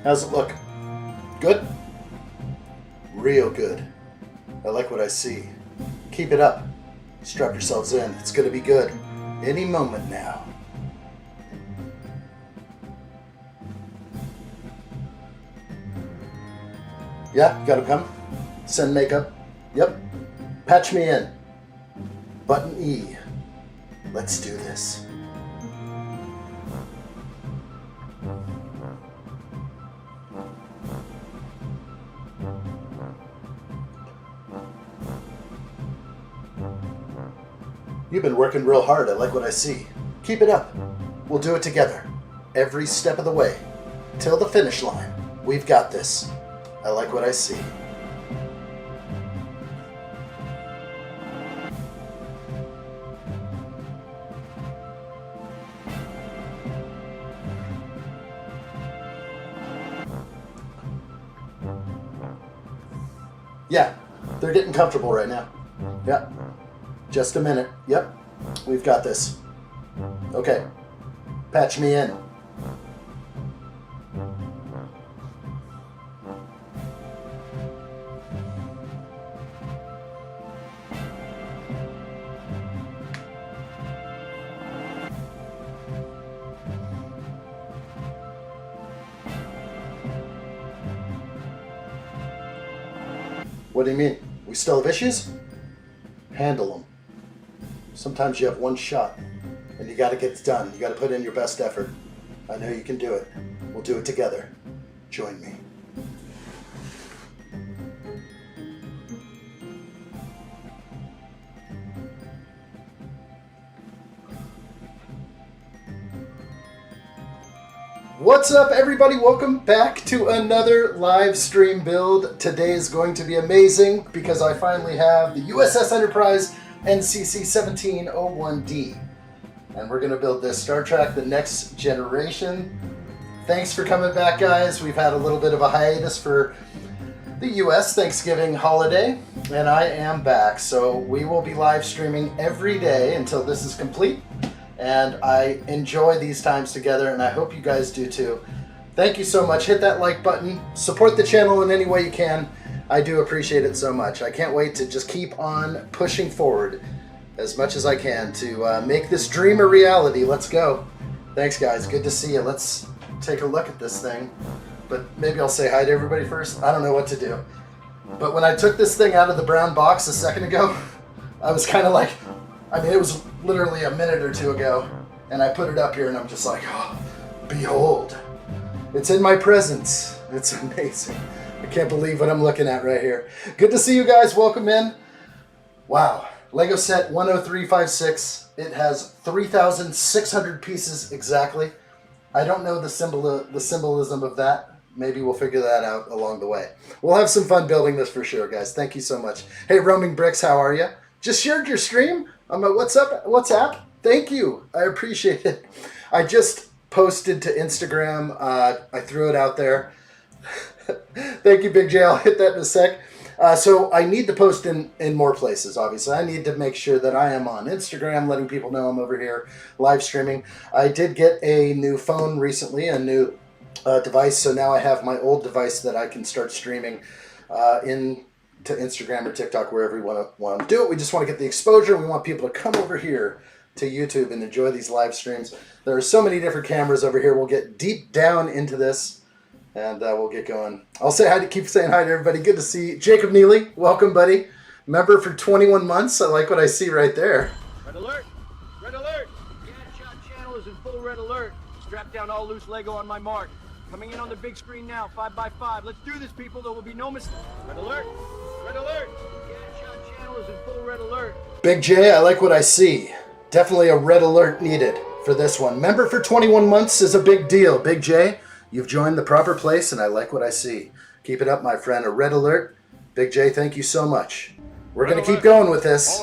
How's it look? Good? Real good. I like what I see. Keep it up. Strap yourselves in. It's going to be good. Any moment now. Yeah, gotta come. Send makeup. Yep. Patch me in. Button E. Let's do this. You've been working real hard. I like what I see. Keep it up. We'll do it together. Every step of the way. Till the finish line. We've got this. I like what I see. Yeah, they're getting comfortable right now. Yep. Just a minute. Yep. We've got this. Okay. Patch me in. What do you mean? We still have issues? Handle them. Sometimes you have one shot, and you got to get it done. You got to put in your best effort. I know you can do it. We'll do it together. Join me. What's up, everybody? Welcome back to another live stream build. Today is going to be amazing because I finally have the U.S.S. Enterprise NCC-1701-D. And we're going to build this Star Trek The Next Generation. Thanks for coming back, guys. We've had a little bit of a hiatus for the U.S. Thanksgiving holiday, and I am back. So we will be live streaming every day until this is complete. And I enjoy these times together, and I hope you guys do too. Thank you so much. Hit that like button. Support the channel in any way you can. I do appreciate it so much. I can't wait to just keep on pushing forward as much as I can to make this dream a reality. Let's go. Thanks, guys. Good to see you. Let's take a look at this thing. But maybe I'll say hi to everybody first. I don't know what to do. But when I took this thing out of the brown box a second ago, I was kind of like, I mean, it was literally a minute or two ago, and I put it up here, and I'm just like, oh, behold. It's in my presence. It's amazing. I can't believe what I'm looking at right here. Good to see you guys. Welcome in. Wow. Lego set 10356. It has 3,600 pieces exactly. I don't know the symbolism of that. Maybe we'll figure that out along the way. We'll have some fun building this for sure, guys. Thank you so much. Hey, Roaming Bricks, how are you? Just shared your stream on my WhatsApp. Thank you. I appreciate it. I just posted to Instagram. I threw it out there. Thank you, Big J. I'll hit that in a sec. So I need to post in more places, obviously. I need to make sure that I am on Instagram, letting people know I'm over here live streaming. I did get a new phone recently, a new device. So now I have my old device that I can start streaming to Instagram or TikTok, wherever we want to do it. We just want to get the exposure. We want people to come over here to YouTube and enjoy these live streams. There are so many different cameras over here. We'll get deep down into this, and we'll get going. I'll say hi to keep saying hi to everybody. Good to see you. Jacob Neely, welcome, buddy. Member for 21 months. I like what I see right there. Red alert! Red alert! The addshot channel is in full red alert. Strap down all loose Lego on my mark. Coming in on the big screen now, 5x5. Let's do this, people. There will be no mistakes. Red alert! Red alert! The addshot channel is in full red alert. Big J, I like what I see. Definitely a red alert needed for this one. Member for 21 months is a big deal. Big J, you've joined the proper place, and I like what I see. Keep it up, my friend. A red alert. Big J, thank you so much. We're going to keep going with this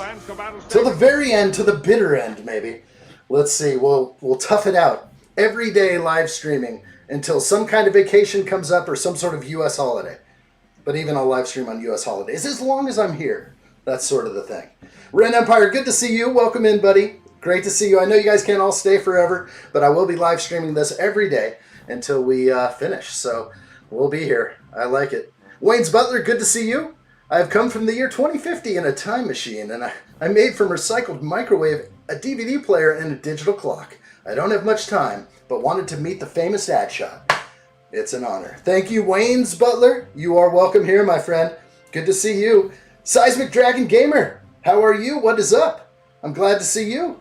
till the very end, to the bitter end, maybe. Let's see. We'll tough it out every day live streaming until some kind of vacation comes up or some sort of U.S. holiday. But even I'll live stream on U.S. holidays as long as I'm here. That's sort of the thing. Ren Empire, good to see you. Welcome in, buddy. Great to see you. I know you guys can't all stay forever, but I will be live streaming this every day until we finish. So We'll be here. I like it. Wayne's Butler, good to see you. I have come from the year 2050 in a time machine, and I made from recycled microwave a DVD player and a digital clock. I don't have much time, but wanted to meet the famous addshot. It's an honor. Thank you, Wayne's Butler. You are welcome here, my friend. Good to see you. Seismic Dragon Gamer, how are you? What is up? I'm glad to see you.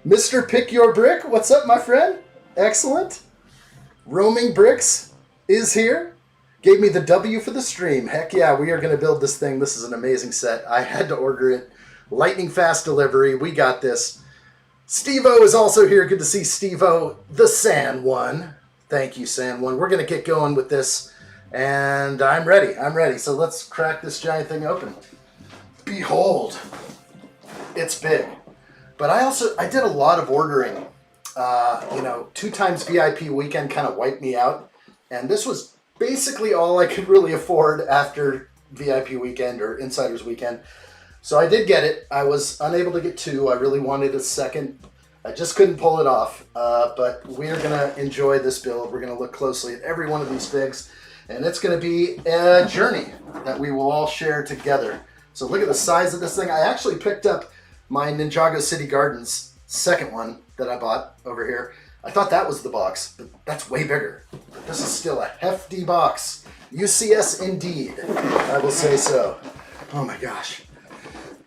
Mr. Pick Your Brick, what's up, my friend? Excellent. Roaming Bricks is here. Gave me the W for the stream. Heck yeah, we are going to build this thing. This is an amazing set. I had to order it. Lightning fast delivery. We got this. Steve-O is also here. Good to see Steve-O, the San One. Thank you, San One. We're going to get going with this. And I'm ready. I'm ready. So let's crack this giant thing open. Behold. It's big. But I did a lot of ordering. 2 times VIP weekend kind of wiped me out. And this was basically all I could really afford after VIP weekend or Insiders weekend. So I did get it. I was unable to get 2. I really wanted a second. I just couldn't pull it off. But we're going to enjoy this build. We're going to look closely at every one of these figs. And it's going to be a journey that we will all share together. So look at the size of this thing. I actually picked up my Ninjago City Gardens second one that I bought over here. I thought that was the box, but that's way bigger. But this is still a hefty box. U.S.S indeed, I will say so. Oh my gosh.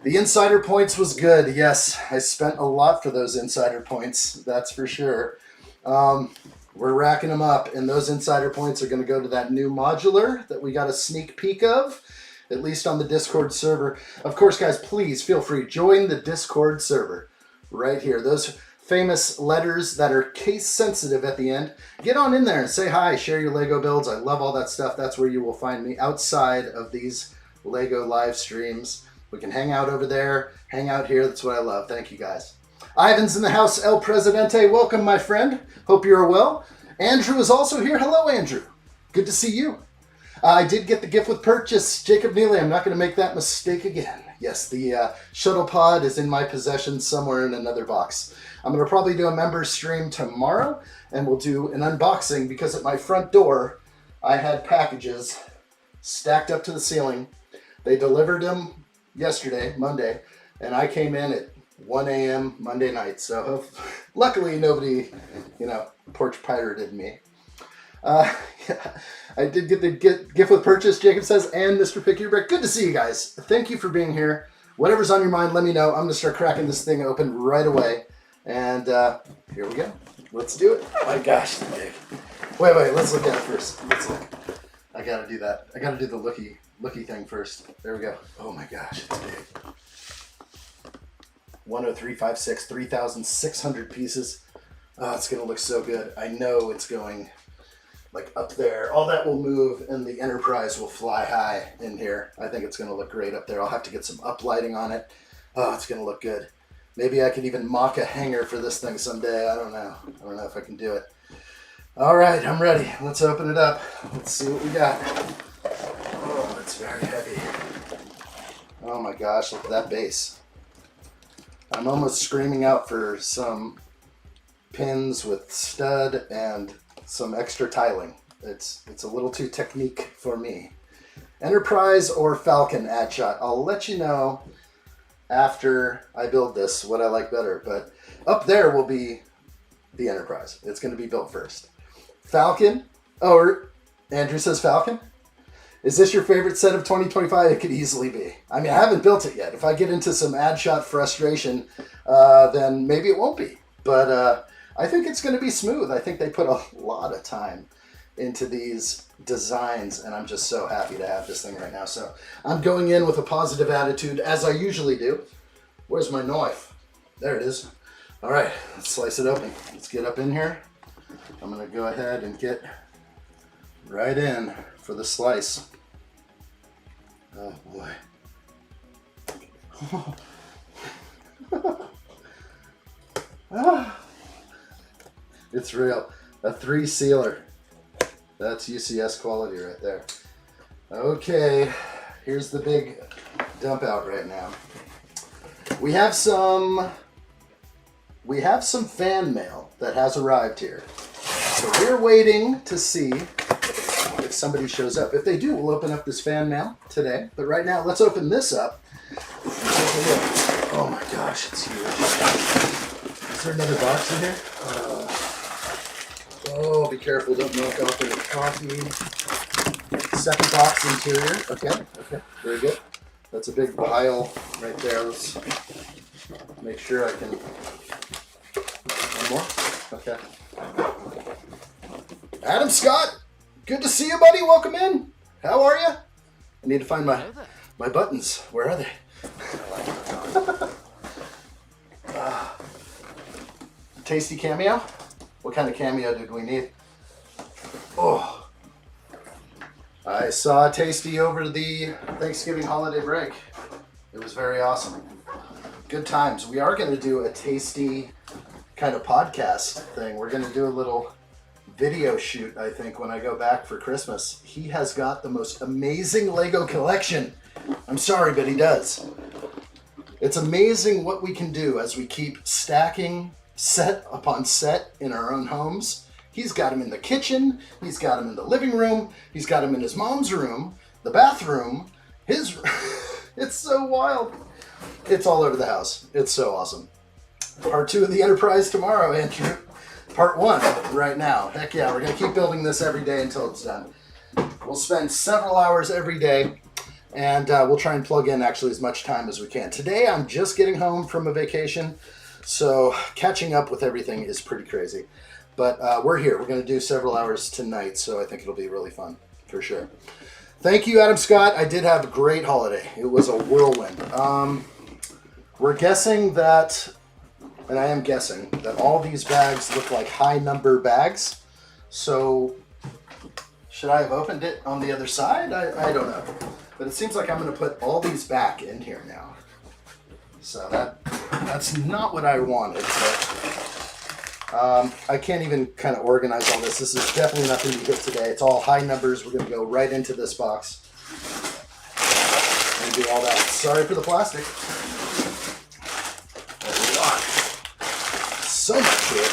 The insider points was good. Yes, I spent a lot for those insider points, that's for sure. We're racking them up, and those insider points are going to go to that new modular that we got a sneak peek of, at least on the Discord server. Of course, guys, please feel free. Join the Discord server right here. Those famous letters that are case sensitive at the end. Get on in there and say hi. Share your Lego builds. I love all that stuff. That's where you will find me outside of these Lego live streams. We can hang out over there, hang out here. That's what I love. Thank you, guys. Ivan's in the house. El Presidente, welcome, my friend. Hope you're well. Andrew is also here. Hello, Andrew. Good to see you. I did get the gift with purchase. Jacob Neely, I'm not going to make that mistake again. Yes, the shuttle pod is in my possession somewhere in another box. I'm going to probably do a members stream tomorrow, and we'll do an unboxing because at my front door, I had packages stacked up to the ceiling. They delivered them yesterday, Monday, and I came in at 1 a.m. Monday night. So luckily nobody, porch pirated me. Yeah, I did get the gift with purchase, Jacob says, and Mr. Pick Your Brick. Good to see you guys. Thank you for being here. Whatever's on your mind, let me know. I'm going to start cracking this thing open right away. And here we go. Let's do it. Oh my gosh, it's big. Wait, let's look at it first. Let's look. I got to do that. I got to do the looky thing first. There we go. Oh my gosh, it's big. 10356, 3,600 pieces. Oh, it's going to look so good. I know it's going like up there. All that will move and the Enterprise will fly high in here. I think it's going to look great up there. I'll have to get some uplighting on it. Oh, it's going to look good. Maybe I could even mock a hanger for this thing someday. I don't know. I don't know if I can do it. All right, I'm ready. Let's open it up. Let's see what we got. Oh, it's very heavy. Oh my gosh, look at that base. I'm almost screaming out for some pins with stud and some extra tiling. It's a little too technique for me. Enterprise or Falcon addshot. I'll let you know after I build this what I like better, but up there will be the Enterprise. It's going to be built first. Falcon. Oh, Andrew says Falcon. Is this your favorite set of 2025? It could easily be. I mean, I haven't built it yet. If I get into some addshot frustration, then maybe it won't be. But I think it's going to be smooth. I think they put a lot of time into these designs, and I'm just so happy to have this thing right now. So I'm going in with a positive attitude, as I usually do. Where's my knife? There it is. All right, let's slice it open. Let's get up in here. I'm going to go ahead and get right in for the slice. Oh boy. It's real. A 3 sealer. That's U.S.S quality right there. Okay, here's the big dump out right now. We have some fan mail that has arrived here. So we're waiting to see if somebody shows up. If they do, we'll open up this fan mail today. But right now, let's open this up. Oh my gosh, it's huge. Is there another box in here? Oh, be careful, don't knock off the coffee. Second box interior. Okay, very good. That's a big pile right there. Let's make sure I can. One more? Okay. Adam Scott, good to see you, buddy. Welcome in. How are you? I need to find my buttons. Where are they? Tasty cameo? What kind of cameo did we need? Oh, I saw Tasty over the Thanksgiving holiday break. It was very awesome. Good times. We are going to do a Tasty kind of podcast thing. We're going to do a little video shoot, I think, when I go back for Christmas. He has got the most amazing Lego collection. I'm sorry, but he does. It's amazing what we can do as we keep stacking set upon set in our own homes. He's got them in the kitchen, he's got them in the living room, he's got them in his mom's room, the bathroom, his... It's so wild. It's all over the house. It's so awesome. Part 2 of the Enterprise tomorrow, Andrew. Part 1 right now. Heck yeah, we're going to keep building this every day until it's done. We'll spend several hours every day, and we'll try and plug in actually as much time as we can. Today, I'm just getting home from a vacation, so catching up with everything is pretty crazy. But we're here. We're going to do several hours tonight, so I think it'll be really fun, for sure. Thank you, Adam Scott. I did have a great holiday. It was a whirlwind. We're guessing that... And I am guessing that all these bags look like high number bags. So should I have opened it on the other side? I don't know. But it seems like I'm going to put all these back in here now. So that's not what I wanted. But, I can't even kind of organize all this. This is definitely nothing to get today. It's all high numbers. We're going to go right into this box and do all that. Sorry for the plastic. So much here.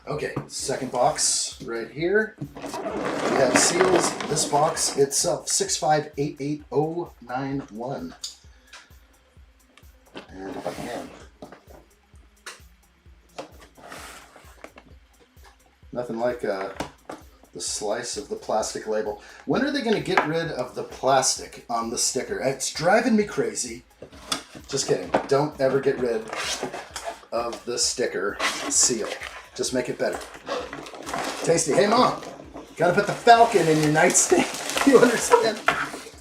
Okay, second box right here. We have seals. This box itself, 6588091. And if I can. Nothing like the slice of the plastic label. When are they going to get rid of the plastic on the sticker? It's driving me crazy. Just kidding. Don't ever get rid of the sticker seal. Just make it better. Tasty. Hey, Mom. Gotta put the Falcon in your nightstand. You understand?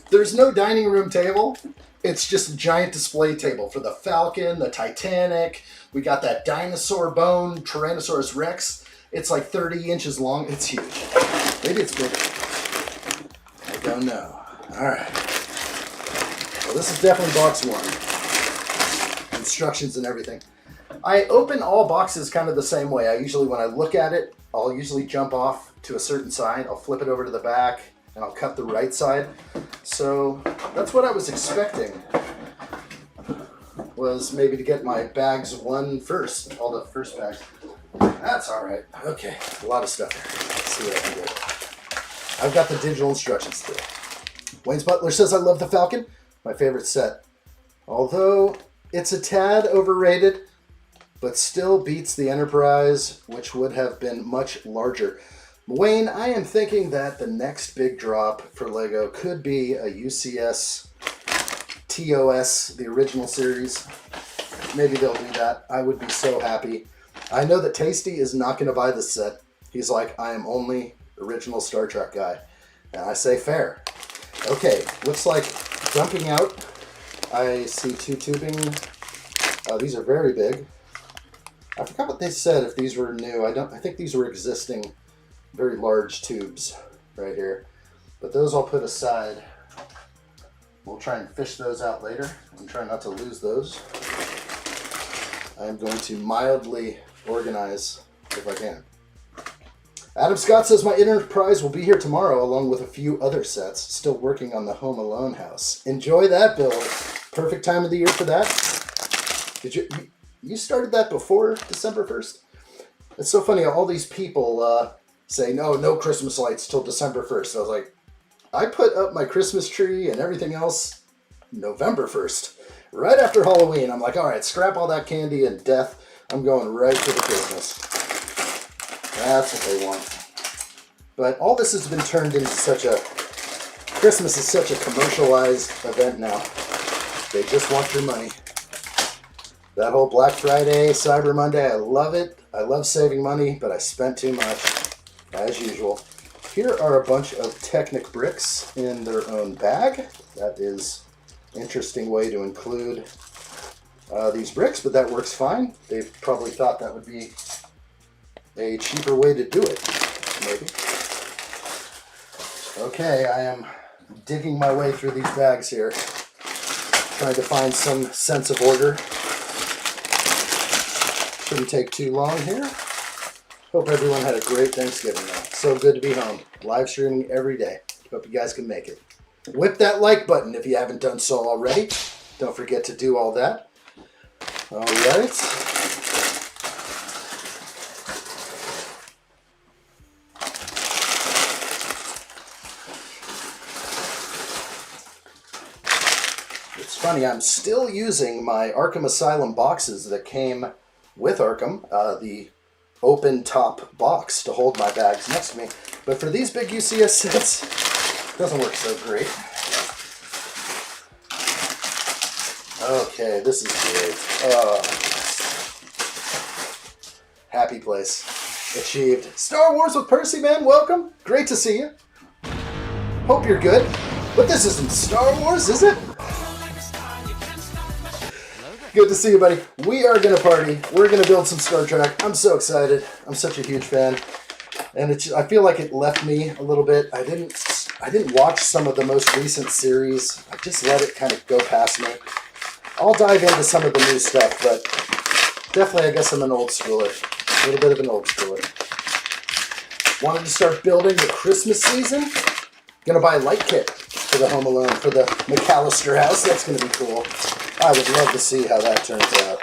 There's no dining room table. It's just a giant display table for the Falcon, the Titanic. We got that dinosaur bone, Tyrannosaurus Rex. It's like 30 inches long. It's huge. Maybe it's bigger. I don't know. All right. Well, this is definitely box 1. Instructions and everything. I open all boxes kind of the same way. I usually, when I look at it, I'll usually jump off to a certain side. I'll flip it over to the back, and I'll cut the right side. So that's what I was expecting, was maybe to get my bags one first, all the first bags. That's all right. Okay, a lot of stuff here. Let's see what I can do. I've got the digital instructions today. Wayne's Butler says, I love the Falcon. My favorite set. Although it's a tad overrated, but still beats the Enterprise, which would have been much larger. Wayne, I am thinking that the next big drop for Lego could be a U.S.S. TOS, the original series. Maybe they'll do that. I would be so happy. I know that Tasty is not going to buy this set. He's like, I am only original Star Trek guy. And I say fair. Okay, looks like dumping out. I see 2 tubing. These are very big. I forgot what they said if these were new. I think these were existing very large tubes right here. But those I'll put aside. We'll try and fish those out later and try not to lose those. I'm going to mildly organize if I can. Adam Scott says, my Enterprise will be here tomorrow along with a few other sets. Still working on the Home Alone house. Enjoy that build. Perfect time of the year for that. you started that before December 1st? It's so funny, all these people say, no Christmas lights till December 1st. I was like, I put up my Christmas tree and everything else November 1st. Right after Halloween, I'm like, all right, scrap all that candy and death. I'm going right to the Christmas. That's what they want. But all this has been turned into Christmas is such a commercialized event now. They just want your money. That whole Black Friday, Cyber Monday, I love it. I love saving money, but I spent too much, as usual. Here are a bunch of Technic bricks in their own bag. That is an interesting way to include these bricks, but that works fine. They've probably thought that would be a cheaper way to do it, maybe. Okay, I am digging my way through these bags here, trying to find some sense of order. Shouldn't take too long here. Hope everyone had a great Thanksgiving though. So good to be home. Live streaming every day. Hope you guys can make it. Whip that like button if you haven't done so already. Don't forget to do all that. All right. It's funny, I'm still using my Arkham Asylum boxes that came with Arkham, the open top box to hold my bags next to me. But for these big U.S.S sets, it doesn't work so great. Okay, this is great. Happy place. Achieved. Star Wars with Percy, man, welcome. Great to see you. Hope you're good. But this isn't Star Wars, is it? Good to see you, buddy. We are going to party. We're going to build some Star Trek. I'm so excited. I'm such a huge fan. And I feel like it left me a little bit. I didn't watch some of the most recent series. I just let it kind of go past me. I'll dive into some of the new stuff, but definitely I guess I'm an old schooler. A little bit of an old schooler. Wanted to start building the Christmas season. Gonna buy a light kit for the Home Alone, for the McAllister house. That's gonna be cool. I would love to see how that turns out.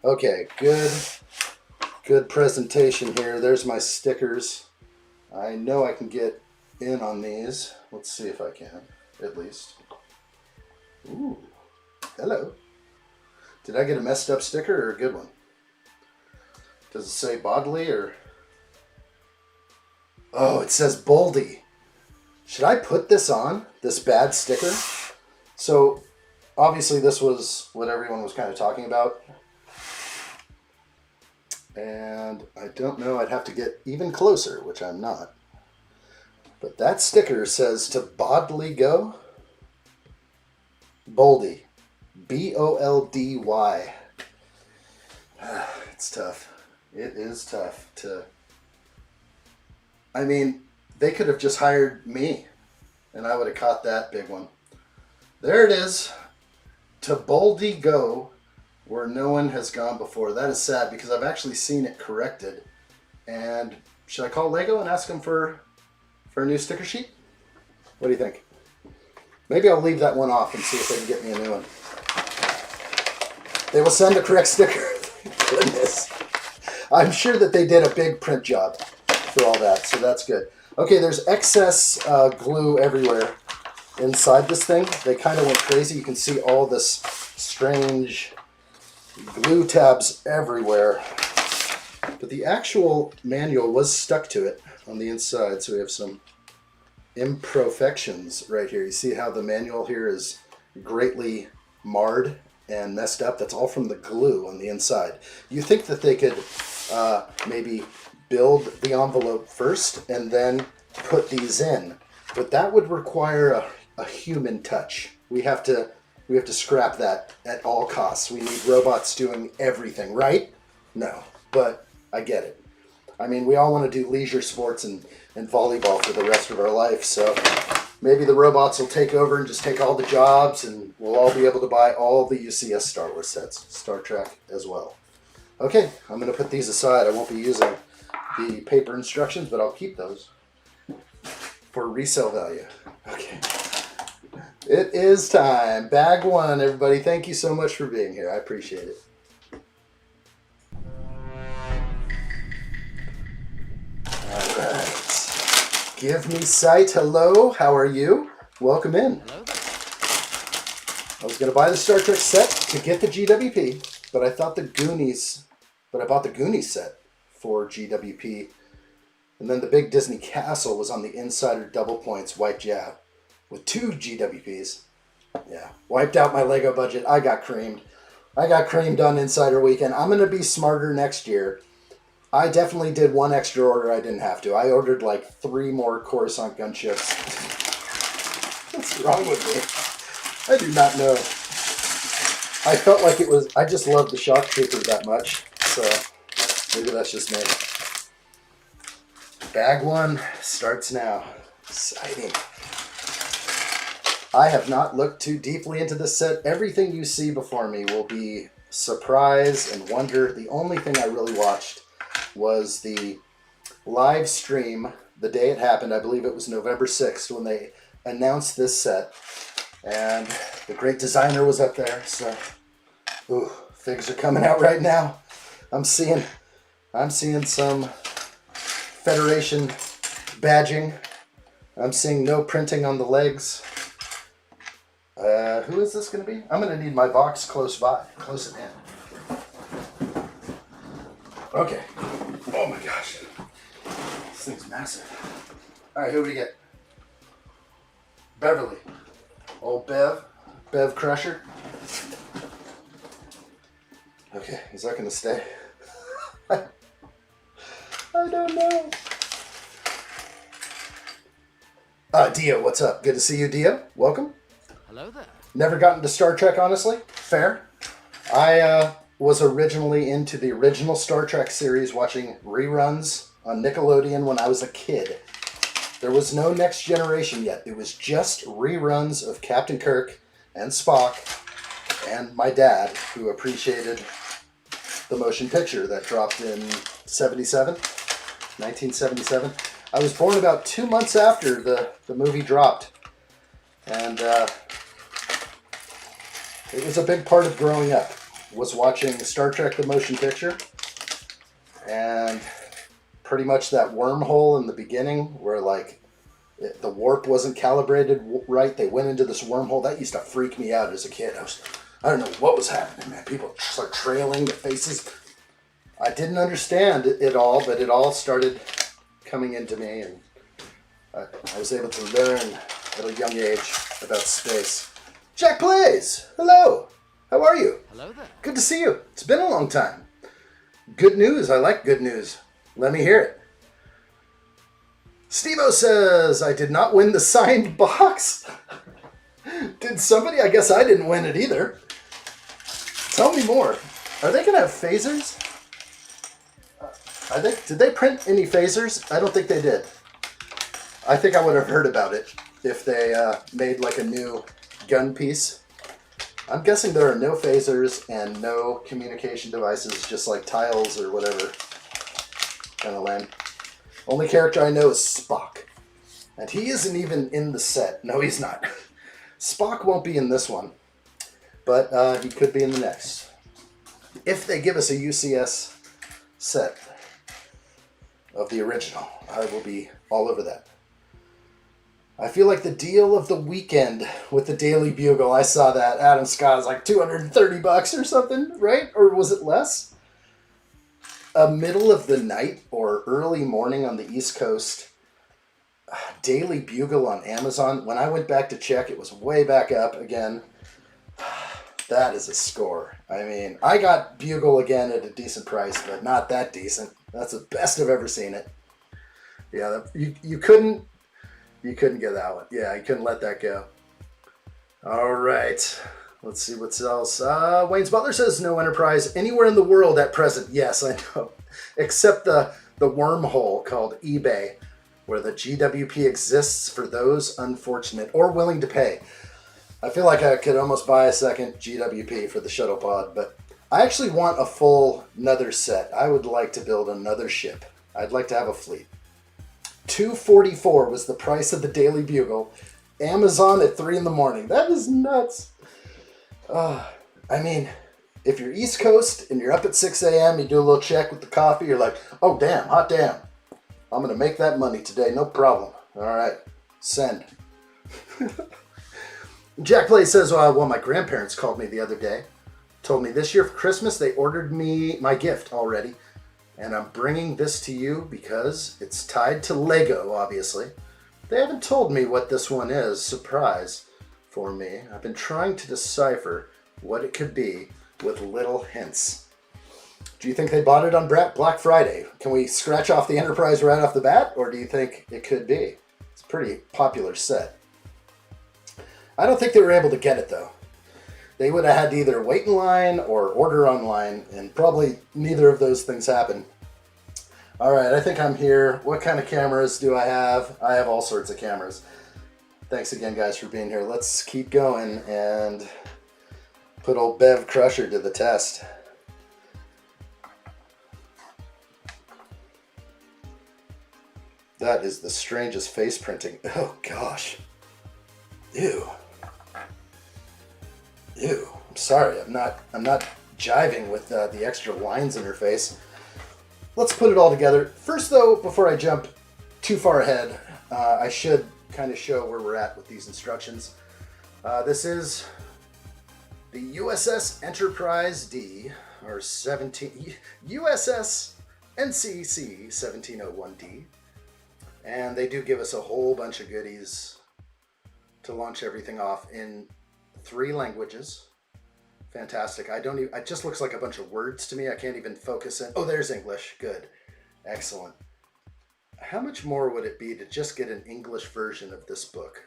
Okay, good presentation here. There's my stickers. I know I can get in on these. Let's see if I can, at least. Ooh, hello. Did I get a messed up sticker or a good one? Does it say Bodley or? Oh, it says Boldy. Should I put this on, this bad sticker? So, obviously this was what everyone was kind of talking about. And I don't know, I'd have to get even closer, which I'm not. But that sticker says to Bodley go. Boldy. B-O-L-D-Y. It's tough. It is tough to... I mean, they could have just hired me, and I would have caught that big one. There it is. To Boldy go, where no one has gone before. That is sad, because I've actually seen it corrected. And should I call Lego and ask them for a new sticker sheet? What do you think? Maybe I'll leave that one off and see if they can get me a new one. They will send the correct sticker. Goodness. I'm sure that they did a big print job for all that, so that's good. Okay, there's excess glue everywhere inside this thing. They kind of went crazy. You can see all this strange glue tabs everywhere. But the actual manual was stuck to it on the inside, so we have some imperfections right here. You see how the manual here is greatly marred and messed up? That's all from the glue on the inside. You think that they could maybe build the envelope first and then put these in, but that would require a human touch. We have to scrap that at all costs. We need robots doing everything, right? No, but I get it. I mean, we all want to do leisure sports and volleyball for the rest of our life, so maybe the robots will take over and just take all the jobs, and we'll all be able to buy all the U.S. Star Wars sets, Star Trek as well. Okay, I'm going to put these aside. I won't be using the paper instructions, but I'll keep those for resale value. Okay. It is time. Bag one, everybody. Thank you so much for being here. I appreciate it. Give me sight. Hello, how are you? Welcome in. Hello there. I was going to buy the Star Trek set to get the GWP, but I bought the Goonies set for GWP. And then the big Disney castle was on the Insider double points wiped you out with 2 GWPs. Yeah, wiped out my Lego budget. I got creamed. On Insider Weekend. I'm going to be smarter next year. I definitely did one extra order I didn't have to. I ordered like 3 more Coruscant gunships. What's wrong with me? I do not know. I felt like it was... I just love the shock trooper that much. So maybe that's just me. Bag 1 starts now. Exciting. I have not looked too deeply into this set. Everything you see before me will be surprise and wonder. The only thing I really watched was the live stream the day it happened. I believe it was November 6th when they announced this set. And the great designer was up there. So, ooh, things are coming out right now. I'm seeing some Federation badging. I'm seeing no printing on the legs. Who is this going to be? I'm going to need my box close by. Close it in. Okay. Oh my gosh. This thing's massive. Alright, who do we get? Beverly. Old Bev. Bev Crusher. Okay, is that going to stay? I don't know. Dio, what's up? Good to see you, Dio. Welcome. Hello there. Never gotten to Star Trek, honestly. Fair. I was originally into the original Star Trek series, watching reruns on Nickelodeon when I was a kid. There was no Next Generation yet. It was just reruns of Captain Kirk and Spock and my dad, who appreciated the motion picture that dropped in 1977. I was born about 2 months after the movie dropped. And it was a big part of growing up, was watching Star Trek the Motion Picture. And pretty much that wormhole in the beginning where like the warp wasn't calibrated right. They went into this wormhole. That used to freak me out as a kid. I don't know what was happening, man. People start trailing the faces. I didn't understand it all, but it all started coming into me, and I was able to learn at a young age about space. Jack Plays! Hello! How are you? Hello there. Good to see you. It's been a long time. Good news. I like good news. Let me hear it. Steve-O says, I did not win the signed box. Did somebody? I guess I didn't win it either. Tell me more. Are they going to have phasers? Did they print any phasers? I don't think they did. I think I would have heard about it if they made like a new gun piece. I'm guessing there are no phasers and no communication devices, just like tiles or whatever. Kind of lame. Only character I know is Spock. And he isn't even in the set. No, he's not. Spock won't be in this one. But he could be in the next. If they give us a U.S.S. set of the original, I will be all over that. I feel like the deal of the weekend with the Daily Bugle, I saw that Adam Scott's like $230 or something, right? Or was it less? A middle of the night or early morning on the East Coast Daily Bugle on Amazon. When I went back to check, it was way back up again. That is a score. I mean, I got Bugle again at a decent price, but not that decent. That's the best I've ever seen it. Yeah, you couldn't get that one. Yeah, you couldn't let that go. All right. Let's see what else. Wayne's Butler says no Enterprise anywhere in the world at present. Yes, I know. Except the wormhole called eBay, where the GWP exists for those unfortunate or willing to pay. I feel like I could almost buy a second GWP for the shuttle pod, but I actually want a full another set. I would like to build another ship. I'd like to have a fleet. $244 was the price of the Daily Bugle. Amazon at 3 in the morning. That is nuts. I mean, if you're East Coast and you're up at 6 a.m., you do a little check with the coffee, you're like, oh damn, hot damn. I'm going to make that money today, no problem. All right, send. Jack Play says, well, my grandparents called me the other day. Told me this year for Christmas they ordered me my gift already. And I'm bringing this to you because it's tied to Lego, obviously. They haven't told me what this one is. Surprise for me. I've been trying to decipher what it could be with little hints. Do you think they bought it on Black Friday? Can we scratch off the Enterprise right off the bat? Or do you think it could be? It's a pretty popular set. I don't think they were able to get it, though. They would have had to either wait in line or order online, and probably neither of those things happened. All right, I think I'm here. What kind of cameras do I have? I have all sorts of cameras. Thanks again, guys, for being here. Let's keep going and put old Bev Crusher to the test. That is the strangest face printing. Oh, gosh. Ew. Ew, I'm sorry, I'm not jiving with the extra lines in her face. Let's put it all together. First though, before I jump too far ahead, I should kind of show where we're at with these instructions. This is the U.S.S. Enterprise D, or U.S.S. NCC-1701-D. And they do give us a whole bunch of goodies to launch everything off in 3 languages. Fantastic. It just looks like a bunch of words to me. I can't even focus in. Oh, there's English. Good. Excellent. How much more would it be to just get an English version of this book?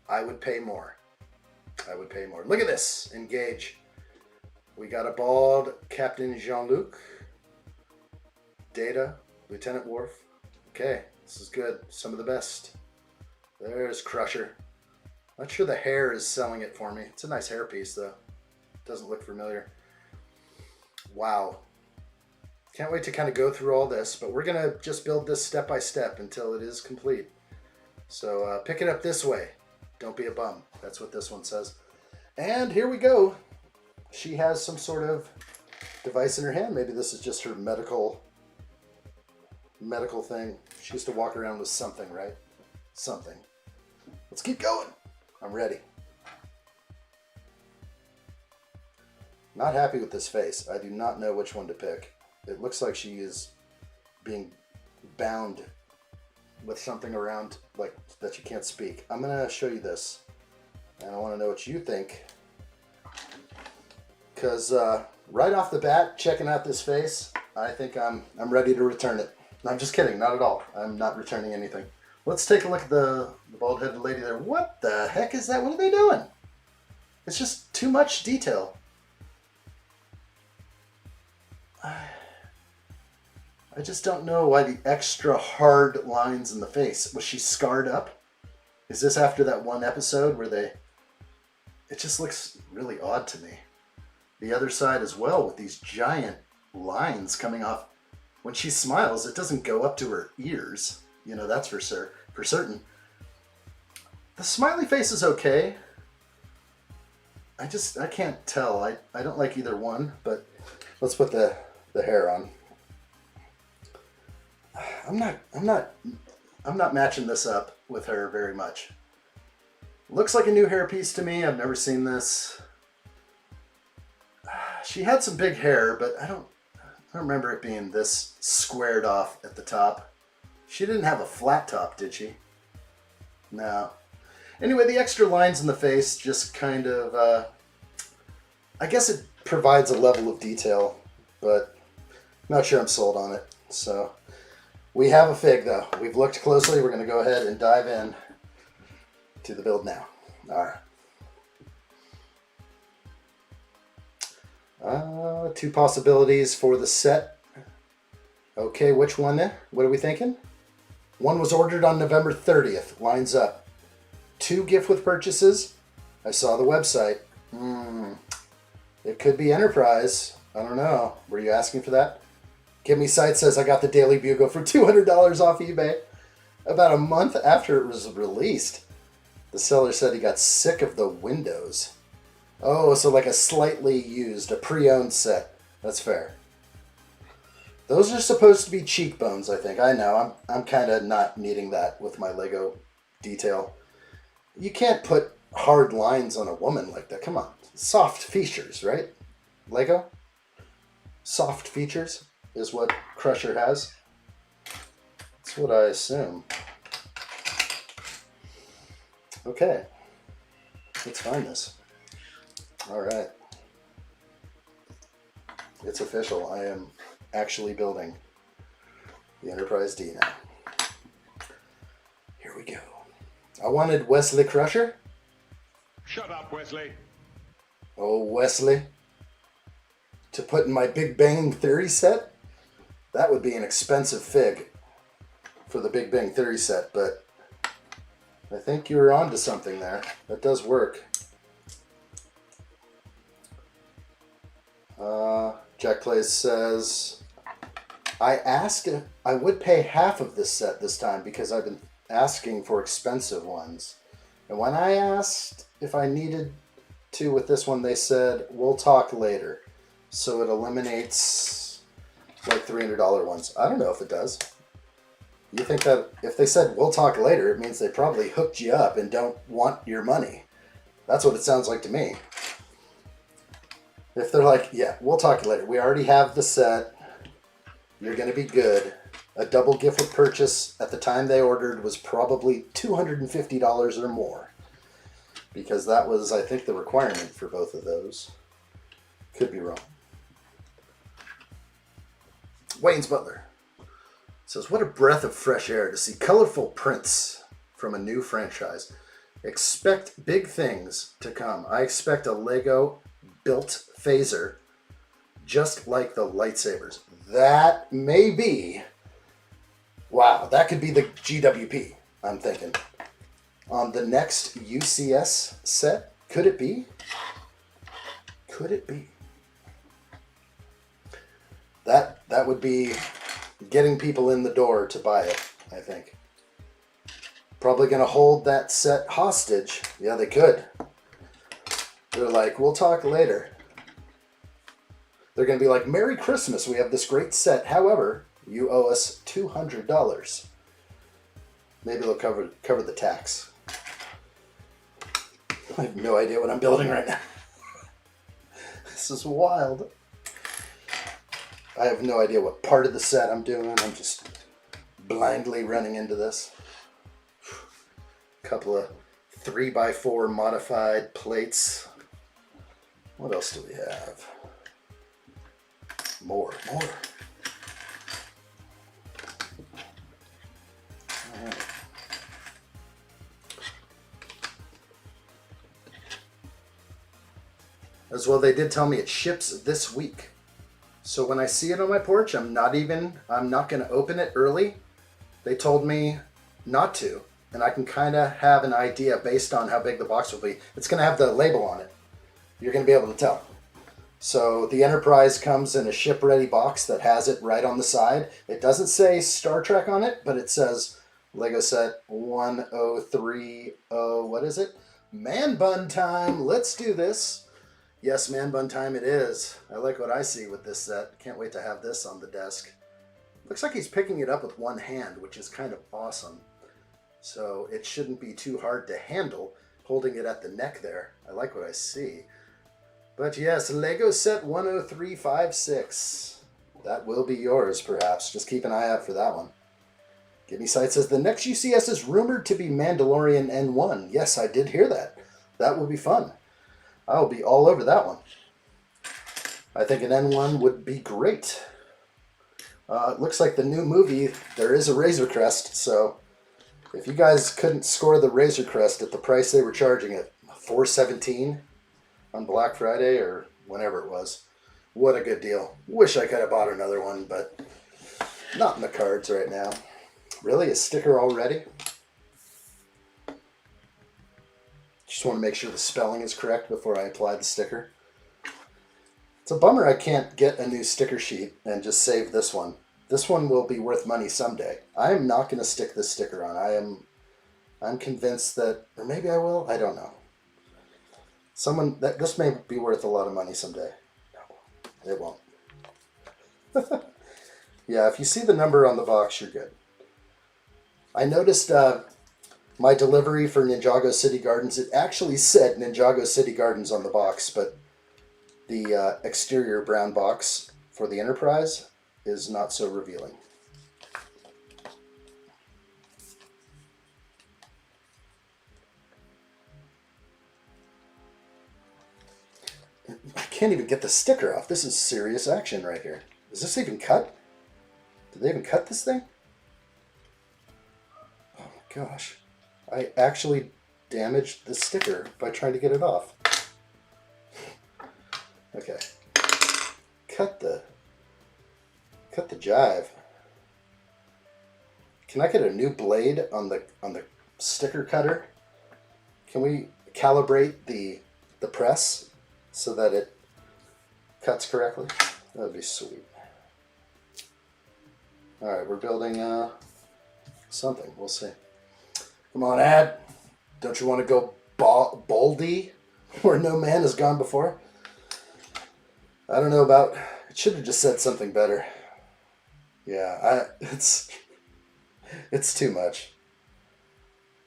I would pay more. I would pay more. Look at this. Engage. We got a bald Captain Jean-Luc. Data. Lieutenant Worf. Okay. This is good. Some of the best. There's Crusher. Not sure the hair is selling it for me. It's a nice hairpiece, though. Doesn't look familiar. Wow. Can't wait to kind of go through all this, but we're going to just build this step by step until it is complete. So pick it up this way. Don't be a bum. That's what this one says. And here we go. She has some sort of device in her hand. Maybe this is just her medical thing. She used to walk around with something, right? Something. Let's keep going. I'm ready. Not happy with this face. I do not know which one to pick. It looks like she is being bound with something around, like, that you can't speak. I'm going to show you this. And I want to know what you think. Because right off the bat, checking out this face, I think I'm ready to return it. No, I'm just kidding. Not at all. I'm not returning anything. Let's take a look at the bald-headed lady there. What the heck is that? What are they doing? It's just too much detail. I just don't know why the extra hard lines in the face. Was she scarred up? Is this after that one episode where they... It just looks really odd to me. The other side as well, with these giant lines coming off. When she smiles, it doesn't go up to her ears. You know, that's for sure, for certain. The smiley face is okay. I can't tell. I don't like either one, but let's put the hair on. I'm not matching this up with her very much. Looks like a new hairpiece to me. I've never seen this. She had some big hair, but I don't remember it being this squared off at the top. She didn't have a flat top, did she? No. Anyway, the extra lines in the face just kind of, I guess it provides a level of detail, but I'm not sure I'm sold on it. So we have a fig, though. We've looked closely. We're going to go ahead and dive in to the build now. All right. 2 possibilities for the set. Okay, which one? What are we thinking? One was ordered on November 30th. Lines up. 2 gift with purchases. I saw the website. It could be Enterprise. I don't know. Were you asking for that? Give Me Sight says I got the Daily Bugle for $200 off eBay about a month after it was released. The seller said he got sick of the windows. Oh, so like a slightly used, a pre-owned set. That's fair. Those are supposed to be cheekbones, I think. I know. I'm kind of not needing that with my Lego detail. You can't put hard lines on a woman like that. Come on. Soft features, right? Lego? Soft features is what Crusher has. That's what I assume. Okay. Let's find this. All right. It's official. I am actually building the Enterprise D now. Here we go. I wanted Wesley Crusher. Shut up, Wesley. Oh, Wesley. To put in my Big Bang Theory set? That would be an expensive fig for the Big Bang Theory set, but I think you're onto something there. That does work. Jack Plays says, I asked if I would pay half of this set this time because I've been asking for expensive ones. And when I asked if I needed to with this one, they said, we'll talk later. So it eliminates like $300 ones. I don't know if it does. You think that if they said, we'll talk later, it means they probably hooked you up and don't want your money. That's what it sounds like to me. If they're like, yeah, we'll talk later. We already have the set. You're going to be good. A double gift with purchase at the time they ordered was probably $250 or more. Because that was, I think, the requirement for both of those. Could be wrong. Wayne's Butler says, what a breath of fresh air to see colorful prints from a new franchise. Expect big things to come. I expect a Lego built phaser just like the lightsabers. That may be, wow, that could be the GWP, I'm thinking. On the next U.S.S set, could it be? Could it be? That would be getting people in the door to buy it, I think. Probably going to hold that set hostage. Yeah, they could. They're like, we'll talk later. They're going to be like, Merry Christmas, we have this great set. However, you owe us $200. Maybe they'll cover the tax. I have no idea what I'm building right now. This is wild. I have no idea what part of the set I'm doing. I'm just blindly running into this. A couple of 3x4 modified plates. What else do we have? More. All right. As well, they did tell me it ships this week. So when I see it on my porch, I'm not going to open it early. They told me not to, and I can kind of have an idea based on how big the box will be. It's going to have the label on it. You're going to be able to tell. So the Enterprise comes in a ship-ready box that has it right on the side. It doesn't say Star Trek on it, but it says Lego Set 1030, what is it? Man bun time, let's do this. Yes, man bun time it is. I like what I see with this set. Can't wait to have this on the desk. Looks like he's picking it up with one hand, which is kind of awesome. So it shouldn't be too hard to handle, holding it at the neck there. I like what I see. But yes, Lego Set 10356. That will be yours, perhaps. Just keep an eye out for that one. Give Me Sight says, the next UCS is rumored to be Mandalorian N1. Yes, I did hear that. That will be fun. I'll be all over that one. I think an N1 would be great. It looks like the new movie, there is a Razor Crest, so if you guys couldn't score the Razor Crest at the price they were charging it, $417 on Black Friday or whenever it was, what a good deal. Wish I could have bought another one, but not in the cards right now. Really? A sticker already? Just want to make sure the spelling is correct before I apply the sticker. It's a bummer I can't get a new sticker sheet and just save this one. This one will be worth money someday. I am not going to stick this sticker on. I'm convinced that, or maybe I will, I don't know. This may be worth a lot of money someday. No, it won't. Yeah, if you see the number on the box, you're good. I noticed my delivery for Ninjago City Gardens, it actually said Ninjago City Gardens on the box, but the exterior brown box for the Enterprise is not so revealing. I can't even get the sticker off. This is serious action right here. Is this even cut? Did they even cut this thing? Oh my gosh. I actually damaged the sticker by trying to get it off. Okay. Cut the jive. Can I get a new blade on the sticker cutter? Can we calibrate the press so that it cuts correctly? That would be sweet. All right, we're building something. We'll see. Come on, Ad. Don't you want to go boldy where no man has gone before? I don't know about... It should have just said something better. Yeah, it's too much.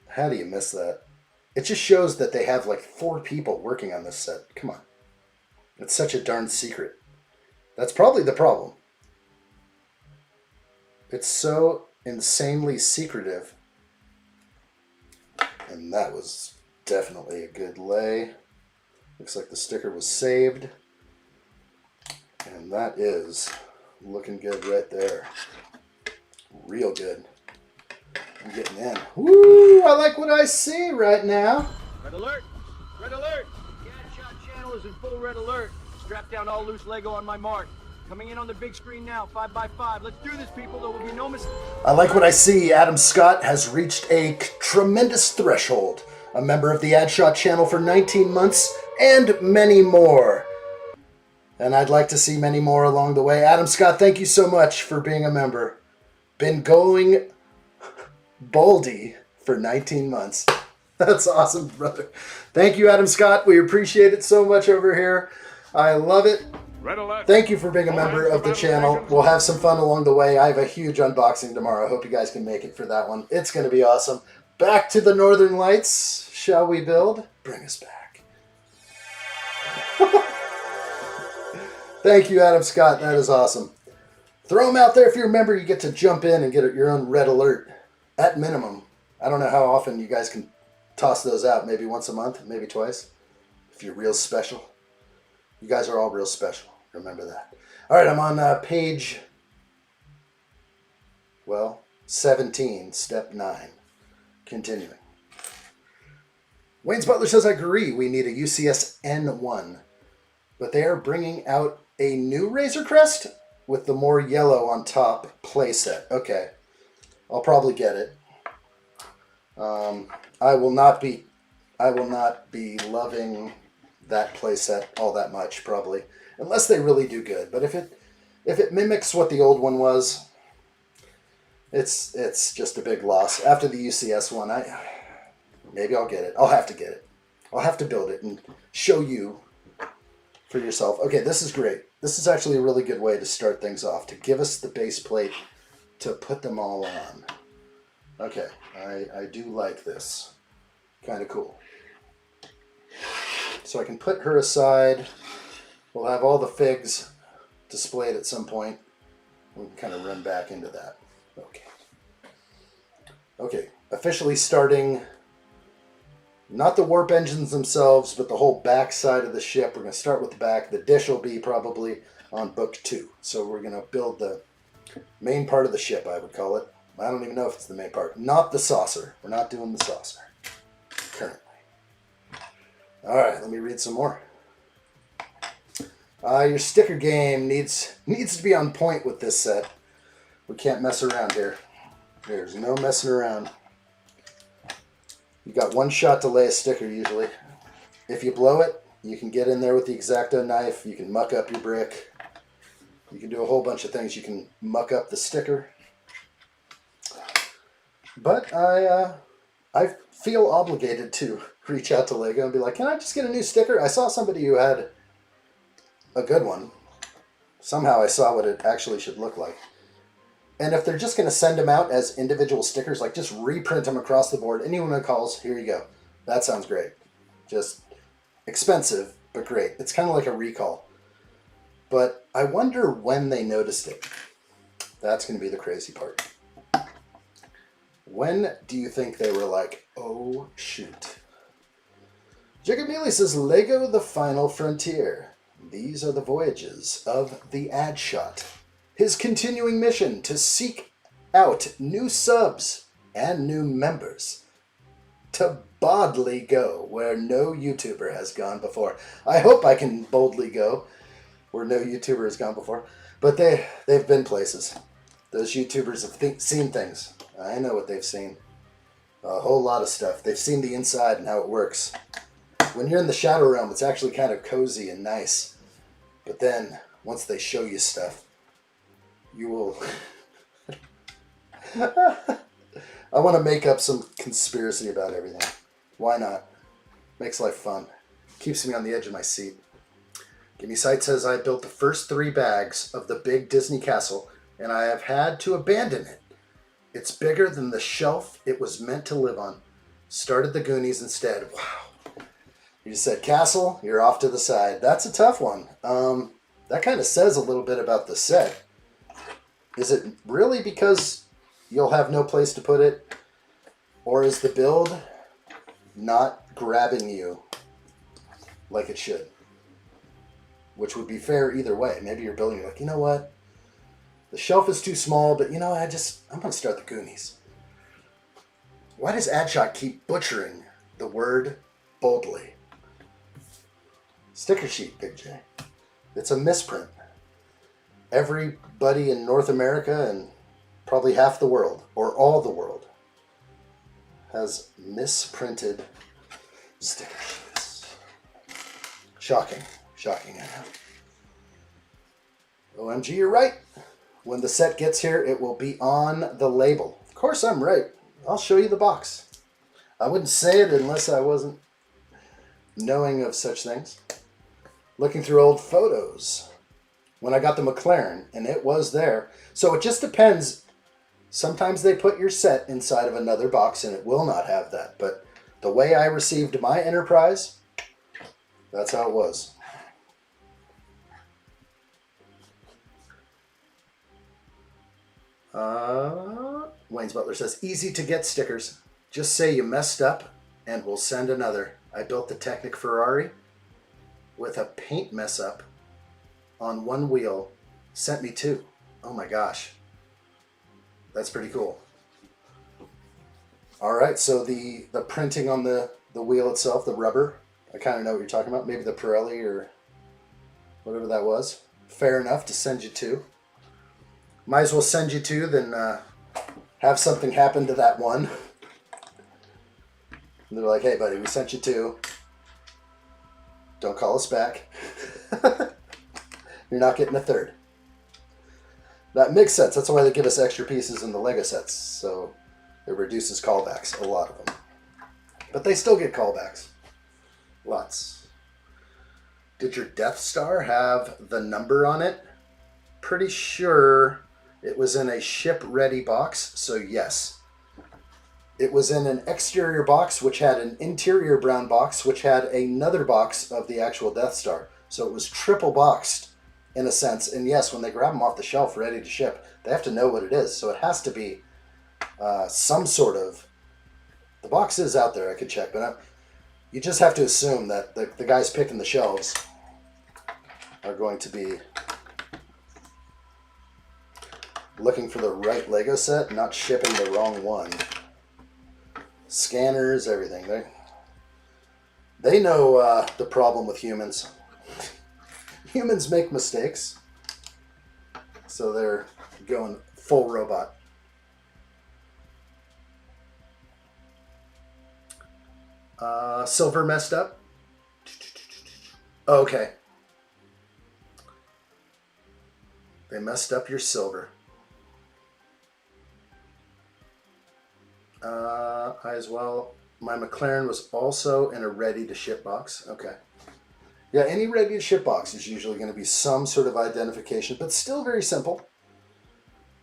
How do you miss that? It just shows that they have like 4 people working on this set. Come on. It's such a darn secret. That's probably the problem. It's so insanely secretive. And that was definitely a good lay. Looks like the sticker was saved. And that is looking good right there. Real good. I'm getting in. Woo! I like what I see right now. Red alert! Red alert! The addshot channel is in full red alert. Strap down all loose Lego on my mark. Coming in on the big screen now, 5x5. Let's do this, people. There will be no mistake. I like what I see. Adam Scott has reached a tremendous threshold. A member of the addshot channel for 19 months and many more. And I'd like to see many more along the way. Adam Scott, thank you so much for being a member. Been going boldy for 19 months. That's awesome, brother. Thank you, Adam Scott. We appreciate it so much over here. I love it. Red alert. Thank you for being a member of the channel. We'll have some fun along the way. I have a huge unboxing tomorrow. I hope you guys can make it for that one. It's going to be awesome. Back to the Northern Lights. Shall we build? Bring us back. Thank you, Adam Scott. That is awesome. Throw them out there. If you're a member, you get to jump in and get your own red alert. At minimum. I don't know how often you guys can toss those out. Maybe once a month, maybe twice. If you're real special. You guys are all real special. Remember that. All right, I'm on page, 17, step 9. Continuing. Wayne's Butler says, I agree. We need a U.S.S. N1. But they are bringing out a new Razor Crest with the more yellow on top playset. Okay. I'll probably get it. I will not be loving that playset all that much, probably, unless they really do good. But if it mimics what the old one was, it's just a big loss. After the U.S.S. one, maybe I'll get it. I'll have to get it. I'll have to build it and show you for yourself. Okay, this is great. This is actually a really good way to start things off, to give us the base plate to put them all on. Okay, I do like this. Kind of cool. So I can put her aside. We'll have all the figs displayed at some point. We can kind of run back into that. Okay. Okay, officially starting not the warp engines themselves, but the whole back side of the ship. We're going to start with the back. The dish will be probably on book 2. So we're going to build the main part of the ship, I would call it. I don't even know if it's the main part. Not the saucer. We're not doing the saucer currently. All right, let me read some more. Your sticker game needs to be on point with this set. We can't mess around here. There's no messing around. You got one shot to lay a sticker usually. If you blow it, you can get in there with the X-Acto knife. You can muck up your brick. You can do a whole bunch of things. You can muck up the sticker. But I feel obligated to reach out to Lego and be like, can I just get a new sticker? I saw somebody who had a good one. Somehow I saw what it actually should look like. And if they're just going to send them out as individual stickers, like just reprint them across the board, anyone that calls, here you go. That sounds great. Just expensive, but great. It's kind of like a recall. But I wonder when they noticed it. That's going to be the crazy part. When do you think they were like, oh, shoot? Jacob Neely says, Lego The Final Frontier. These are the voyages of the addshot. His continuing mission to seek out new subs and new members. To boldly go where no YouTuber has gone before. I hope I can boldly go where no YouTuber has gone before. But they've been places. Those YouTubers have seen things. I know what they've seen. A whole lot of stuff. They've seen the inside and how it works. When you're in the Shadow Realm, it's actually kind of cozy and nice. But then, once they show you stuff, you will... I want to make up some conspiracy about everything. Why not? Makes life fun. Keeps me on the edge of my seat. Gimme Sight says, I built the first 3 bags of the big Disney castle, and I have had to abandon it. It's bigger than the shelf it was meant to live on. Started the Goonies instead. Wow. You just said castle, you're off to the side. That's a tough one. That kind of says a little bit about the set. Is it really because you'll have no place to put it? Or is the build not grabbing you like it should? Which would be fair either way. Maybe you're building like, you know what? The shelf is too small, but you know, I'm going to start the Goonies. Why does addshot keep butchering the word boldly? Sticker sheet, Big J. It's a misprint. Everybody in North America and probably half the world, or all the world, has misprinted sticker sheets. Shocking. Shocking, I know. OMG, you're right. When the set gets here, it will be on the label. Of course I'm right. I'll show you the box. I wouldn't say it unless I wasn't knowing of such things. Looking through old photos. When I got the McLaren, and it was there. So it just depends. Sometimes they put your set inside of another box, and it will not have that. But the way I received my Enterprise, that's how it was. Wayne's Butler says, easy to get stickers. Just say you messed up and we'll send another. I built the Technic Ferrari with a paint mess up on one wheel. Sent me 2. Oh my gosh. That's pretty cool. Alright, so the printing on the wheel itself, the rubber, I kind of know what you're talking about. Maybe the Pirelli or whatever that was. Fair enough to send you 2. Might as well send you 2 than have something happen to that one. And they're like, hey buddy, we sent you 2. Don't call us back. You're not getting a 3rd. That makes sense. That's why they give us extra pieces in the Lego sets. So it reduces callbacks, a lot of them. But they still get callbacks. Lots. Did your Death Star have the number on it? Pretty sure it was in a ship-ready box, so yes. It was in an exterior box, which had an interior brown box, which had another box of the actual Death Star. So it was triple boxed, in a sense. And yes, when they grab them off the shelf ready to ship, they have to know what it is. So it has to be some sort of... The box is out there, I could check, but you just have to assume that the guys picking the shelves are going to be looking for the right Lego set, not shipping the wrong one. Scanners, everything. They know the problem with humans. Humans make mistakes. So they're going full robot. Silver messed up. Okay. They messed up your silver. I as well. My McLaren was also in a ready-to-ship box. Okay. Yeah, any ready-to-ship box is usually going to be some sort of identification, but still very simple.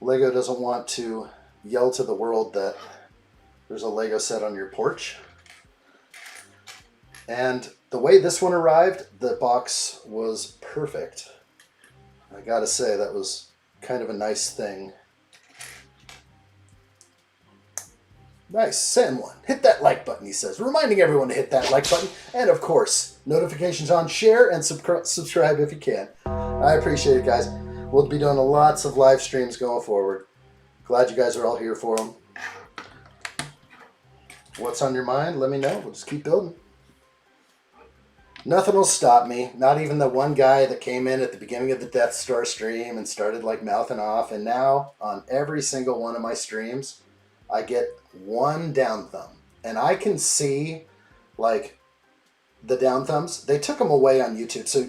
Lego doesn't want to yell to the world that there's a Lego set on your porch. And the way this one arrived, the box was perfect. I gotta say, that was kind of a nice thing. Nice, Sam one. Hit that like button, he says. Reminding everyone to hit that like button. And of course, notifications on, share, and subscribe if you can. I appreciate it, guys. We'll be doing lots of live streams going forward. Glad you guys are all here for them. What's on your mind? Let me know. We'll just keep building. Nothing will stop me. Not even the one guy that came in at the beginning of the Death Star stream and started like mouthing off. And now on every single one of my streams, I get one down thumb. And I can see like the down thumbs. They took them away on YouTube. So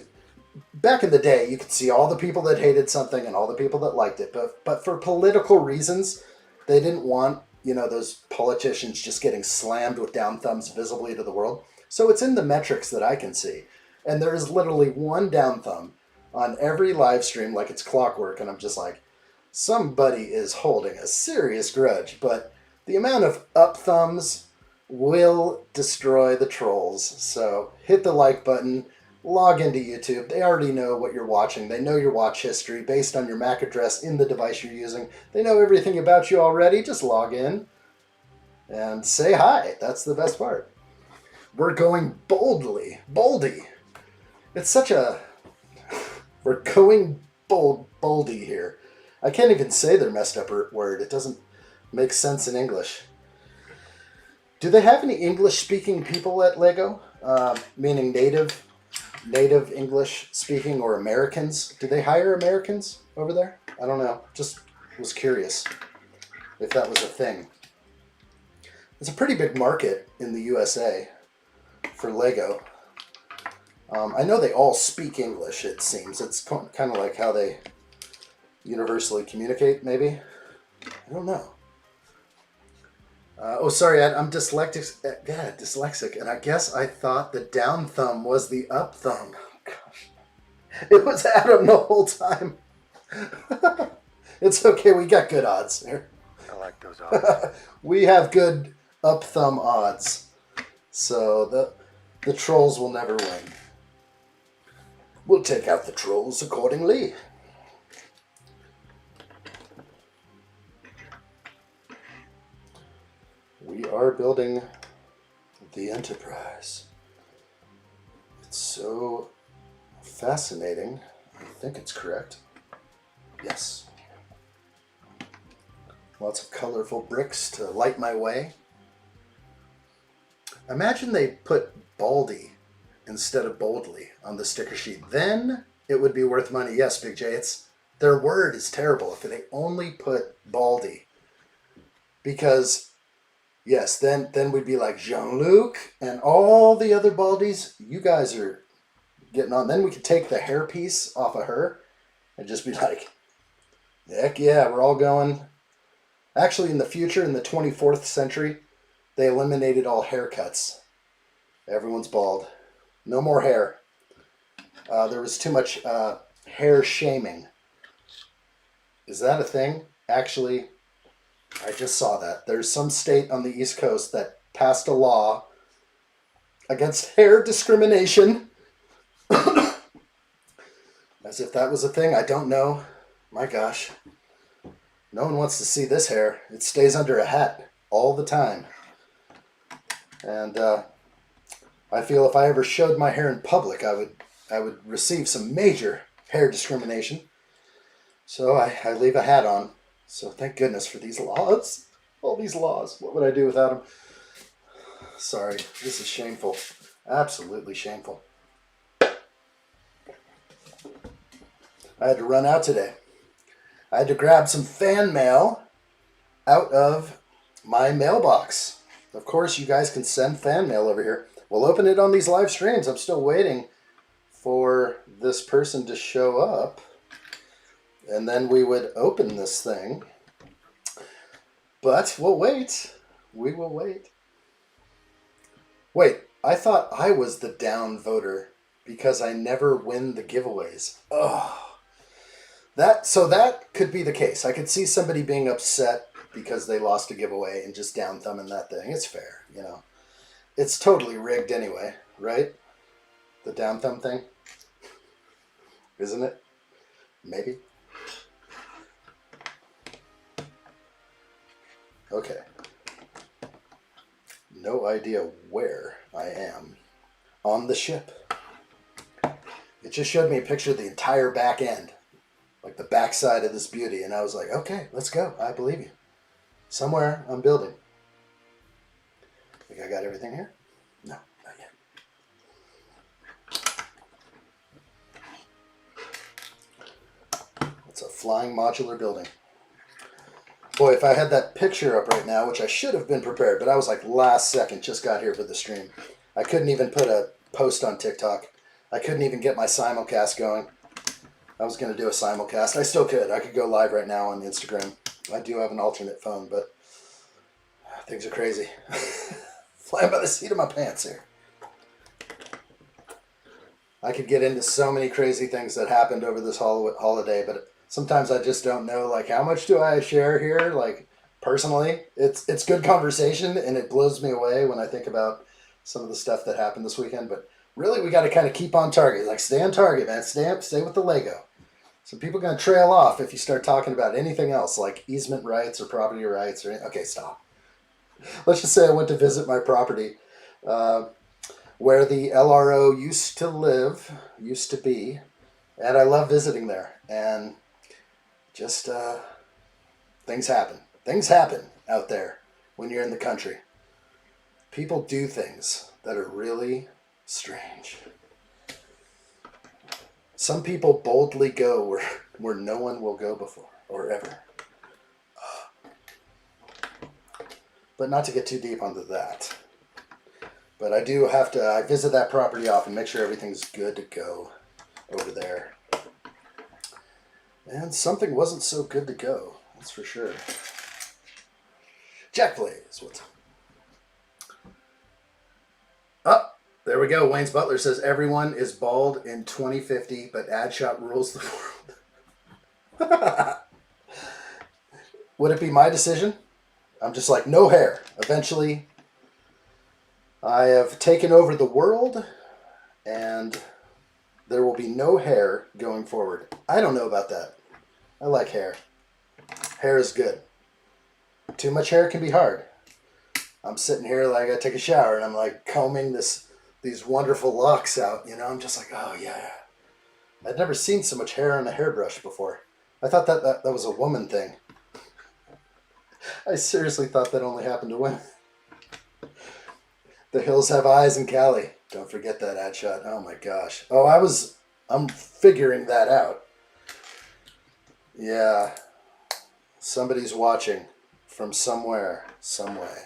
back in the day, you could see all the people that hated something and all the people that liked it. But for political reasons, they didn't want, you know, those politicians just getting slammed with down thumbs visibly to the world. So it's in the metrics that I can see. And there is literally one down thumb on every live stream like it's clockwork. And I'm just like, somebody is holding a serious grudge. But the amount of up thumbs will destroy the trolls. So hit the like button, log into YouTube. They already know what you're watching. They know your watch history based on your MAC address in the device you're using. They know everything about you already. Just log in and say hi. That's the best part. We're going boldly. Boldy. It's such a... We're going boldy here. I can't even say their messed up word. It doesn't make sense in English. Do they have any English-speaking people at LEGO? Meaning native English speaking or Americans? Do they hire Americans over there? I don't know. Just was curious if that was a thing. It's a pretty big market in the USA for Lego. I know they all speak English, it seems. It's kind of like how they universally communicate, maybe? I don't know. Oh, sorry, I'm dyslexic. Yeah, dyslexic. And I guess I thought the down thumb was the up thumb. Oh, gosh. It was Adam the whole time. It's okay, we got good odds here. I like those odds. We have good up thumb odds. So the trolls will never win. We'll take out the trolls accordingly. We are building the Enterprise. It's so fascinating. I think it's correct. Yes. Lots of colorful bricks to light my way. Imagine they put Baldy instead of boldly on the sticker sheet. Then it would be worth money. Yes, Big J, their word is terrible if they only put Baldy. Because, yes, then we'd be like Jean-Luc and all the other Baldies. You guys are getting on. Then we could take the hairpiece off of her and just be like, heck yeah, we're all going. Actually, in the future, in the 24th century, they eliminated all haircuts. Everyone's bald. No more hair. There was too much hair shaming. Is that a thing? Actually, I just saw that. There's some state on the East Coast that passed a law against hair discrimination. As if that was a thing. I don't know. My gosh. No one wants to see this hair. It stays under a hat all the time. And I feel if I ever showed my hair in public, I would receive some major hair discrimination. So I leave a hat on. So thank goodness for these laws. All these laws. What would I do without them? Sorry, this is shameful. Absolutely shameful. I had to run out today. I had to grab some fan mail out of my mailbox. Of course, you guys can send fan mail over here. We'll open it on these live streams. I'm still waiting for this person to show up. And then we would open this thing. But we'll wait. We will wait. Wait, I thought I was the down voter because I never win the giveaways. Oh, So that could be the case. I could see somebody being upset because they lost a giveaway and just down thumbing that thing. It's fair, you know. It's totally rigged anyway, right? The down thumb thing, isn't it? Maybe. Okay. No idea where I am on the ship. It just showed me a picture of the entire back end, like the back side of this beauty, and I was like, okay, let's go. I believe you. Somewhere I'm building. Think I got everything here? No, not yet. It's a flying modular building. Boy, if I had that picture up right now, which I should have been prepared, but I was like last second, just got here for the stream. I couldn't even put a post on TikTok. I couldn't even get my simulcast going. I was going to do a simulcast. I still could. I could go live right now on Instagram. I do have an alternate phone, but things are crazy. Flying by the seat of my pants here. I could get into so many crazy things that happened over this holiday, but sometimes I just don't know, like, how much do I share here? Like, personally, it's good conversation, and it blows me away when I think about some of the stuff that happened this weekend. But really, we got to kind of keep on target. Like, stay on target, man. Stay with the Lego. So people are going to trail off if you start talking about anything else, like easement rights or property rights. Okay, stop. Let's just say I went to visit my property where the LRO used to be, and I love visiting there. And just things happen. Things happen out there when you're in the country. People do things that are really strange. Some people boldly go where no one will go before or ever. But not to get too deep onto that. But I do have to, I visit that property often, make sure everything's good to go over there. And something wasn't so good to go, that's for sure. Jack Blaze, what's up? Oh, there we go. Wayne's Butler says everyone is bald in 2050, but addshot rules the world. Would it be my decision? I'm just like, no hair. Eventually, I have taken over the world, and there will be no hair going forward. I don't know about that. I like hair. Hair is good. Too much hair can be hard. I'm sitting here like I gotta take a shower, and I'm like combing these wonderful locks out. You know, I'm just like, oh yeah. I'd never seen so much hair on a hairbrush before. I thought that was a woman thing. I seriously thought that only happened to women. The hills have eyes in Cali. Don't forget that addshot. Oh my gosh. Oh, I'm figuring that out. Yeah. Somebody's watching from somewhere, some way.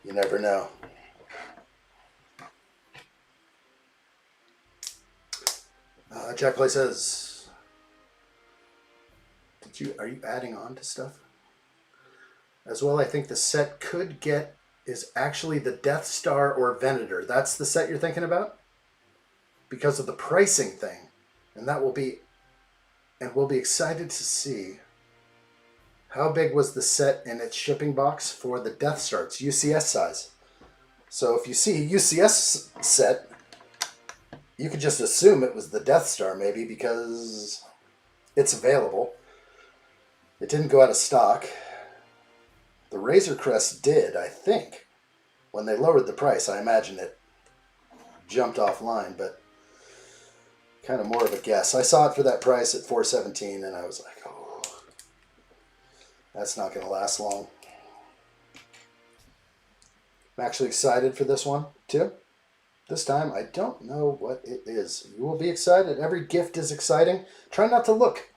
You never know. Jack Play says, are you adding on to stuff? As well, I think the set is actually the Death Star or Venator. That's the set you're thinking about? Because of the pricing thing. And we'll be excited to see how big was the set in its shipping box for the Death Star. It's U.S.S size. So if you see a U.S.S set, you could just assume it was the Death Star maybe because it's available. It didn't go out of stock. The Razor Crest did, I think. When they lowered the price, I imagine it jumped offline, but kind of more of a guess. I saw it for that price at $417, and I was like, oh, that's not going to last long. I'm actually excited for this one, too. This time, I don't know what it is. You will be excited. Every gift is exciting. Try not to look.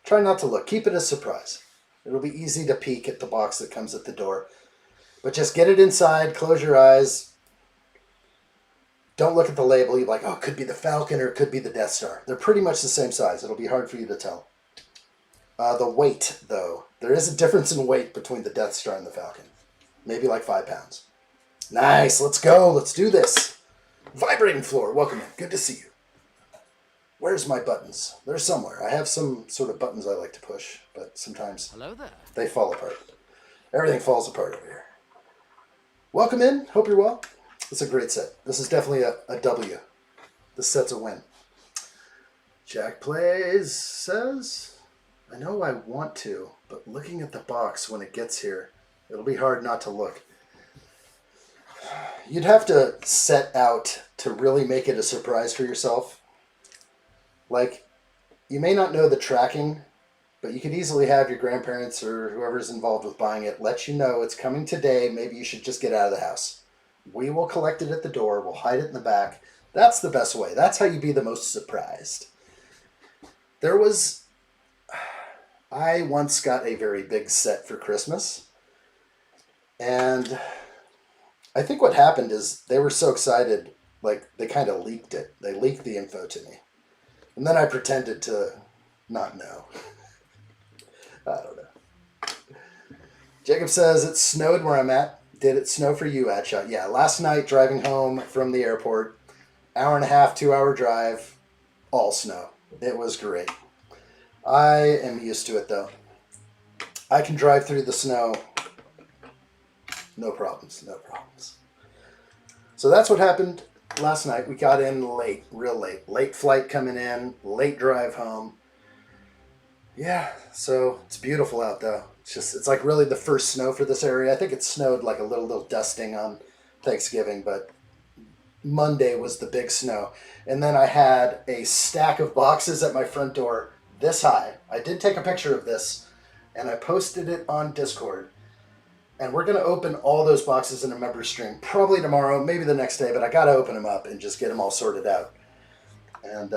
Try not to look. Keep it a surprise. It'll be easy to peek at the box that comes at the door. But just get it inside, close your eyes. Don't look at the label. You're like, oh, it could be the Falcon or it could be the Death Star. They're pretty much the same size. It'll be hard for you to tell. The weight, though. There is a difference in weight between the Death Star and the Falcon. Maybe like 5 pounds. Nice. Let's go. Let's do this. Vibrating Floor. Welcome in. Good to see you. Where's my buttons? They're somewhere. I have some sort of buttons I like to push, but sometimes Hello there. they fall apart. Everything falls apart over here. Welcome in. Hope you're well. It's a great set. This is definitely a W. This set's a win. Jack Plays says, I know I want to, but looking at the box when it gets here, it'll be hard not to look. You'd have to set out to really make it a surprise for yourself. Like, you may not know the tracking, but you could easily have your grandparents or whoever's involved with buying it let you know it's coming today. Maybe you should just get out of the house. We will collect it at the door. We'll hide it in the back. That's the best way. That's how you be the most surprised. I once got a very big set for Christmas. And I think what happened is they were so excited, like they kind of leaked it. They leaked the info to me. And then I pretended to not know. I don't know. Jacob says, it snowed where I'm at. Did it snow for you, addshot? Yeah, last night driving home from the airport, 1.5 2 hour drive, all snow. It was great. I am used to it though. I can drive through the snow. No problems, no problems. So that's what happened last night. We got in late, real late. Late flight coming in, late drive home. Yeah, so it's beautiful out though. It's like really the first snow for this area. I think it snowed like a little dusting on Thanksgiving, but Monday was the big snow. And then I had a stack of boxes at my front door this high. I did take a picture of this and I posted it on Discord. And we're going to open all those boxes in a member stream probably tomorrow, maybe the next day, but I got to open them up and just get them all sorted out. And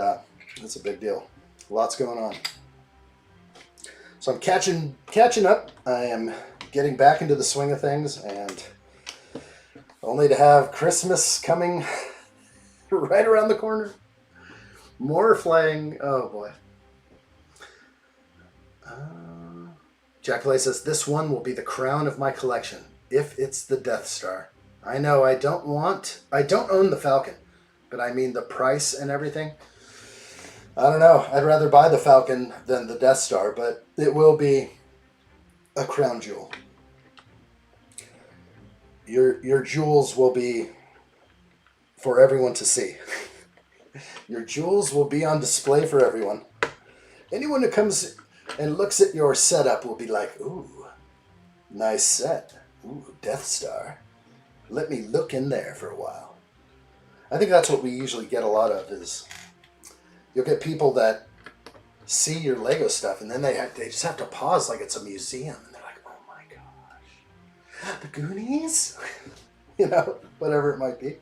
it's a big deal. Lots going on. So I'm catching up. I am getting back into the swing of things, and only to have Christmas coming right around the corner. More flying. Oh boy. Jack Play says, this one will be the crown of my collection, if it's the Death Star. I know I don't own the Falcon, but I mean the price and everything. I don't know. I'd rather buy the Falcon than the Death Star, but it will be a crown jewel. Your jewels will be for everyone to see. Your jewels will be on display for everyone. Anyone who comes and looks at your setup will be like, ooh, nice set. Ooh, Death Star. Let me look in there for a while. I think that's what we usually get a lot of is you'll get people that see your Lego stuff and then they just have to pause like it's a museum. And they're like, oh my gosh, the Goonies? You know, whatever it might be.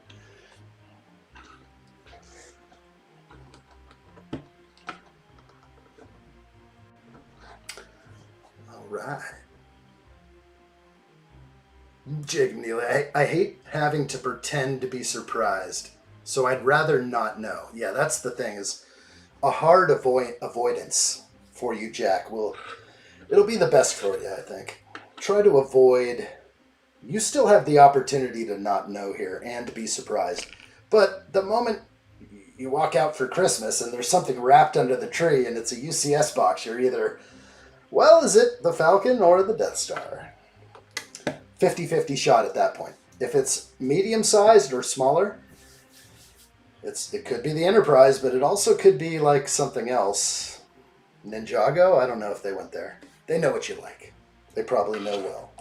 Right. Jacob Neely, I hate having to pretend to be surprised, so I'd rather not know. Yeah, that's the thing, is a hard avoidance for you, Jack. It'll be the best for you, I think. Try to avoid. You still have the opportunity to not know here and to be surprised. But the moment you walk out for Christmas and there's something wrapped under the tree and it's a U.S.S box, you're either, well, is it the Falcon or the Death Star? 50-50 shot at that point. If it's medium-sized or smaller, it could be the Enterprise, but it also could be like something else. Ninjago? I don't know if they went there. They know what you like. They probably know well.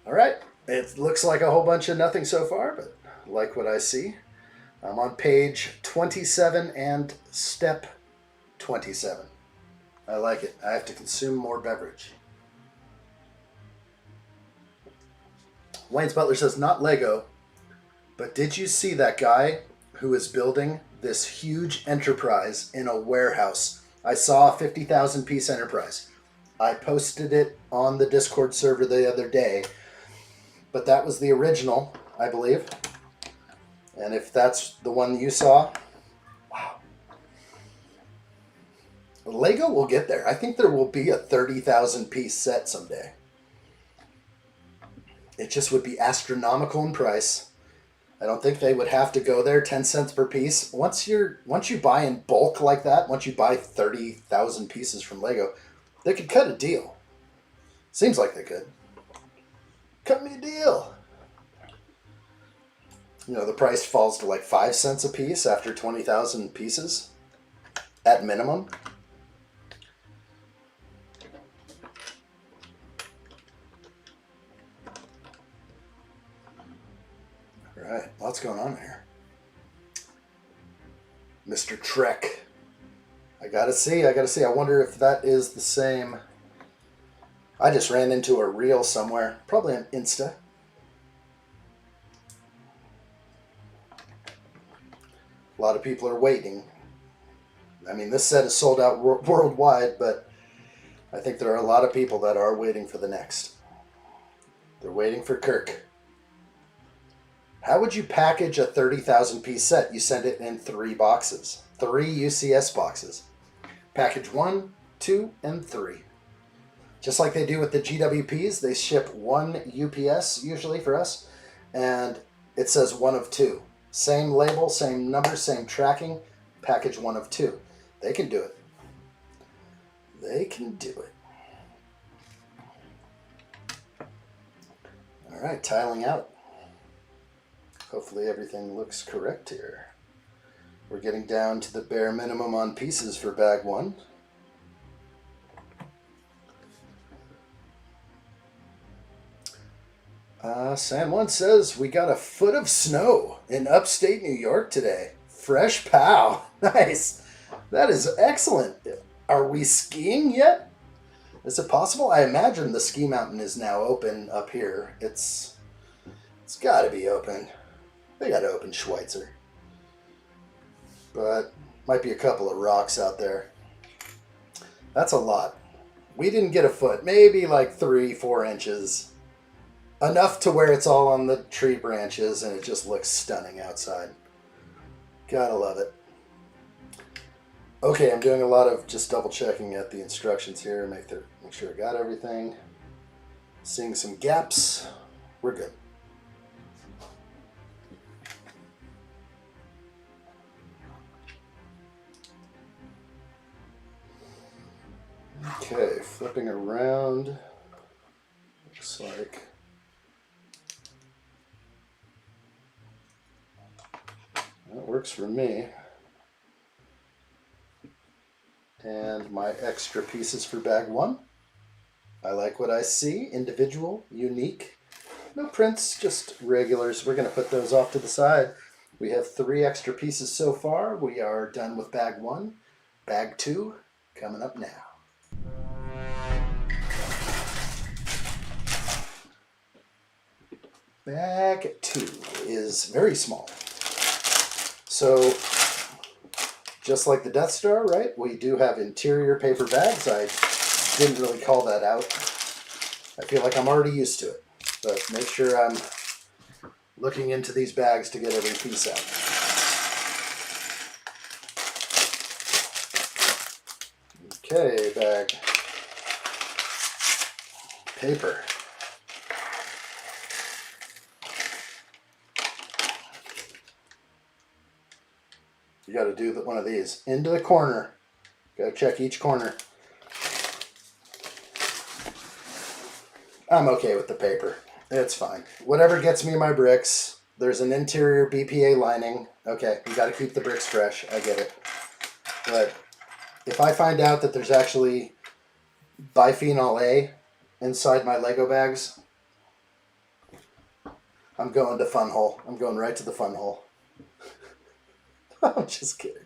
All right. It looks like a whole bunch of nothing so far, but I like what I see. I'm on page 27 and step 27. I like it. I have to consume more beverage. Wayne's Butler says, not Lego, but did you see that guy who is building this huge Enterprise in a warehouse? I saw a 50,000 piece Enterprise. I posted it on the Discord server the other day, but that was the original, I believe. And if that's the one you saw, wow. Lego will get there. I think there will be a 30,000 piece set someday. It just would be astronomical in price. I don't think they would have to go there 10 cents per piece. Once you buy in bulk like that, once you buy 30,000 pieces from Lego, they could cut a deal. Seems like they could. Cut me a deal. You know, the price falls to like 5 cents a piece after 20,000 pieces at minimum. All right, lots going on here. Mr. Trek. I gotta see. I wonder if that is the same. I just ran into a reel somewhere, probably on Insta. A lot of people are waiting. I mean, this set is sold out worldwide, but I think there are a lot of people that are waiting for the next. They're waiting for Kirk. How would you package a 30,000 piece set? You send it in 3 boxes. 3 U.S.S boxes. Package 1, 2, and 3. Just like they do with the GWPs, they ship 1 UPS usually for us, and it says 1 of 2. Same label, same number, same tracking, package 1 of 2. They can do it. They can do it. All right, tiling out. Hopefully everything looks correct here. We're getting down to the bare minimum on pieces for bag 1. San Juan says we got a foot of snow in upstate New York today. Fresh pow. Nice. That is excellent. Are we skiing yet? Is it possible? I imagine the ski mountain is now open up here. It's got to be open. They got to open Schweitzer. But might be a couple of rocks out there. That's a lot. We didn't get a foot. Maybe like 3-4 inches. Enough to where it's all on the tree branches and it just looks stunning outside. Gotta love it. Okay, I'm doing a lot of just double checking at the instructions here. Make sure I got everything. Seeing some gaps. We're good. Okay, flipping around. Looks like that works for me. And my extra pieces for bag 1. I like what I see. Individual, unique. No prints, just regulars. We're going to put those off to the side. We have 3 extra pieces so far. We are done with bag 1. Bag 2 coming up now. Bag 2 is very small. So, just like the Death Star, right? We do have interior paper bags. I didn't really call that out. I feel like I'm already used to it. But make sure I'm looking into these bags to get every piece out. Okay, bag. Paper. You got to do one of these. Into the corner. Got to check each corner. I'm okay with the paper. It's fine. Whatever gets me my bricks. There's an interior BPA lining. Okay, you got to keep the bricks fresh. I get it. But if I find out that there's actually bisphenol A inside my Lego bags, I'm going to fun hole. I'm going right to the fun hole. I'm just kidding.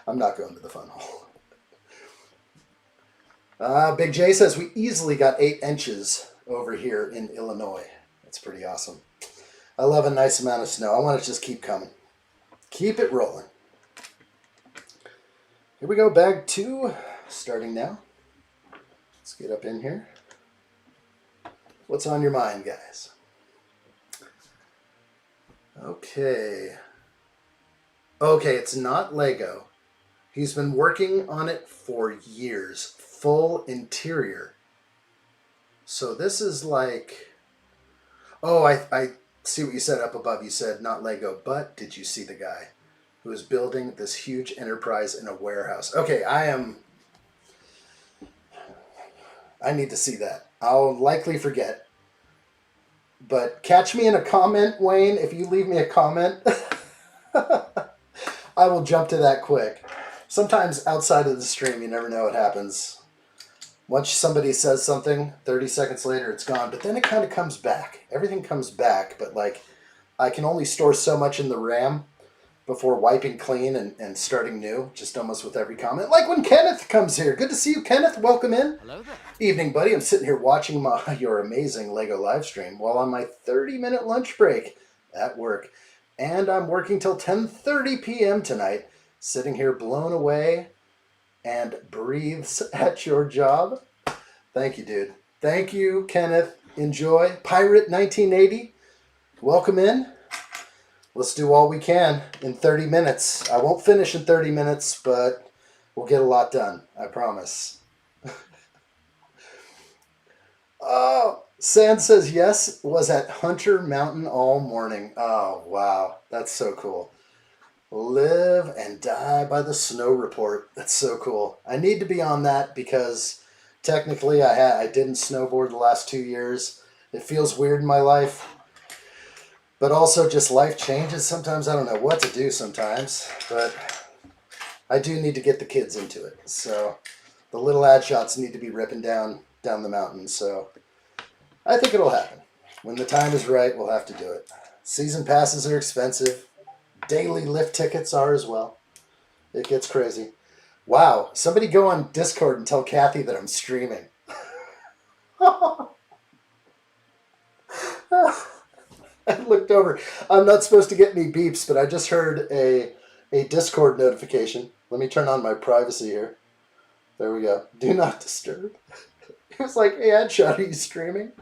I'm not going to the fun hole. Big J says we easily got 8 inches over here in Illinois. That's pretty awesome. I love a nice amount of snow. I want it to just keep coming. Keep it rolling. Here we go, bag 2, starting now. Let's get up in here. What's on your mind, guys? Okay. Okay, it's not Lego. He's been working on it for years. Full interior. So this is like... Oh, I see what you said up above. You said not Lego, but did you see the guy who is building this huge enterprise in a warehouse? Okay, I need to see that. I'll likely forget. But catch me in a comment, Wayne. If you leave me a comment, I will jump to that quick. Sometimes outside of the stream, you never know what happens. Once somebody says something, 30 seconds later, it's gone. But then it kind of comes back. Everything comes back, but like I can only store so much in the RAM before wiping clean and starting new, just almost with every comment. Like when Kenneth comes here. Good to see you, Kenneth. Welcome in. Hello there. Evening, buddy. I'm sitting here watching your amazing Lego live stream while on my 30-minute lunch break at work. And I'm working till 10:30 p.m. tonight, sitting here blown away and breathes at your job. Thank you, dude. Thank you, Kenneth. Enjoy. Pirate 1980, welcome in. Let's do all we can in 30 minutes. I won't finish in 30 minutes, but we'll get a lot done. I promise. Oh, Sand says yes, was at Hunter Mountain all morning. Oh, wow. That's so cool. Live and die by the snow report. That's so cool. I need to be on that because technically I didn't snowboard the last 2 years. It feels weird in my life. But also just life changes. Sometimes I don't know what to do sometimes. But I do need to get the kids into it. So the little adshots need to be ripping down the mountain. So I think it'll happen. When the time is right, we'll have to do it. Season passes are expensive. Daily lift tickets are as well. It gets crazy. Wow. Somebody go on Discord and tell Kathy that I'm streaming. I looked over. I'm not supposed to get any beeps, but I just heard a Discord notification. Let me turn on my privacy here. There we go. Do not disturb. It was like, hey, addshot, are you streaming?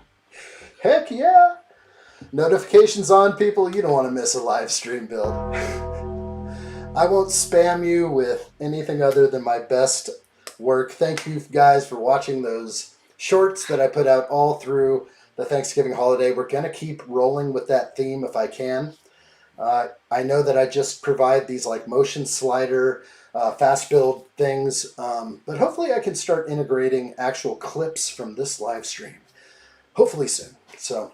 Heck yeah. Notifications on, people. You don't want to miss a live stream build. I won't spam you with anything other than my best work. Thank you guys for watching those shorts that I put out all through the Thanksgiving holiday. We're going to keep rolling with that theme if I can. I know that I just provide these like motion slider, fast build things, but hopefully I can start integrating actual clips from this live stream. Hopefully soon. So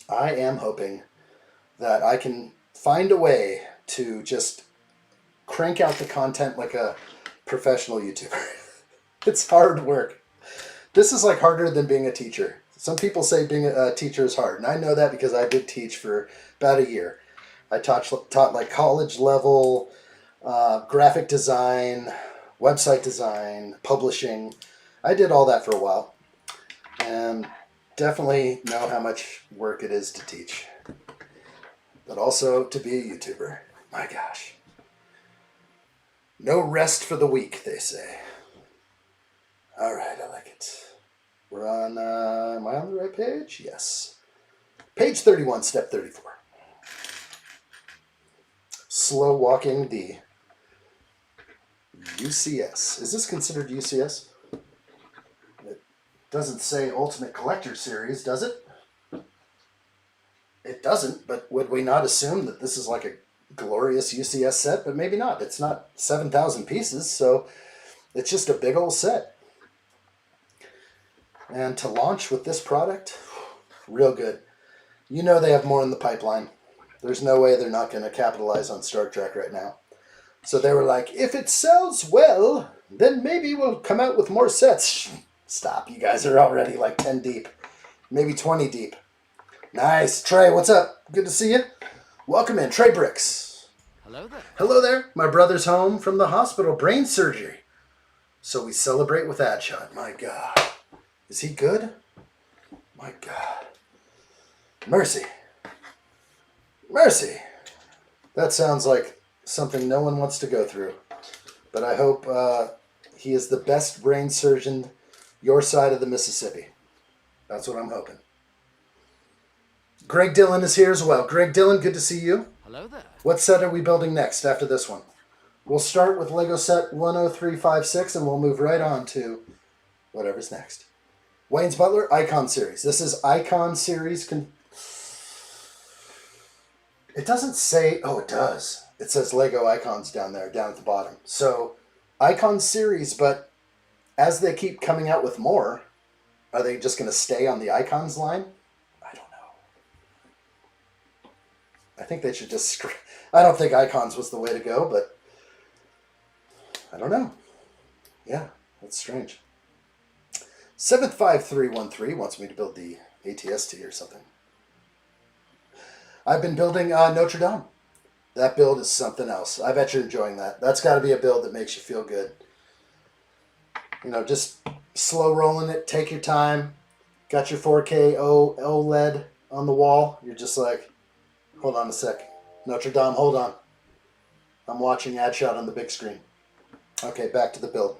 I am hoping that I can find a way to just crank out the content like a professional YouTuber. It's hard work. This is like harder than being a teacher. Some people say being a teacher is hard, and I know that because I did teach for about a year. I taught like college level, graphic design, website design, publishing. I did all that for a while, and definitely know how much work it is to teach, but also to be a YouTuber. My gosh. No rest for the weak, they say. All right, I like it. We're on, am I on the right page? Yes. Page 31, step 34. Slow walking the U.S.S. Is this considered U.S.S? It doesn't say Ultimate Collector Series, does it? It doesn't, but would we not assume that this is like a glorious U.S.S set? But maybe not. It's not 7,000 pieces, so it's just a big old set. And to launch with this product, real good. You know they have more in the pipeline. There's no way they're not going to capitalize on Star Trek right now. So they were like, if it sells well, then maybe we'll come out with more sets. Stop, you guys are already like 10 deep. Maybe 20 deep. Nice. Trey, what's up? Good to see you. Welcome in. Trey Bricks. Hello there. Hello there. My brother's home from the hospital. Brain surgery. So we celebrate with addshot. My God. Is he good? My God. Mercy. Mercy. That sounds like something no one wants to go through. But I hope he is the best brain surgeon your side of the Mississippi. That's what I'm hoping. Greg Dillon is here as well. Greg Dillon, good to see you. Hello there. What set are we building next after this one? We'll start with Lego set 10356 and we'll move right on to whatever's next. Wayne's Butler, Icon Series. This is Icon Series. It doesn't say, oh, it does. It says Lego icons down there, down at the bottom. So, icon series, but as they keep coming out with more, are they just going to stay on the icons line? I don't know. I think they should just... I don't think icons was the way to go, but I don't know. Yeah, that's strange. 75313 wants me to build the ATST or something. I've been building Notre Dame. That build is something else. I bet you're enjoying that. That's got to be a build that makes you feel good. You know, just slow rolling it. Take your time. Got your 4K OLED on the wall. You're just like, hold on a sec. Notre Dame, hold on. I'm watching addshot on the big screen. Okay, back to the build.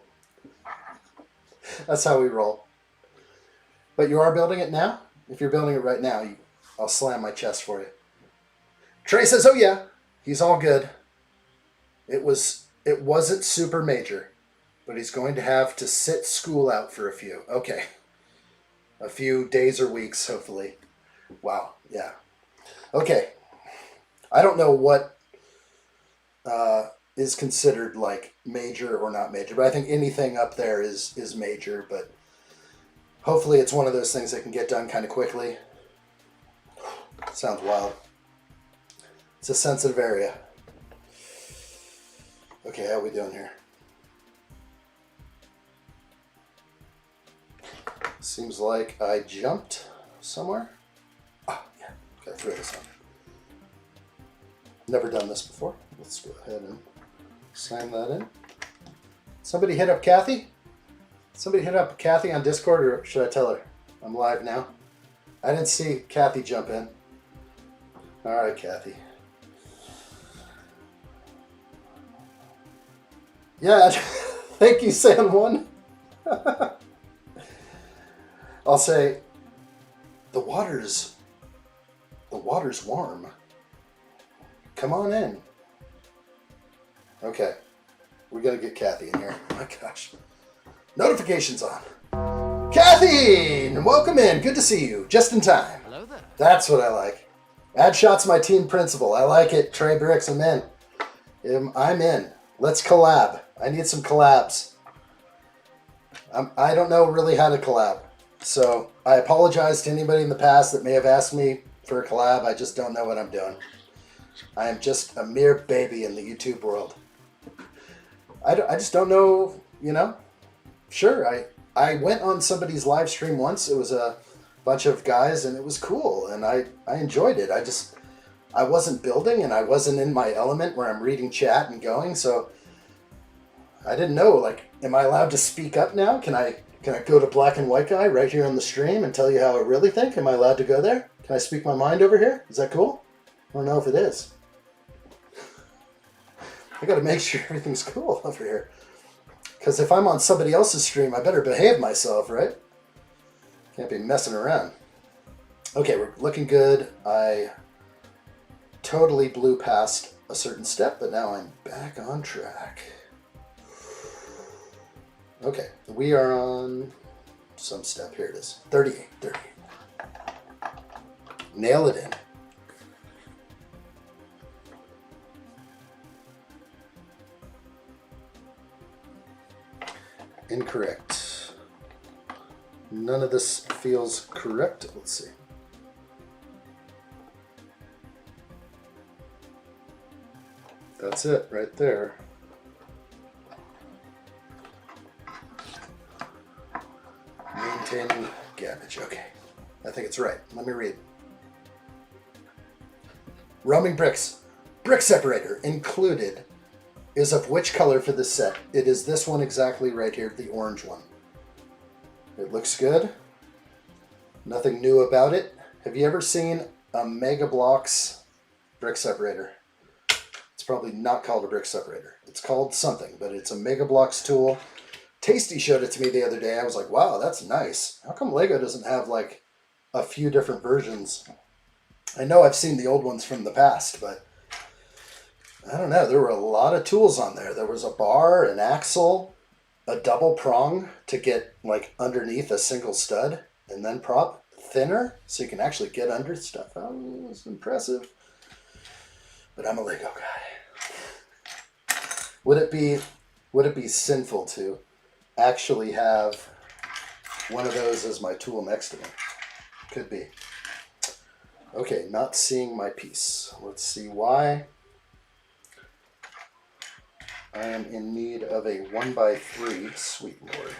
That's how we roll. But you are building it now? If you're building it right now, I'll slam my chest for you. Trey says, oh yeah, he's all good. It wasn't super major, but he's going to have to sit school out for a few. Okay. A few days or weeks, hopefully. Wow, yeah. Okay. I don't know what is considered like major or not major, but I think anything up there is major, but hopefully it's one of those things that can get done kind of quickly. Sounds wild. It's a sensitive area. Okay, how are we doing here? Seems like I jumped somewhere. Ah, yeah. Gotta throw this on. Never done this before. Let's go ahead and slam that in. Somebody hit up Kathy? Somebody hit up Kathy on Discord, or should I tell her? I'm live now. I didn't see Kathy jump in. All right, Kathy. Yeah, thank you, San1. I'll say, the water's warm. Come on in. Okay, we gotta get Kathy in here. Oh my gosh. Notifications on. Kathy, welcome in. Good to see you. Just in time. Hello there. That's what I like. Addshot's my team principal. I like it. Trey Bricks, I'm in. I'm in. Let's collab. I need some collabs. I don't know really how to collab. So I apologize to anybody in the past that may have asked me for a collab. I just don't know what I'm doing. I am just a mere baby in the YouTube world. I just don't know, you know. Sure, I went on somebody's live stream once. It was a bunch of guys and it was cool and I enjoyed it. I wasn't building and I wasn't in my element where I'm reading chat and going, so I didn't know, like, am I allowed to speak up now? Can I go to Black and White Guy right here on the stream and tell you how I really think? Am I allowed to go there? Can I speak my mind over here? Is that cool? I don't know if it is. I gotta make sure everything's cool over here. Because if I'm on somebody else's stream, I better behave myself, right? Can't be messing around. Okay, we're looking good. I totally blew past a certain step, but now I'm back on track. Okay, we are on some step. Here it is. 38. Nail it in. Incorrect. None of this feels correct. Let's see. That's it right there. Maintaining garbage. Okay. I think it's right. Let me read. Roaming bricks. Brick separator included is of which color for this set? It is this one exactly right here, the orange one. It looks good. Nothing new about it. Have you ever seen a Mega Bloks brick separator? It's probably not called a brick separator. It's called something, but it's a Mega Bloks tool. Tasty showed it to me the other day. I was like, wow, that's nice. How come Lego doesn't have like a few different versions? I know I've seen the old ones from the past, but I don't know. There were a lot of tools on there. There was a bar, an axle, a double prong to get like underneath a single stud, and then prop thinner so you can actually get under stuff. Oh, it was impressive. But I'm a Lego guy. Would it be sinful to actually have one of those as my tool next to me? Could be. Okay, not seeing my piece. Let's see why. I am in need of a 1x3, sweet lord.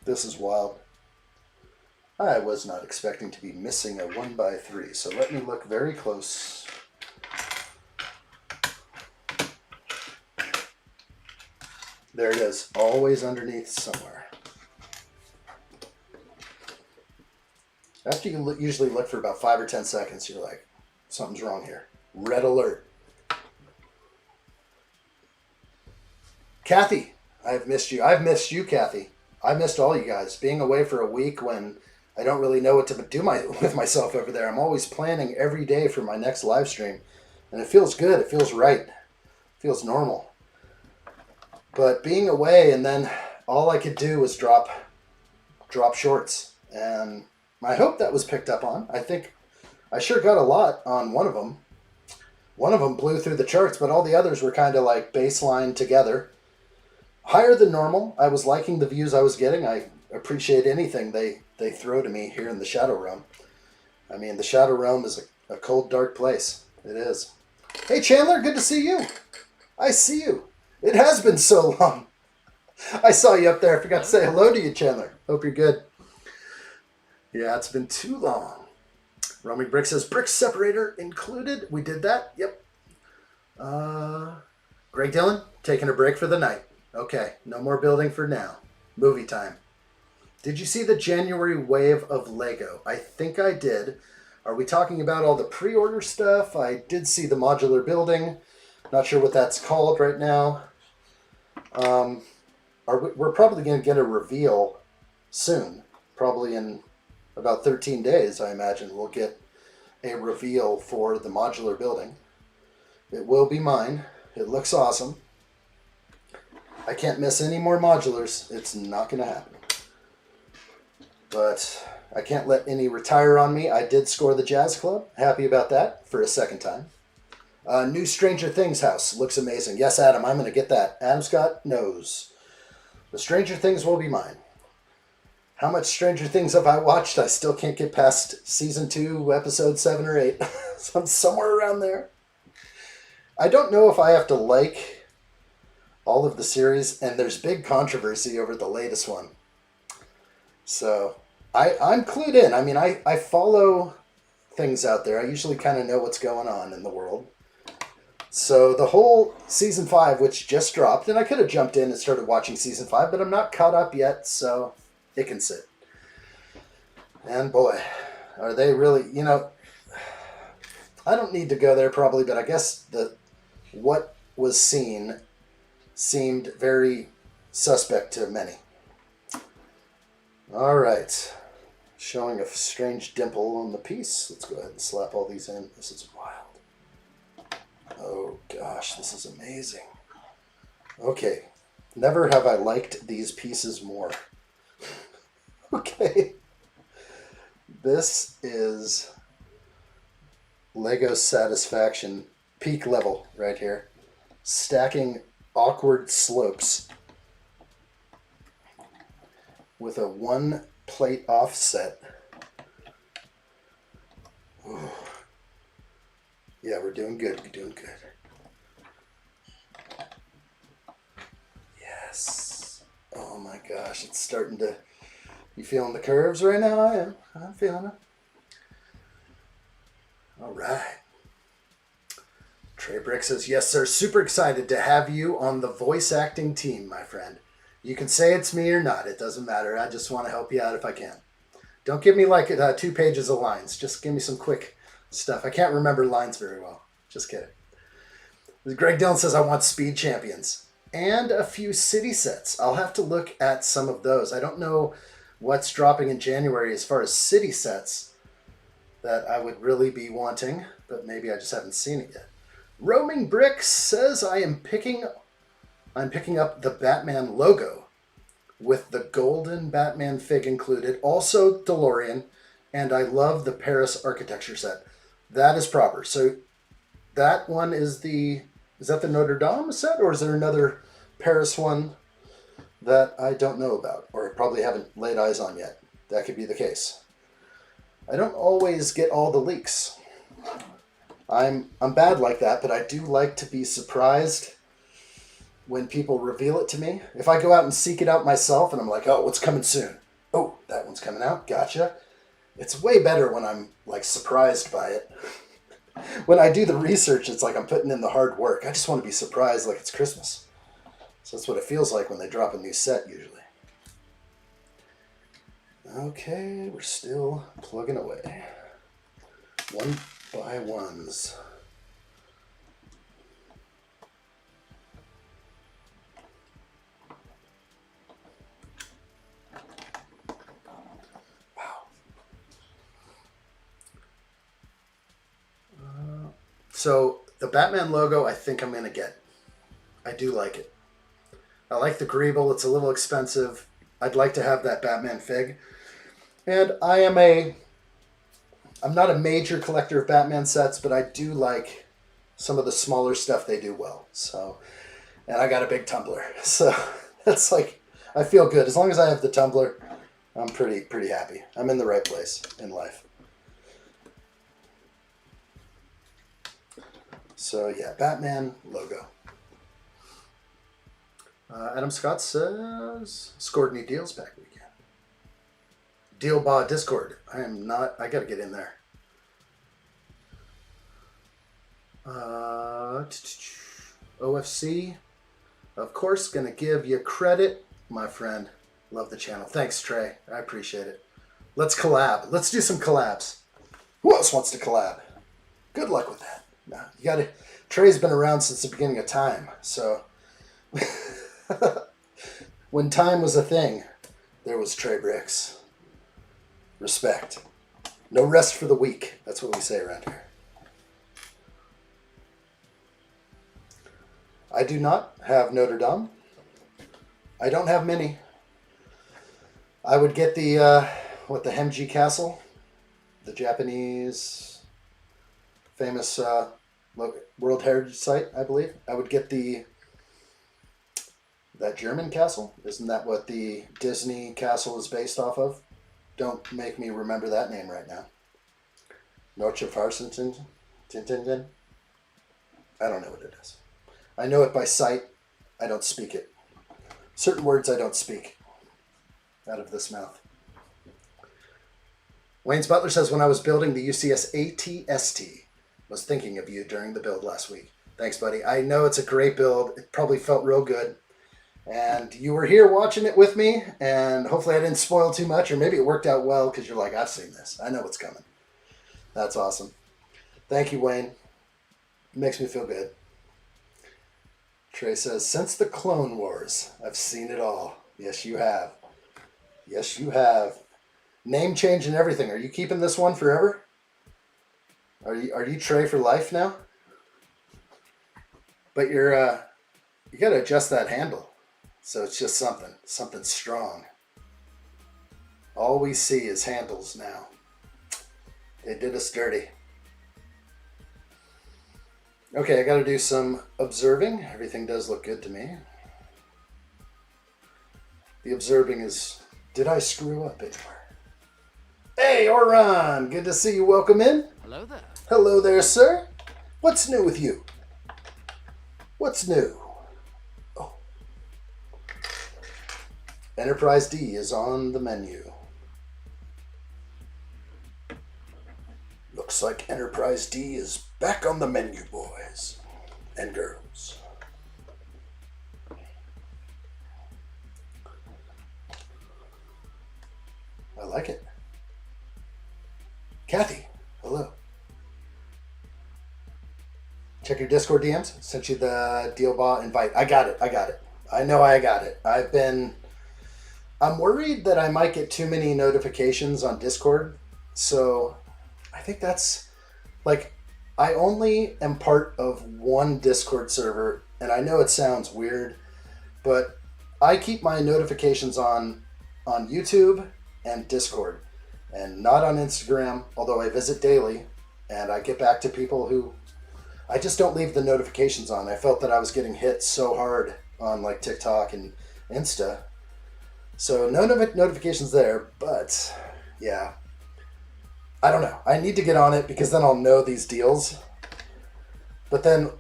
This is wild. I was not expecting to be missing a 1x3, so let me look very close. There it is, always underneath somewhere. After you usually look for about 5 or 10 seconds, you're like, something's wrong here. Red alert. Kathy, I've missed you. I've missed you, Kathy. I missed all you guys. Being away for a week when I don't really know what to do with myself over there. I'm always planning every day for my next live stream. And it feels good. It feels right. It feels normal. But being away and then all I could do was drop shorts. And I hope that was picked up on. I think I sure got a lot on one of them. One of them blew through the charts, but all the others were kind of like baseline together. Higher than normal. I was liking the views I was getting. I appreciate anything they throw to me here in the Shadow Realm. I mean, the Shadow Realm is a cold, dark place. It is. Hey, Chandler, good to see you. I see you. It has been so long. I saw you up there. I forgot to say hello to you, Chandler. Hope you're good. Yeah, it's been too long. Roaming Brick says, brick separator included. We did that. Yep. Greg Dillon, taking a break for the night. Okay, no more building for now. Movie time. Did you see the January wave of Lego? I think I did. Are we talking about all the pre-order stuff? I did see the modular building. Not sure what that's called right now. We're probably going to get a reveal soon. Probably in about 13 days, I imagine, we'll get a reveal for the modular building. It will be mine. It looks awesome. I can't miss any more modulars. It's not going to happen. But I can't let any retire on me. I did score the Jazz Club. Happy about that for a second time. New Stranger Things house. Looks amazing. Yes, Adam, I'm going to get that. Adam Scott knows. The Stranger Things will be mine. How much Stranger Things have I watched? I still can't get past season 2, episode 7 or 8. So I'm somewhere around there. I don't know if I have to like all of the series, and there's big controversy over the latest one. So I'm clued in. I mean, I follow things out there. I usually kind of know what's going on in the world. So the whole season 5, which just dropped, and I could have jumped in and started watching season 5, but I'm not caught up yet, so it can sit. And boy, are they really, I don't need to go there probably, but I guess what was seen seemed very suspect to many. All right. Showing a strange dimple on the piece. Let's go ahead and slap all these in. This is wild. Oh gosh, this is amazing. Okay. Never have I liked these pieces more. Okay. This is Lego satisfaction peak level right here. Stacking awkward slopes with a 1 plate offset. Ooh. Yeah, we're doing good. We're doing good. Yes. Oh my gosh, it's starting to... You feeling the curves right now? I am. I'm feeling it. All right. Trey Brick says, yes, sir. Super excited to have you on the voice acting team, my friend. You can say it's me or not. It doesn't matter. I just want to help you out if I can. Don't give me like 2 pages of lines. Just give me some quick stuff. I can't remember lines very well. Just kidding. Greg Dillon says, I want Speed Champions. And a few city sets. I'll have to look at some of those. I don't know what's dropping in January as far as city sets that I would really be wanting. But maybe I just haven't seen it yet. Roaming Brick says I'm picking up the Batman logo. with the golden Batman fig included. Also DeLorean, and I love the Paris architecture set. That is proper. So that one is that the Notre Dame set, or is there another Paris one that I don't know about, or I probably haven't laid eyes on yet? That could be the case. I don't always get all the leaks. I'm bad like that, but I do like to be surprised when people reveal it to me. If I go out and seek it out myself and I'm like, oh, what's coming soon? Oh, that one's coming out. Gotcha. It's way better when I'm like surprised by it. When I do the research, it's like I'm putting in the hard work. I just want to be surprised like it's Christmas. So that's what it feels like when they drop a new set usually. Okay, we're still plugging away. One by ones. So the Batman logo, I think I'm going to get. I do like it. I like the greeble. It's a little expensive. I'd like to have that Batman fig. And I'm not a major collector of Batman sets, but I do like some of the smaller stuff they do well. So, and I got a big tumbler. So that's like, I feel good. As long as I have the tumbler, I'm pretty happy. I'm in the right place in life. So yeah, Batman logo. Adam Scott says, scored any deals back weekend? Deal Ba Discord. I gotta get in there. OFC, of course, gonna give you credit, my friend. Love the channel. Thanks, Trey. I appreciate it. Let's collab. Let's do some collabs. Who else wants to collab? Good luck with that. No, you gotta. Trey's been around since the beginning of time, so when time was a thing, there was Trey Bricks. Respect. No rest for the weak. That's what we say around here. I do not have Notre Dame. I don't have many. I would get the the Hemji Castle, the Japanese famous World Heritage Site, I believe. I would get that German castle. Isn't that what the Disney castle is based off of? Don't make me remember that name right now. Noche Farsentin? Tintin? I don't know what it is. I know it by sight. I don't speak it. Certain words I don't speak out of this mouth. Wayne's Butler says, when I was building the U.S.S ATST, was thinking of you during the build last week. Thanks, buddy. I know it's a great build. It probably felt real good. And you were here watching it with me, and hopefully I didn't spoil too much, or maybe it worked out well because you're like, I've seen this. I know what's coming. That's awesome. Thank you, Wayne. It makes me feel good. Trey says, since the Clone Wars, I've seen it all. Yes, you have. Yes, you have. Name change and everything. Are you keeping this one forever? Are you Trey for life now? But you got to adjust that handle. So it's just something strong. All we see is handles now. They did us dirty. Okay, I got to do some observing. Everything does look good to me. The observing is, did I screw up anywhere? Hey, Oran, good to see you. Welcome in. Hello there. Hello there, sir. What's new with you? What's new? Oh. Enterprise D is on the menu. Looks like Enterprise D is back on the menu, boys and girls. I like it. Kathy, hello. Check your Discord DMs. Sent you the Dealbot invite. I got it. I know I got it. I'm worried that I might get too many notifications on Discord. So I think that's like, I only am part of one Discord server, and I know it sounds weird, but I keep my notifications on YouTube and Discord, and not on Instagram, although I visit daily, and I get back to people who... I just don't leave the notifications on. I felt that I was getting hit so hard on like TikTok and Insta. So no notifications there, but yeah. I don't know. I need to get on it because then I'll know these deals. But then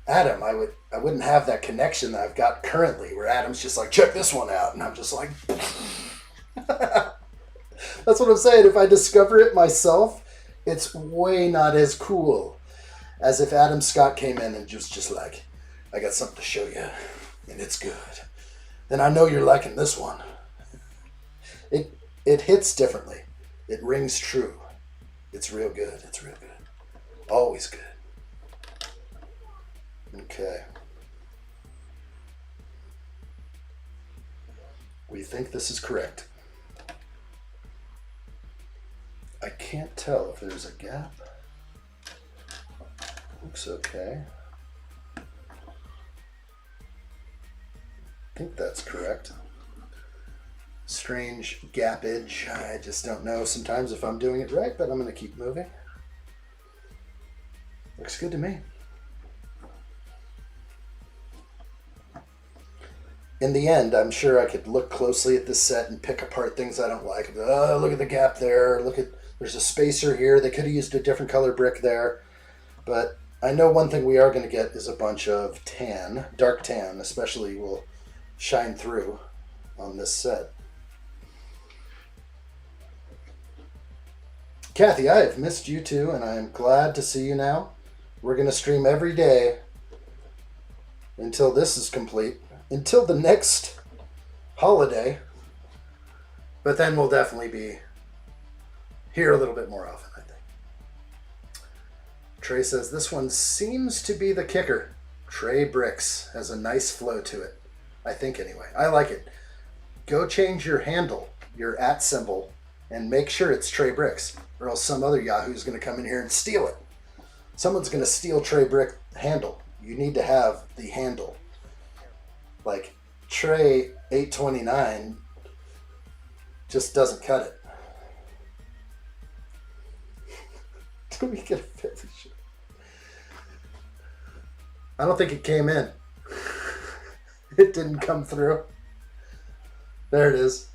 Adam, I wouldn't have that connection that I've got currently where Adam's just like, check this one out. And I'm just like... That's what I'm saying. If I discover it myself, it's way not as cool as if Adam Scott came in and just like, I got something to show you, and it's good. Then I know you're liking this one. It hits differently. It rings true. It's real good. It's real good. Always good. Okay. We think this is correct. I can't tell if there's a gap. Looks okay. I think that's correct. Strange gappage. I just don't know sometimes if I'm doing it right, but I'm going to keep moving. Looks good to me. In the end, I'm sure I could look closely at this set and pick apart things I don't like. Oh, look at the gap there. There's a spacer here. They could have used a different color brick there. But I know one thing we are going to get is a bunch of tan, dark tan especially, will shine through on this set. Kathy, I have missed you too, and I am glad to see you now. We're going to stream every day until this is complete, until the next holiday. But then we'll definitely be here a little bit more often, I think. Trey says, this one seems to be the kicker. Trey Bricks has a nice flow to it. I think anyway. I like it. Go change your handle, your @ symbol, and make sure it's Trey Bricks, or else some other Yahoo's going to come in here and steal it. Someone's going to steal Trey Brick handle. You need to have the handle. Like, Trey 829 just doesn't cut it. Do we get a family show? I don't think it came in. It didn't come through. There it is.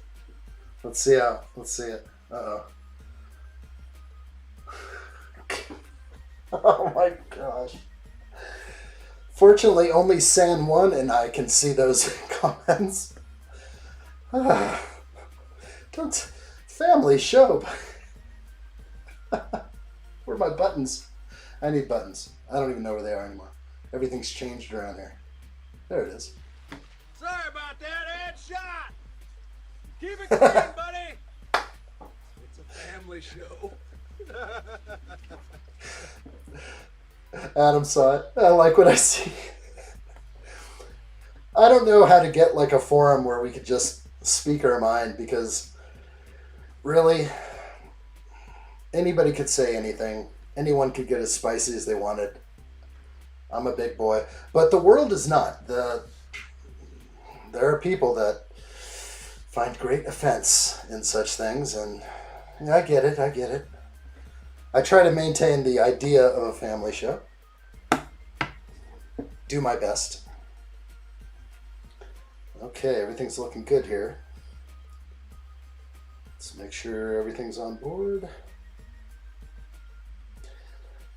Let's see it. Uh-oh. Oh my gosh. Fortunately, only San Juan and I can see those comments. Don't... Family show. Where are my buttons? I need buttons. I don't even know where they are anymore. Everything's changed around here. There it is. Sorry about that, addshot. Keep it clean, buddy. It's a family show. Adam saw it. I like what I see. I don't know how to get like a forum where we could just speak our mind, because really anybody could say anything. Anyone could get as spicy as they wanted. I'm a big boy. But the world is not. There are people that find great offense in such things, and yeah, I get it. I try to maintain the idea of a family show. Do my best. Okay, everything's looking good here. Let's make sure everything's on board.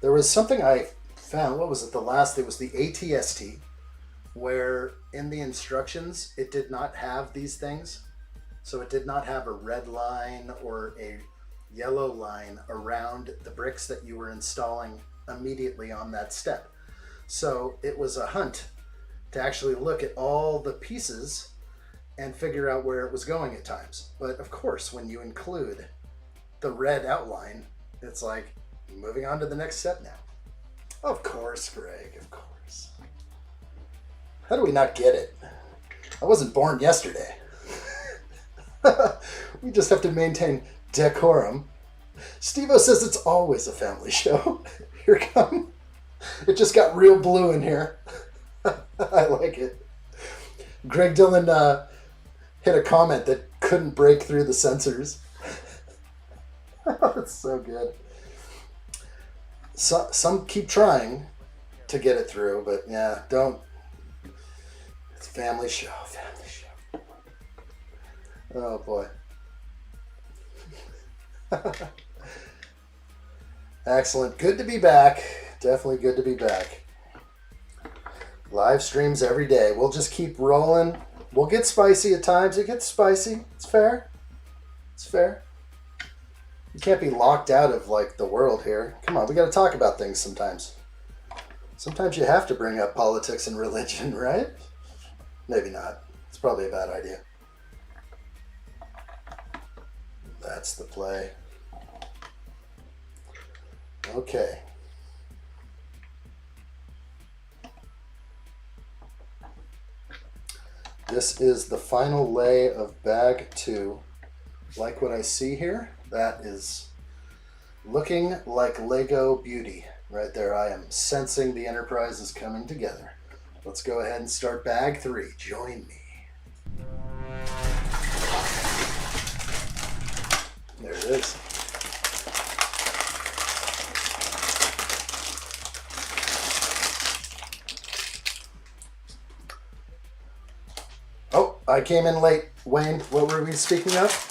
There was something I found, what was it, it was the ATST, where in the instructions it did not have these things. So it did not have a red line or a yellow line around the bricks that you were installing immediately on that step. So it was a hunt to actually look at all the pieces and figure out where it was going at times. But of course, when you include the red outline, it's like moving on to the next step now. Of course, Greg, of course. How do we not get it? I wasn't born yesterday. We just have to maintain decorum. Steve-O says it's always a family show. Here come. It just got real blue in here. I like it. Greg Dillon hit a comment that couldn't break through the sensors. That's so good. Some keep trying to get it through, but yeah, don't. It's family show. Oh boy. Excellent. Good to be back. Definitely good to be back. Live streams every day. We'll just keep rolling. We'll get spicy at times. It gets spicy. It's fair. It's fair. You can't be locked out of like the world here. Come on, we got to talk about things sometimes. Sometimes you have to bring up politics and religion, right? Maybe not. It's probably a bad idea. That's the play. Okay. This is the final lay of bag 2. Like what I see here? That is looking like Lego beauty right there. I am sensing the Enterprise is coming together. Let's go ahead and start bag 3. Join me. There it is. Oh, I came in late. Wayne, what were we speaking of?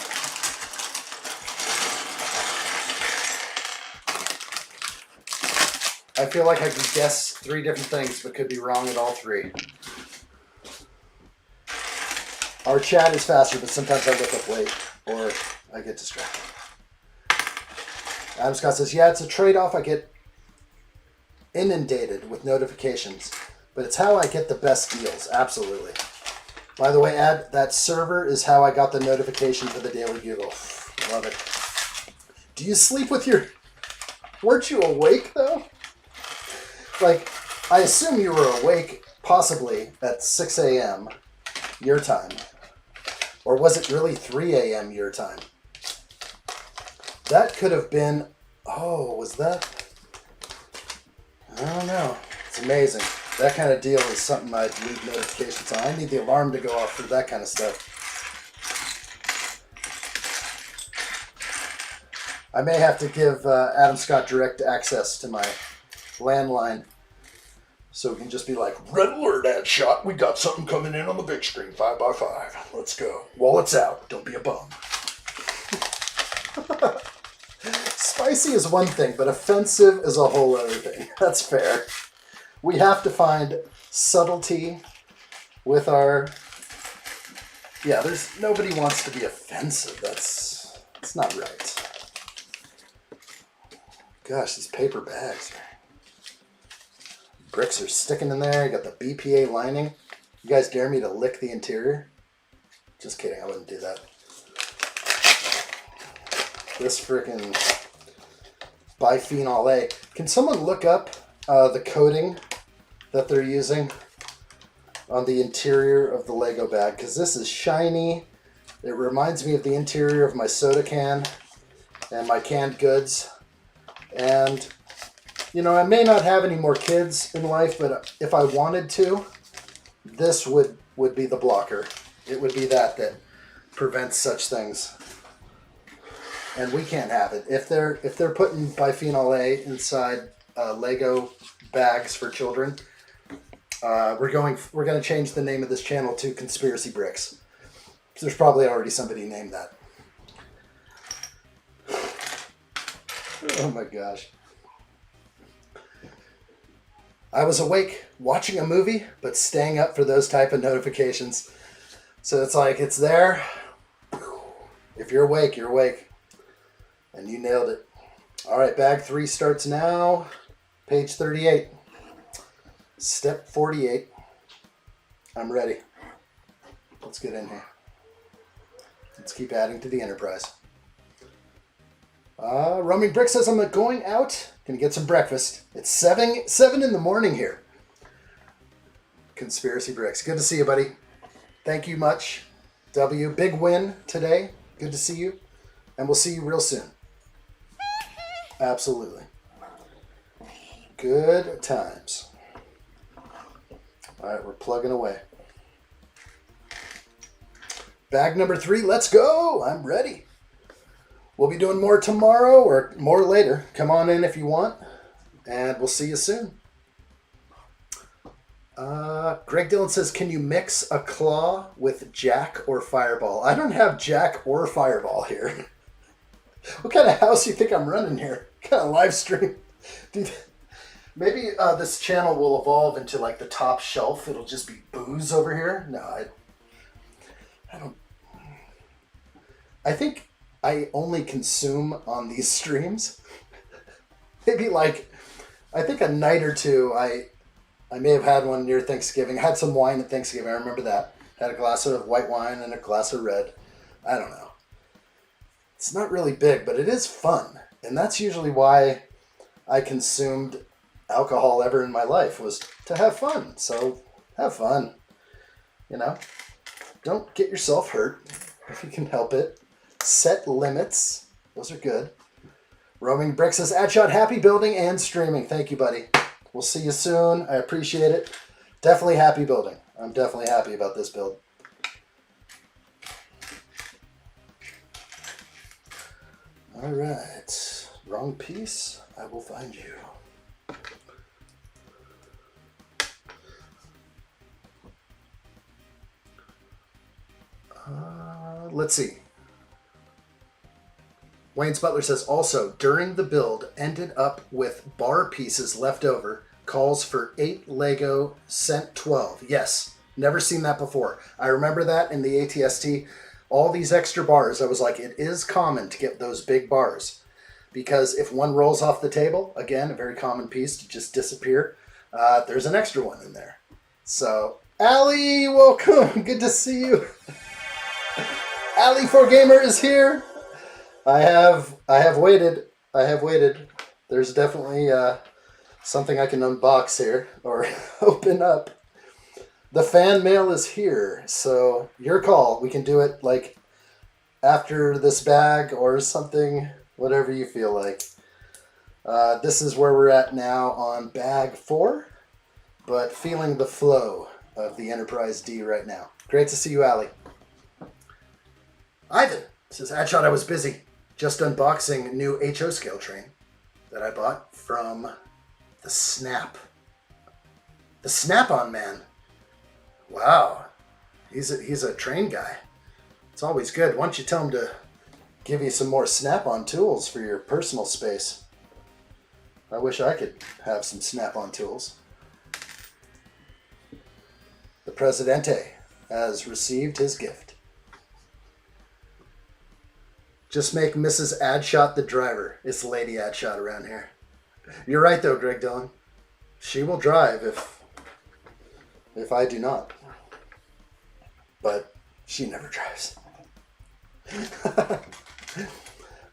I feel like I could guess 3 different things, but could be wrong at all 3. Our chat is faster, but sometimes I look up late, or I get distracted. Adam Scott says, yeah, it's a trade-off. I get inundated with notifications, but it's how I get the best deals. Absolutely. By the way, that server is how I got the notification for the Daily Bugle. Love it. Do you sleep with your... Weren't you awake, though? Like, I assume you were awake possibly at 6 a.m. your time. Or was it really 3 a.m. your time? That could have been... Oh, was that... I don't know. It's amazing. That kind of deal is something I'd leave notifications on. I need the alarm to go off for that kind of stuff. I may have to give Adam Scott direct access to my landline so we can just be like, red alert, addshot. We got something coming in on the big screen, 5x5. Let's go. Wallet's out. Don't be a bum. Spicy is one thing, but offensive is a whole other thing. That's fair. We have to find subtlety with our... Yeah, nobody wants to be offensive. That's not right. Gosh, these paper bags. Bricks are sticking in there. You got the BPA lining. You guys dare me to lick the interior? Just kidding, I wouldn't do that. This frickin' bisphenol A. Can someone look up the coating that they're using on the interior of the Lego bag? Because this is shiny. It reminds me of the interior of my soda can and my canned goods. And, you know, I may not have any more kids in life, but if I wanted to, this would be the blocker. It would be that prevents such things. And we can't have it. If they're putting bisphenol A inside Lego bags for children, we're going to change the name of this channel to Conspiracy Bricks. There's probably already somebody named that. Oh my gosh. I was awake watching a movie, but staying up for those type of notifications. So it's like, it's there. If you're awake, you're awake. And you nailed it. All right, bag 3 starts now. Page 38. Step 48. I'm ready. Let's get in here. Let's keep adding to the Enterprise. Roaming Brick says, I'm going out. Gonna get some breakfast. It's 7 in the morning here. Conspiracy Bricks. Good to see you, buddy. Thank you much. W. Big win today. Good to see you. And we'll see you real soon. Absolutely. Good times. All right, we're plugging away. Bag number 3, let's go. I'm ready. We'll be doing more tomorrow or more later. Come on in if you want, and we'll see you soon. Greg Dillon says, can you mix a claw with Jack or Fireball? I don't have Jack or Fireball here. What kind of house do you think I'm running here? What kind of live stream? Dude, maybe this channel will evolve into like the top shelf. It'll just be booze over here. No, I don't. I think I only consume on these streams. Maybe like, I think a night or two, I may have had one near Thanksgiving. I had some wine at Thanksgiving. I remember that. Had a glass of white wine and a glass of red. I don't know. It's not really big, but it is fun. And that's usually why I consumed alcohol ever in my life, was to have fun. So have fun. You know, don't get yourself hurt if you can help it. Set limits. Those are good. Roaming Brick says, addshot, happy building and streaming. Thank you, buddy. We'll see you soon. I appreciate it. Definitely happy building. I'm definitely happy about this build. All right. Wrong piece. I will find you. Let's see. Wayne's Butler says, also, during the build, ended up with bar pieces left over. Calls for 8 Lego, sent 12. Yes, never seen that before. I remember that in the ATST. All these extra bars, I was like, it is common to get those big bars. Because if one rolls off the table, again, a very common piece to just disappear, there's an extra one in there. So, Allie, welcome. Good to see you. Allie4Gamer is here. I have waited. There's definitely something I can unbox here or open up. The fan mail is here, so your call. We can do it like after this bag or something, whatever you feel like. This is where we're at now on bag 4, but feeling the flow of the Enterprise D right now. Great to see you, Allie. Ivan says, addshot, I was busy. Just unboxing new HO scale train that I bought from the Snap. The Snap-on man. Wow. He's a train guy. It's always good. Why don't you tell him to give you some more Snap-on tools for your personal space? I wish I could have some Snap-on tools. The Presidente has received his gift. Just make Mrs. Addshot the driver. It's Lady Addshot around here. You're right, though, Greg Dillon. She will drive if I do not. But she never drives.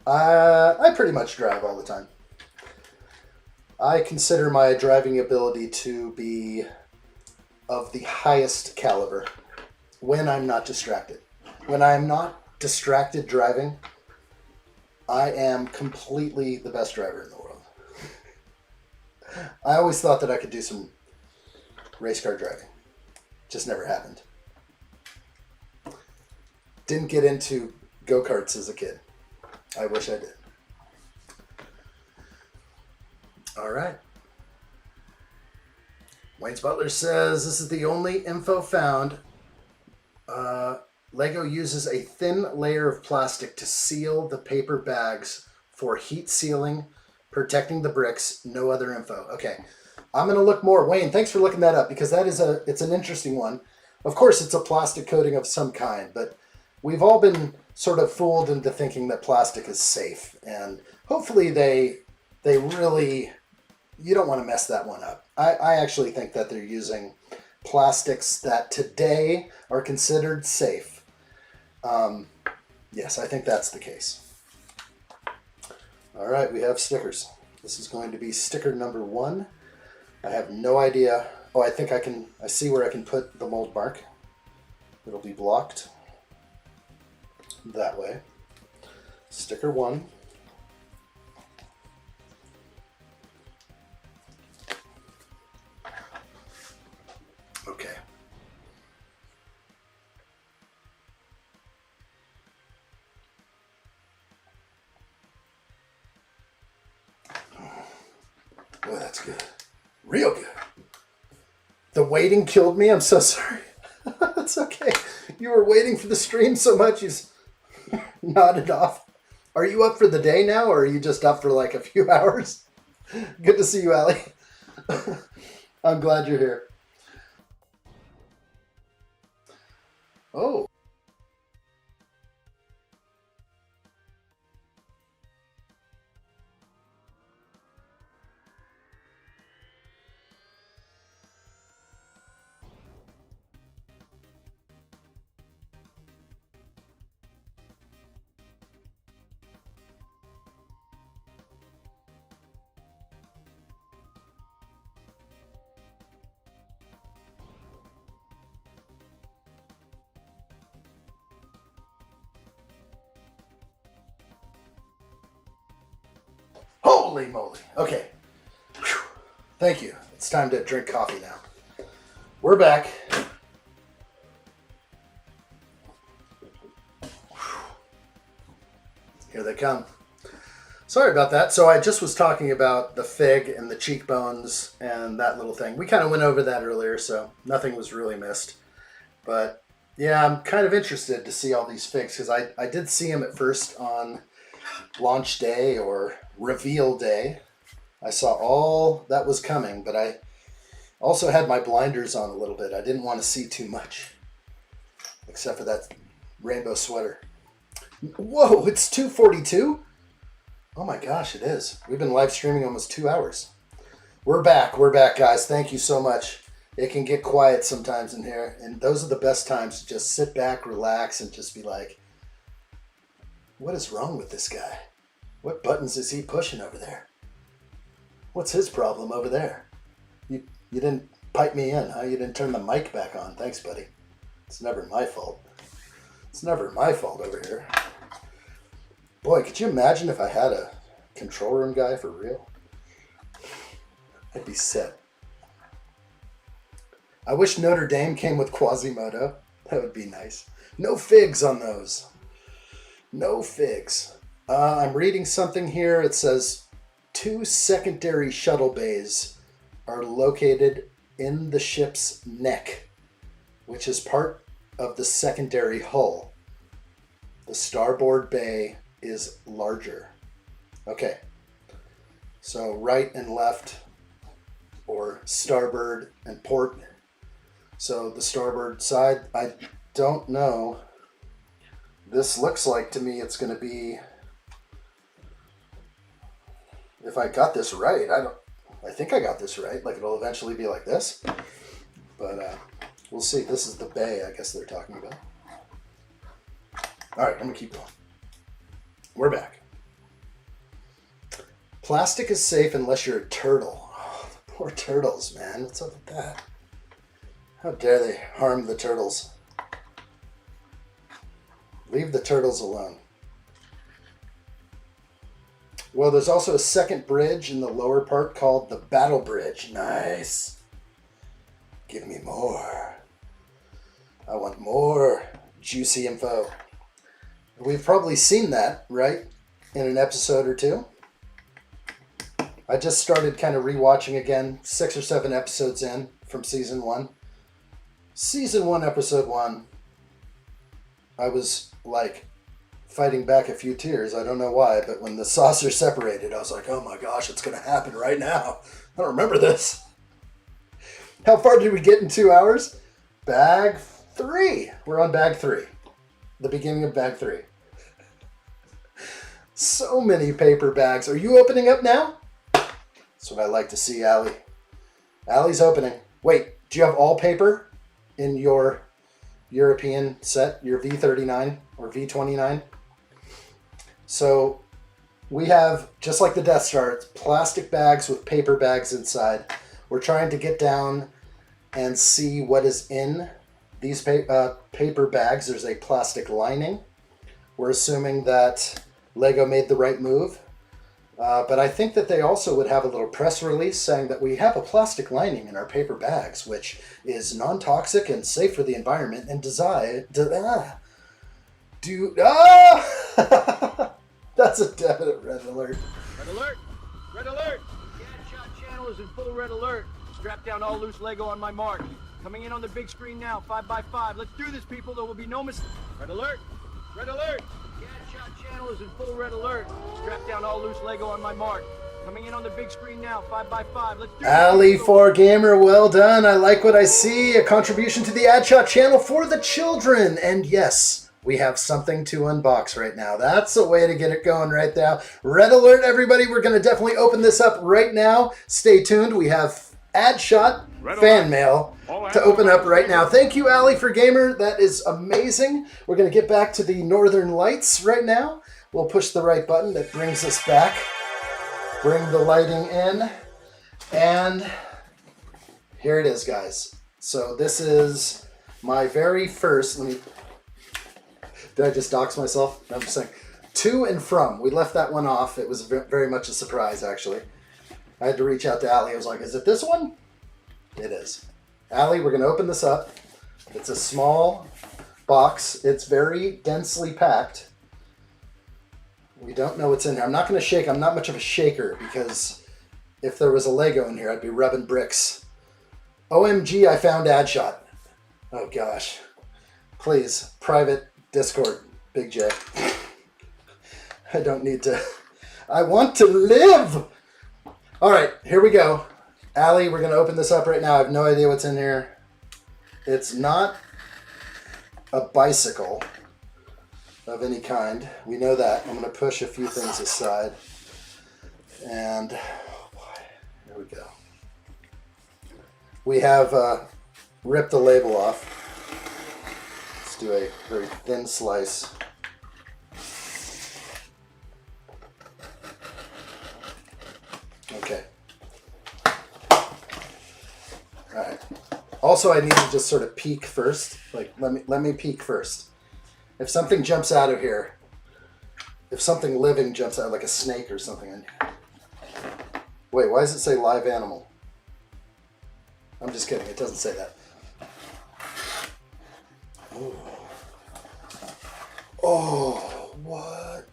I pretty much drive all the time. I consider my driving ability to be of the highest caliber when I'm not distracted. When I'm not distracted driving, I am completely the best driver in the world. I always thought that I could do some race car driving. Just never happened. Didn't get into go-karts as a kid. I wish I did. All right. Wayne's Butler says, this is the only info found. Lego uses a thin layer of plastic to seal the paper bags for heat sealing, protecting the bricks. No other info. Okay, I'm going to look more. Wayne, thanks for looking that up, because it's an interesting one. Of course, it's a plastic coating of some kind, but we've all been sort of fooled into thinking that plastic is safe, and hopefully they really, you don't want to mess that one up. I actually think that they're using plastics that today are considered safe. Yes, I think that's the case. All right, we have stickers. This is going to be sticker number 1. I have no idea. Oh, I think I see where I can put the mold mark. It'll be blocked that way. Sticker 1. Okay. Oh, that's good. Real good. The waiting killed me. I'm so sorry. That's okay. You were waiting for the stream so much you nodded off. Are you up for the day now, or are you just up for like a few hours? Good to see you, Allie. I'm glad you're here. Oh. Holy moly. Okay. Whew. Thank you. It's time to drink coffee now. We're back. Here they come. Sorry about that. So I just was talking about the fig and the cheekbones and that little thing. We kind of went over that earlier, so nothing was really missed. But yeah, I'm kind of interested to see all these figs because I did see them at first on launch day or reveal day. I saw all that was coming, but I also had my blinders on a little bit. I didn't want to see too much, except for that rainbow sweater. Whoa, it's 2:42? Oh my gosh, it is. We've been live streaming almost 2 hours. We're back, guys. Thank you so much. It can get quiet sometimes in here, and those are the best times to just sit back, relax, and just be like, what is wrong with this guy? What buttons is he pushing over there? What's his problem over there? You didn't pipe me in, huh? You didn't turn the mic back on. Thanks, buddy. It's never my fault. It's never my fault over here. Boy, could you imagine if I had a control room guy for real? I'd be set. I wish Notre Dame came with Quasimodo. That would be nice. No figs on those. No figs. I'm reading something here. It says 2 secondary shuttle bays are located in the ship's neck, which is part of the secondary hull. The starboard bay is larger. Okay. So right and left, or starboard and port. So the starboard side, I don't know. This looks like to me it's going to be, if I got this right, I think I got this right. Like it'll eventually be like this. But we'll see. This is the bay, I guess they're talking about. All right, I'm going to keep going. We're back. Plastic is safe unless you're a turtle. Oh, the poor turtles, man. What's up with that? How dare they harm the turtles? Leave the turtles alone. Well, there's also a second bridge in the lower part called the Battle Bridge. Nice. Give me more. I want more juicy info. We've probably seen that, right? In an episode or two. I just started kind of rewatching again, 6 or 7 episodes in from season 1. Season 1, episode 1. I was like fighting back a few tears. I don't know why, but when the saucer separated, I was like, oh my gosh, it's going to happen right now. I don't remember this. How far did we get in 2 hours? Bag 3. We're on bag 3. The beginning of bag 3. So many paper bags. Are you opening up now? That's what I like to see, Allie. Allie's opening. Wait, do you have all paper in your European set, your V39 or V29? So we have, just like the Death Star, it's plastic bags with paper bags inside. We're trying to get down and see what is in these paper bags. There's a plastic lining. We're assuming that Lego made the right move. But I think that they also would have a little press release saying that we have a plastic lining in our paper bags, which is non-toxic and safe for the environment and That's a definite red alert. Red alert! Red alert! The addshot channel is in full red alert. Strap down all loose Lego on my mark. Coming in on the big screen now, 5x5. Let's do this, people. There will be no mistake. Red alert! Red alert! The addshot channel is in full red alert. Strap down all loose Lego on my mark. Coming in on the big screen now, 5x5. Let's do Ali this. for Gamer, well done. I like what I see. A contribution to the addshot channel for the children. And yes, we have something to unbox right now. That's a way to get it going right now. Red alert, everybody. We're going to definitely open this up right now. Stay tuned. We have addshot fan mail to open up right now. Thank you, Ali for Gamer. That is amazing. We're going to get back to the Northern Lights right now. We'll push the right button that brings us back. Bring the lighting in. And here it is, guys. So this is my very first, did I just dox myself? No, I'm just saying. To and from. We left that one off. It was very much a surprise, actually. I had to reach out to Ali. I was like, is it this one? It is. Ali, we're going to open this up. It's a small box. It's very densely packed. We don't know what's in here. I'm not going to shake. I'm not much of a shaker because if there was a Lego in here, I'd be rubbing bricks. OMG, I found addshot. Oh, gosh. Please, private Discord, Big J. I don't need to. I want to live. All right, here we go. Ali, we're going to open this up right now. I have no idea what's in here. It's not a bicycle of any kind. We know that. I'm going to push a few things aside. And oh boy, here we go. We have ripped the label off. Let's do a very thin slice. Okay. All right. Also, I need to just sort of peek first. Like, let me peek first. If something jumps out of here, if something living jumps out, like a snake or something. Wait, why does it say live animal? I'm just kidding. It doesn't say that. Ooh. Oh, what?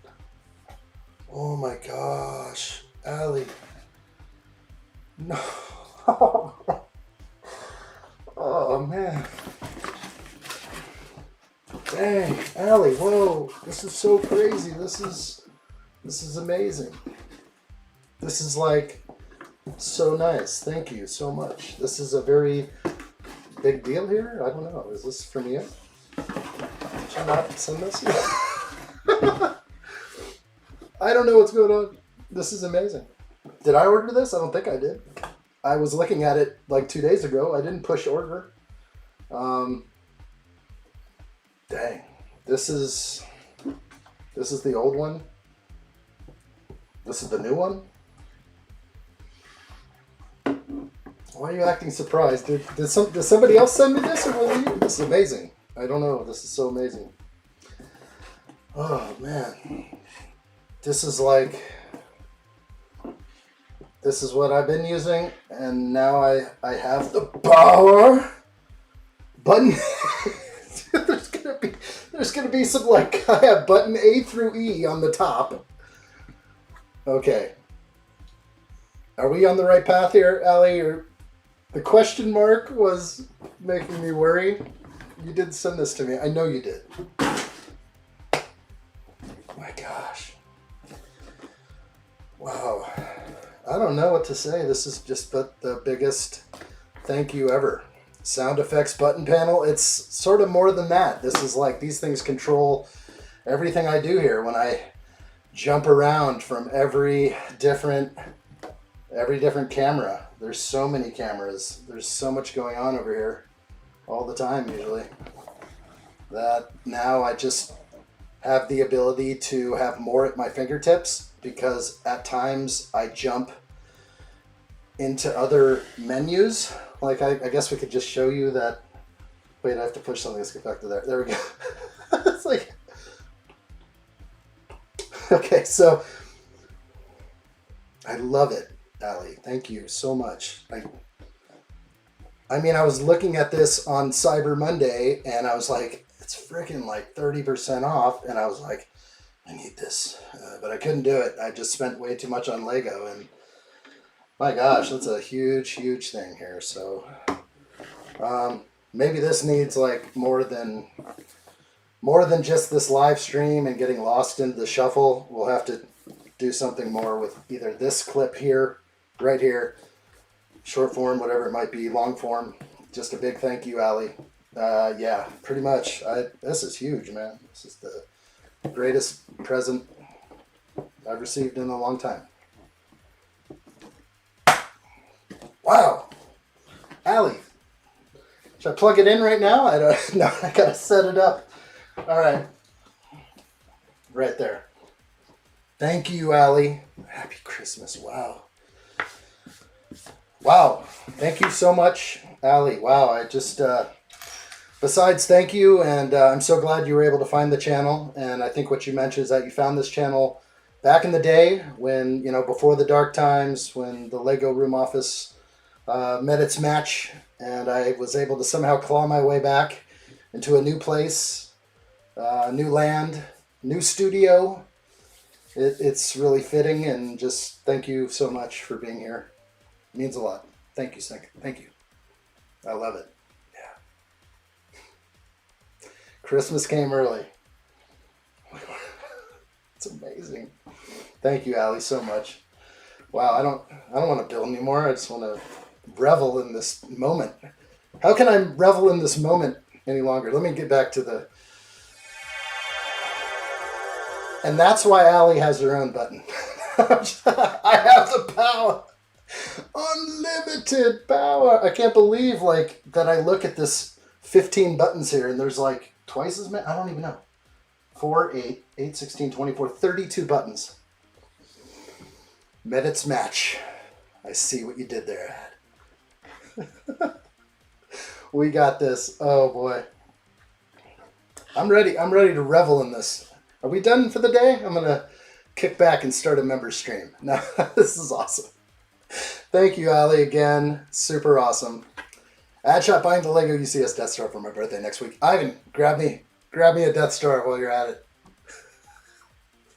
Oh my gosh. Ali. No. Oh, man. Dang, Ali, whoa. This is so crazy. This is amazing. This is like so nice. Thank you so much. This is a very big deal here. I don't know. Is this from you? Did you not send this? I don't know what's going on. This is amazing. Did I order this? I don't think I did. I was looking at it like 2 days ago. I didn't push order. Dang. This is the old one. This is the new one. Why are you acting surprised? Did somebody else send me this, or was it you? This is amazing. I don't know. This is so amazing. Oh man. This is like, this is what I've been using, and now I have the power button. There's gonna be some, like, I have button A through E on the top. Okay. Are we on the right path here, Ali? Or the question mark was making me worry. You did send this to me. I know you did. My gosh. Wow. I don't know what to say. This is just the biggest thank you ever. Sound effects button panel. It's sort of more than that. This is like, these things control everything I do here when I jump around from every different camera. There's so many cameras. There's so much going on over here all the time usually, that now I just have the ability to have more at my fingertips, because at times I jump into other menus. Like, I guess we could just show you that. Wait, I have to push something. Let's get back to there. There we go. It's like, okay, so I love it, Ali. Thank you so much. I mean, I was looking at this on Cyber Monday, and I was like, it's freaking like 30% off, and I was like, I need this, but I couldn't do it. I just spent way too much on Lego, and My gosh, that's a huge, huge thing here. So maybe this needs like more than just this live stream and getting lost into the shuffle. We'll have to do something more with either this clip here, right here, short form, whatever it might be, long form. Just a big thank you, Allie. Yeah, pretty much. This is huge, man. This is the greatest present I've received in a long time. Wow. Allie, should I plug it in right now? I don't know. I gotta set it up. All right. Right there. Thank you, Allie. Happy Christmas. Wow. Wow. Thank you so much, Allie. Wow. I just, besides thank you, and I'm so glad you were able to find the channel. And I think what you mentioned is that you found this channel back in the day when, you know, before the dark times, when the Lego Room Office met its match, and I was able to somehow claw my way back into a new place, new land, new studio. It's really fitting, and just thank you so much for being here. It means a lot. Thank you, thank you. I love it. Yeah. Christmas came early. It's amazing. Thank you, Allie, so much. Wow, I don't want to build anymore. I just want to revel in this moment. How can I revel in this moment any longer? Let me get back to the... And that's why Allie has her own button. I have the power. Unlimited power. I can't believe like that I look at this 15 buttons here and there's like twice as many. I don't even know. 4, 8, 16, 24, 32 buttons. Met its match. I see what you did there, Ad. We got this. Oh boy. I'm ready. I'm ready to revel in this. Are we done for the day? I'm going to kick back and start a member stream. No, this is awesome. Thank you, Allie, again. Super awesome. Addshot buying the Lego U.S.S Death Star for my birthday next week. Ivan, grab me a Death Star while you're at it.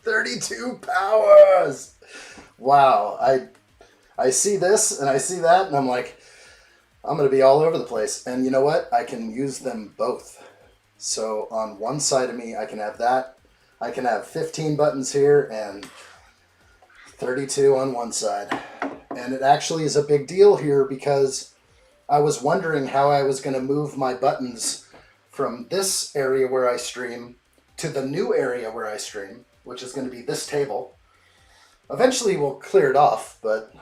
32 powers. Wow. I see this and I see that and I'm like, I'm going to be all over the place. And you know what? I can use them both. So on one side of me, I can have that. I can have 15 buttons here and 32 on one side. And it actually is a big deal here because I was wondering how I was going to move my buttons from this area where I stream to the new area where I stream, which is going to be this table. Eventually we'll clear it off, but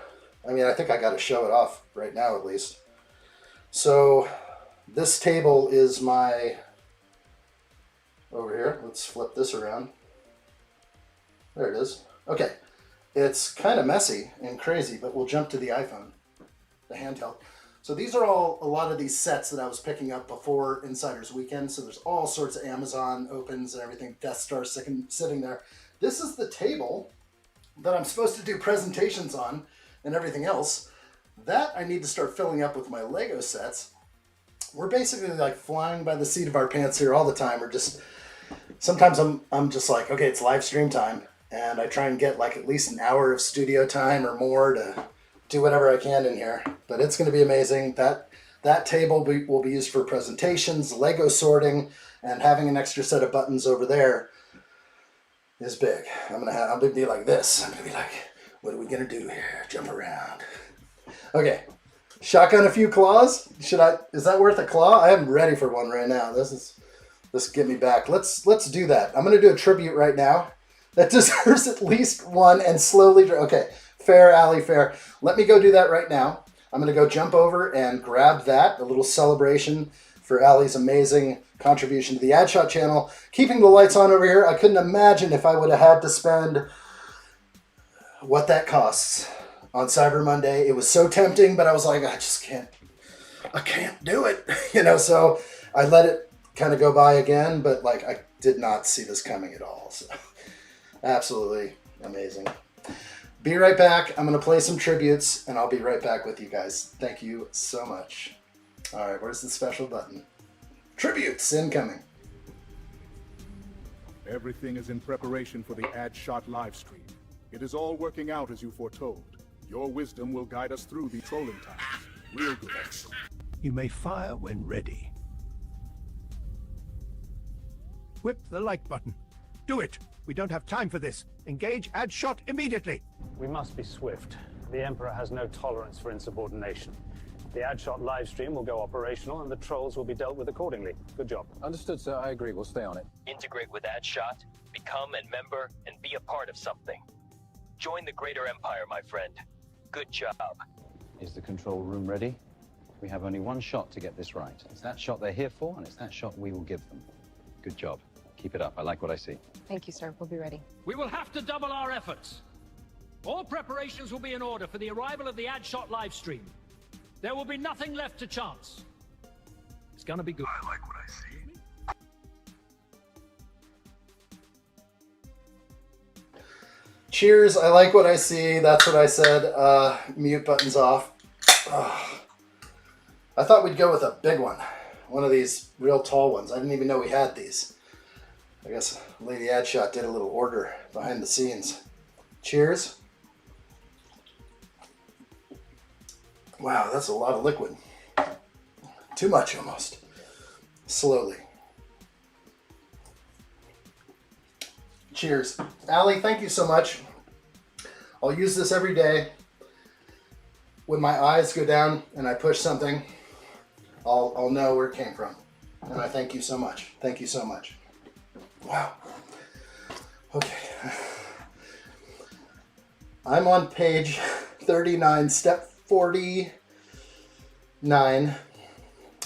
I mean, I think I got to show it off right now at least. So this table is my... Over here, let's flip this around. There it is. Okay, it's kind of messy and crazy, but we'll jump to the iPhone, the handheld. So these are all a lot of these sets that I was picking up before Insider's Weekend. So there's all sorts of Amazon opens and everything, Death Star sitting there. This is the table that I'm supposed to do presentations on and everything else. That I need to start filling up with my Lego sets. We're basically like flying by the seat of our pants here all the time. We're just... Sometimes I'm just like, okay, it's live stream time, and I try and get like at least an hour of studio time or more to do whatever I can in here. But it's going to be amazing. That table will be used for presentations, Lego sorting, and having an extra set of buttons over there is big. I'm gonna be like this. I'm gonna be like, what are we gonna do here? Jump around. Okay, shotgun a few claws. Is that worth a claw? I am ready for one right now. This get me back. Let's do that. I'm gonna do a tribute right now. That deserves at least one and slowly. Okay, fair, Allie, fair. Let me go do that right now. I'm gonna go jump over and grab that. A little celebration for Allie's amazing contribution to the Addshot channel. Keeping the lights on over here. I couldn't imagine if I would have had to spend what that costs on Cyber Monday. It was so tempting, but I was like, I can't do it. You know, so I let it kind of go by again, but like I did not see this coming at all. So absolutely amazing. Be right back. I'm going to play some tributes and I'll be right back with you guys. Thank you so much. All right, where's the special button? Tributes incoming. Everything is in preparation for the Addshot live stream. It is all working out as you foretold. Your wisdom will guide us through the trolling times. Real good. You may fire when ready. Whip the like button. Do it! We don't have time for this. Engage addshot immediately. We must be swift. The Emperor has no tolerance for insubordination. The addshot livestream will go operational and the trolls will be dealt with accordingly. Good job. Understood, sir. I agree. We'll stay on it. Integrate with addshot, become a member, and be a part of something. Join the greater empire, my friend. Good job. Is the control room ready? We have only one shot to get this right. It's that shot they're here for, and it's that shot we will give them. Good job. Keep it up. I like what I see. Thank you, sir. We'll be ready. We will have to double our efforts. All preparations will be in order for the arrival of the addshot livestream. There will be nothing left to chance. It's gonna be good. I like what I see. Cheers, I like what I see. That's what I said. Mute button's off. I thought we'd go with a big one. One of these real tall ones. I didn't even know we had these. I guess Lady Addshot did a little order behind the scenes. Cheers. Wow, that's a lot of liquid. Too much almost. Slowly. Cheers. Allie, thank you so much. I'll use this every day. When my eyes go down and I push something, I'll know where it came from. And I thank you so much. Thank you so much. Wow. Okay. I'm on page 39, step 49,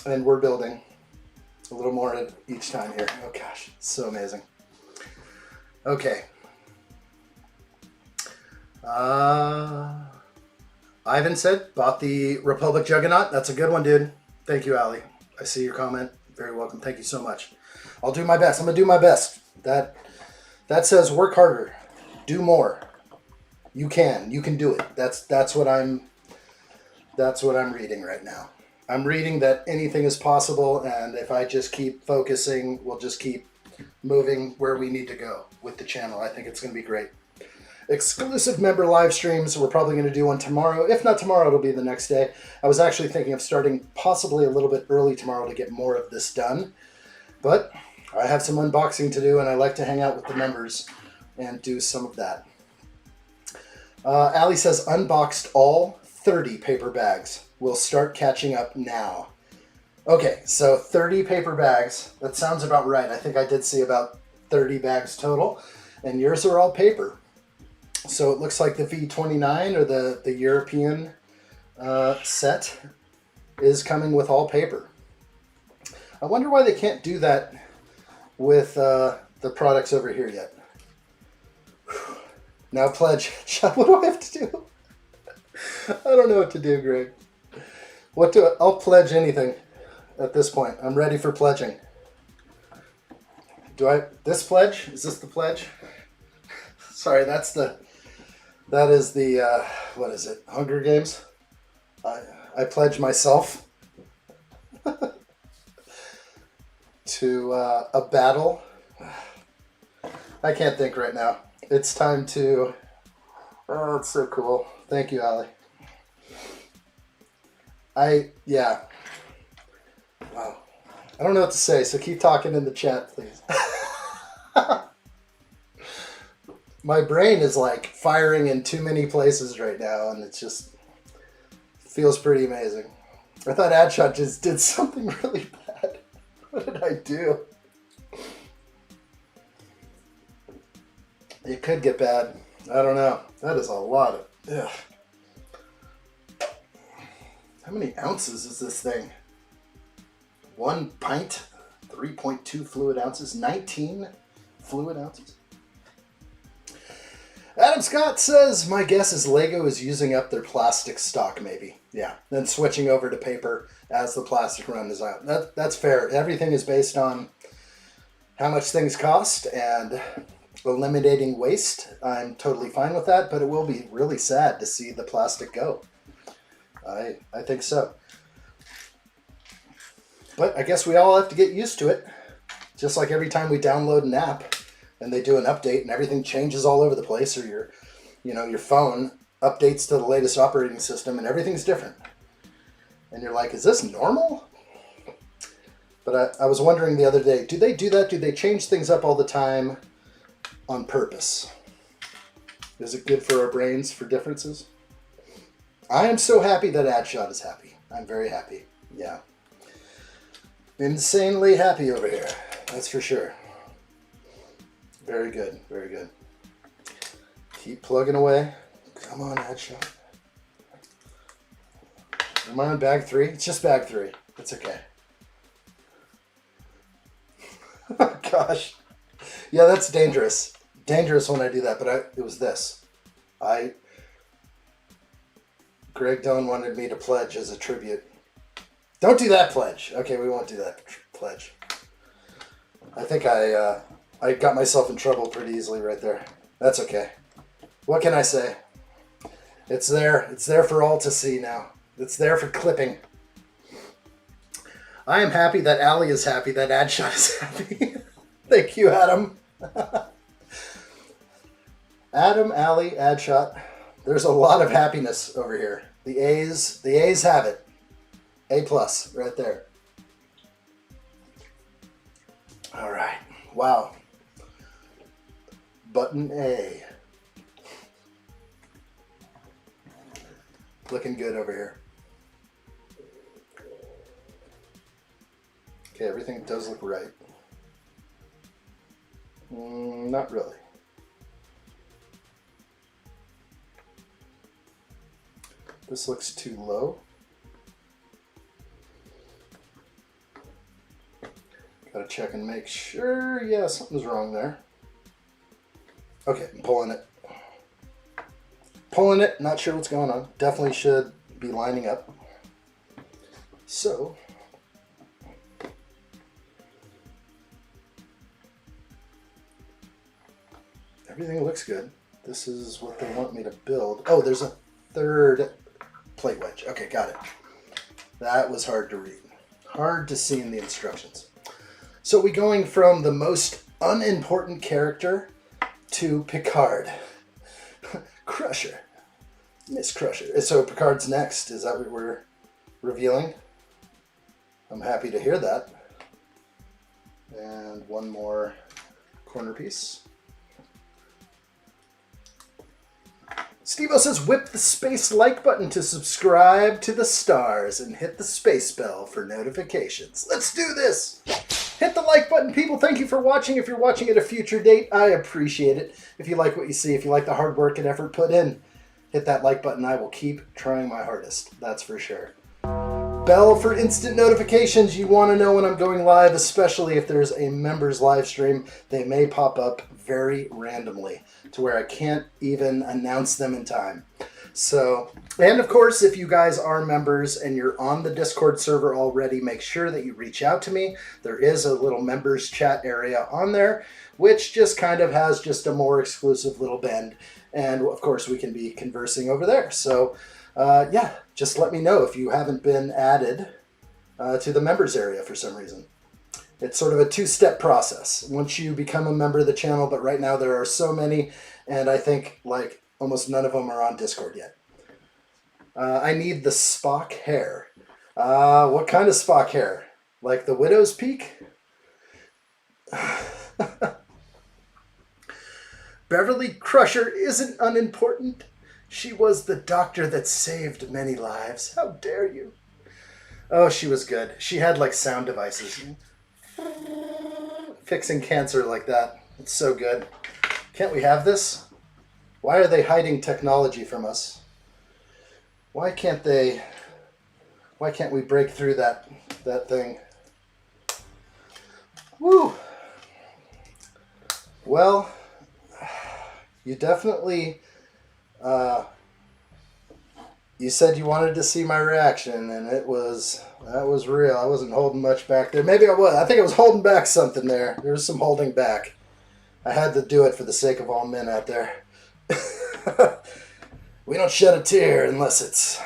and we're building a little more at each time here. Oh gosh, so amazing. Okay. Ivan said, bought the Republic Juggernaut. That's a good one, dude. Thank you, Allie. I see your comment. Very welcome. Thank you so much. I'll do my best. I'm going to do my best. That says work harder. Do more. You can. You can do it. That's what I'm reading right now. I'm reading that anything is possible, and if I just keep focusing, we'll just keep moving where we need to go with the channel. I think it's going to be great. Exclusive member live streams. We're probably going to do one tomorrow. If not tomorrow, it'll be the next day. I was actually thinking of starting possibly a little bit early tomorrow to get more of this done. But I have some unboxing to do, and I like to hang out with the members and do some of that. Allie says, unboxed all 30 paper bags. We'll start catching up now. Okay, so 30 paper bags. That sounds about right. I think I did see about 30 bags total, and yours are all paper. So it looks like the V29 or the European set is coming with all paper. I wonder why they can't do that with the products over here yet. Whew. Now pledge. What do I have to do? I don't know what to do, Greg. I'll pledge anything at this point. I'm ready for pledging. This pledge? Is this the pledge? Sorry, that is the, what is it? Hunger Games? I pledge myself to a battle. I can't think right now. It's time to, oh, it's so cool. Thank you, Allie. Yeah. Wow. I don't know what to say, so keep talking in the chat, please. My brain is like firing in too many places right now, and it just feels pretty amazing. I thought Addshot just did something really bad. What did I do? It could get bad. I don't know. That is a lot of... Ugh. How many ounces is this thing? 1 pint, 3.2 fluid ounces, 19 fluid ounces. Adam Scott says, my guess is Lego is using up their plastic stock, maybe. Yeah, then switching over to paper as the plastic run is out. That's fair. Everything is based on how much things cost and eliminating waste. I'm totally fine with that, but it will be really sad to see the plastic go. I think so. But I guess we all have to get used to it. Just like every time we download an app and they do an update and everything changes all over the place, or your phone updates to the latest operating system, and everything's different. And you're like, is this normal? But I was wondering the other day, do they do that? Do they change things up all the time on purpose? Is it good for our brains for differences? I am so happy that addshot is happy. I'm very happy. Yeah. Insanely happy over here. That's for sure. Very good. Very good. Keep plugging away. Come on, addshot. Am I on bag 3? It's just bag 3. It's okay. Oh, gosh. Yeah, that's dangerous. Dangerous when I do that, but it was this. Greg Doan wanted me to pledge as a tribute. Don't do that pledge. Okay, we won't do that pledge. I think I got myself in trouble pretty easily right there. That's okay. What can I say? It's there. It's there for all to see now. It's there for clipping. I am happy that Allie is happy, that addshot is happy. Thank you, Adam. Adam, Allie, addshot. There's a lot of happiness over here. The A's have it. A plus right there. All right. Wow. Button A. Looking good over here. Okay, everything does look right. Not really. This looks too low. Gotta check and make sure. Yeah, something's wrong there. Okay, I'm pulling it. Pulling it, not sure what's going on. Definitely should be lining up. So, everything looks good. This is what they want me to build. Oh, there's a third plate wedge. Okay, got it. That was hard to read. Hard to see in the instructions. So we going from the most unimportant character to Picard. Crusher. Miss Crusher. So Picard's next. Is that what we're revealing? I'm happy to hear that. And one more corner piece. Steve-O says, whip the space like button to subscribe to the stars and hit the space bell for notifications. Let's do this! Hit the like button, people. Thank you for watching. If you're watching at a future date, I appreciate it. If you like what you see, if you like the hard work and effort put in, hit that like button. I will keep trying my hardest. That's for sure. Bell for instant notifications. You want to know when I'm going live, especially if there's a members live stream. They may pop up very randomly to where I can't even announce them in time. So, and of course, if you guys are members and you're on the Discord server already, make sure that you reach out to me. There is a little members chat area on there, which just kind of has just a more exclusive little bend. And of course, we can be conversing over there. So, yeah, just let me know if you haven't been added to the members area for some reason. It's sort of a two-step process once you become a member of the channel, but right now there are so many, and I think like almost none of them are on Discord yet. I need the Spock hair. What kind of Spock hair? Like the Widow's Peak? Beverly Crusher isn't unimportant. She was the doctor that saved many lives. How dare you? Oh, she was good. She had like sound devices. Fixing cancer like that. It's so good. Can't we have this? Why are they hiding technology from us? Why can't we break through that thing? Woo! Well, you definitely you said you wanted to see my reaction, and that was real. I wasn't holding much back there. Maybe I was. I think I was holding back something there. There was some holding back. I had to do it for the sake of all men out there. We don't shed a tear unless it's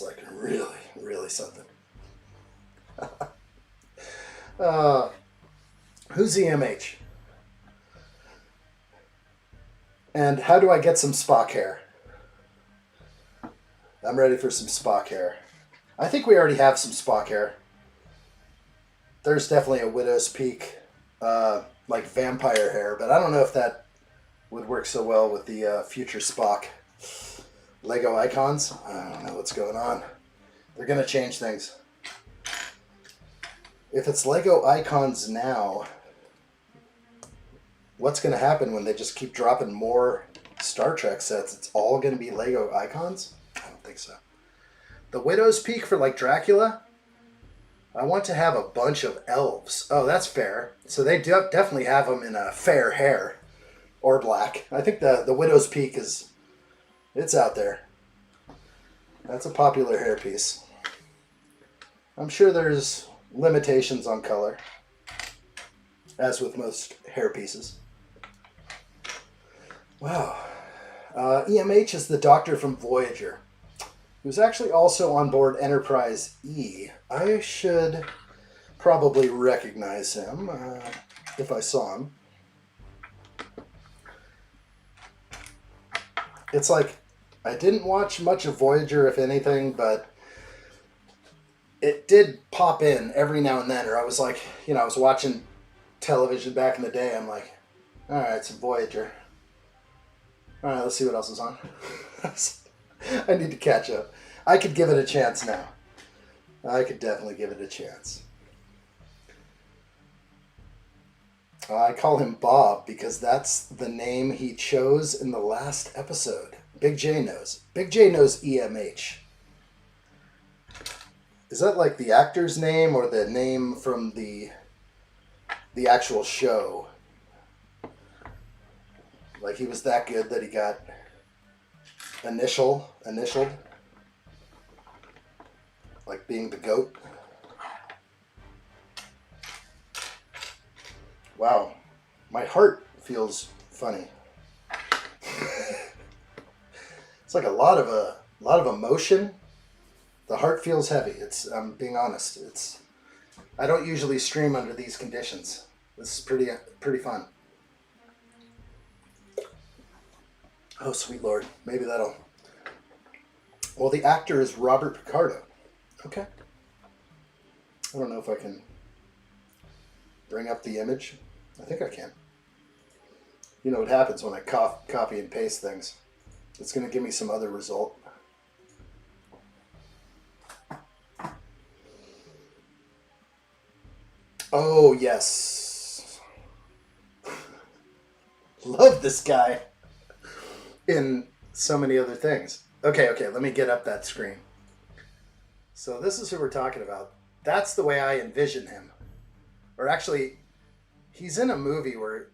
like really, really something. Who's the MH? And how do I get some Spock hair? I'm ready for some Spock hair. I think we already have some Spock hair. There's definitely a Widow's Peak, like vampire hair, but I don't know if that would work so well with the future Spock Lego icons. I don't know what's going on. They're going to change things. If it's Lego icons now, what's going to happen when they just keep dropping more Star Trek sets? It's all going to be Lego icons? I don't think so. The Widow's Peak for like Dracula, I want to have a bunch of elves. Oh, that's fair. So they definitely have them in a fair hair or black. I think the Widow's Peak it's out there. That's a popular hairpiece. I'm sure there's limitations on color, as with most hairpieces. Wow. EMH is the doctor from Voyager, who's actually also on board Enterprise E. I should probably recognize him if I saw him. It's like, I didn't watch much of Voyager, if anything, but it did pop in every now and then, or I was like, I was watching television back in the day, I'm like, alright, some Voyager. Alright, let's see what else is on. I need to catch up. I could give it a chance now. I could definitely give it a chance. I call him Bob because that's the name he chose in the last episode. Big J knows. Big J knows EMH. Is that like the actor's name or the name from the actual show? Like he was that good that he got initialed? Like being the GOAT? Wow, my heart feels funny. It's like a lot of emotion. The heart feels heavy. I'm being honest. I don't usually stream under these conditions. This is pretty fun. Oh, sweet Lord. Maybe that'll... Well, the actor is Robert Picardo. Okay. I don't know if I can bring up the image. I think I can. You know what happens when I copy and paste things. It's going to give me some other result. Oh, yes. Love this guy. In so many other things. Okay, let me get up that screen. So this is who we're talking about. That's the way I envision him. Or actually, he's in a movie where...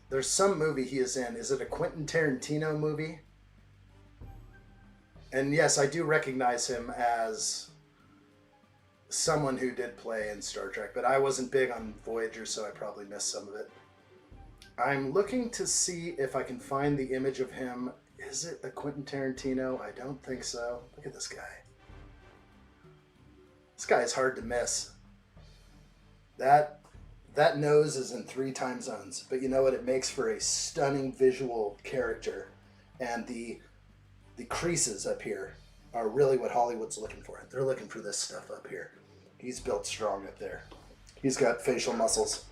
there's some movie he is in. Is it a Quentin Tarantino movie? And yes, I do recognize him as someone who did play in Star Trek, but I wasn't big on Voyager, so I probably missed some of it. I'm looking to see if I can find the image of him. Is it a Quentin Tarantino? I don't think so. Look at this guy. This guy is hard to miss. That nose is in 3 time zones, but you know what? It makes for a stunning visual character, and the creases up here are really what Hollywood's looking for. They're looking for this stuff up here. He's built strong up there. He's got facial muscles.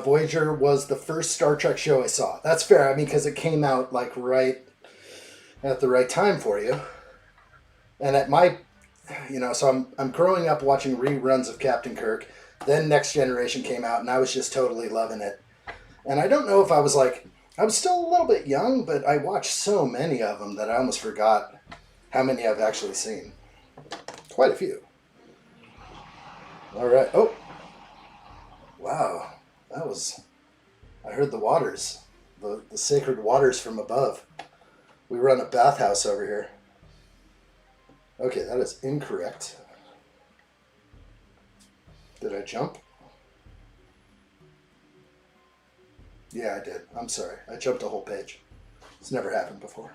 Voyager was the first Star Trek show I saw. That's fair. I mean, because it came out like right at the right time for you. And at my, so I'm growing up watching reruns of Captain Kirk. Then Next Generation came out, and I was just totally loving it. And I don't know if I was still a little bit young, but I watched so many of them that I almost forgot how many I've actually seen. Quite a few. All right. Oh. Wow. I heard the waters, the sacred waters from above. We run a bathhouse over here. Okay, that is incorrect. Did I jump? Yeah, I did. I'm sorry. I jumped a whole page. It's never happened before.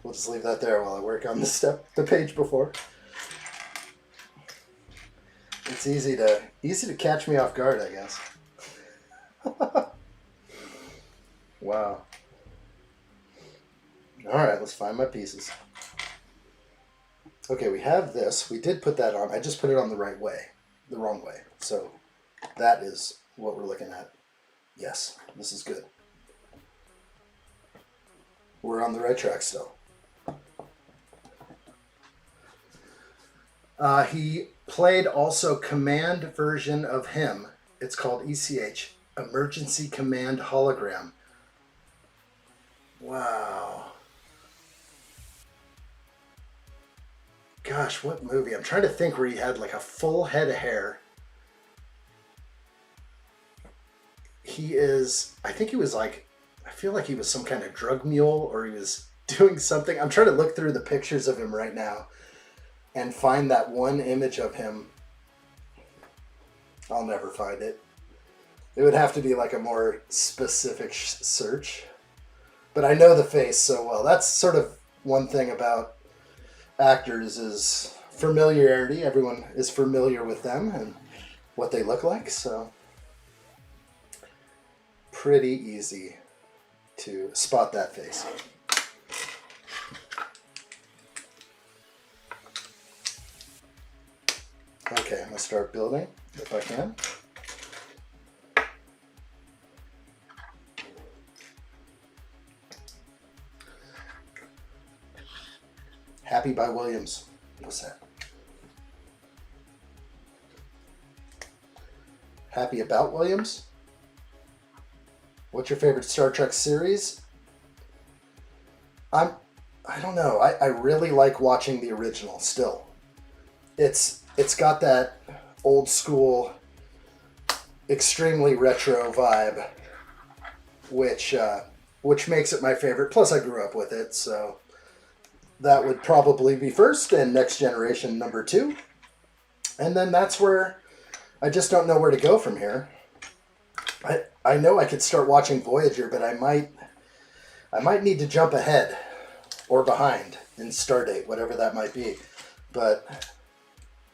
We'll just leave that there while I work on the page before. It's easy to catch me off guard, I guess. Wow. Alright, let's find my pieces. Okay, we have this. We did put that on. I just put it on the right way. The wrong way. So that is what we're looking at. Yes, this is good. We're on the right track still. He played also command version of him. It's called ECH, Emergency Command Hologram. Wow. Gosh, what movie? I'm trying to think where he had like a full head of hair. He is, I think he was like, I feel like he was some kind of drug mule or he was doing something. I'm trying to look through the pictures of him right now and find that one image of him. I'll never find it. It would have to be like a more specific search. But I know the face so well. That's sort of one thing about actors is familiarity. Everyone is familiar with them and what they look like. So pretty easy to spot that face. Okay, I'm going to start building if I can. Happy by Williams. What's that? Happy about Williams? What's your favorite Star Trek series? I don't know. I really like watching the original still. It's got that old school, extremely retro vibe, which makes it my favorite. Plus, I grew up with it, so that would probably be first, and Next Generation number 2. And then that's where I just don't know where to go from here. I know I could start watching Voyager, but I might need to jump ahead or behind in Stardate, whatever that might be. But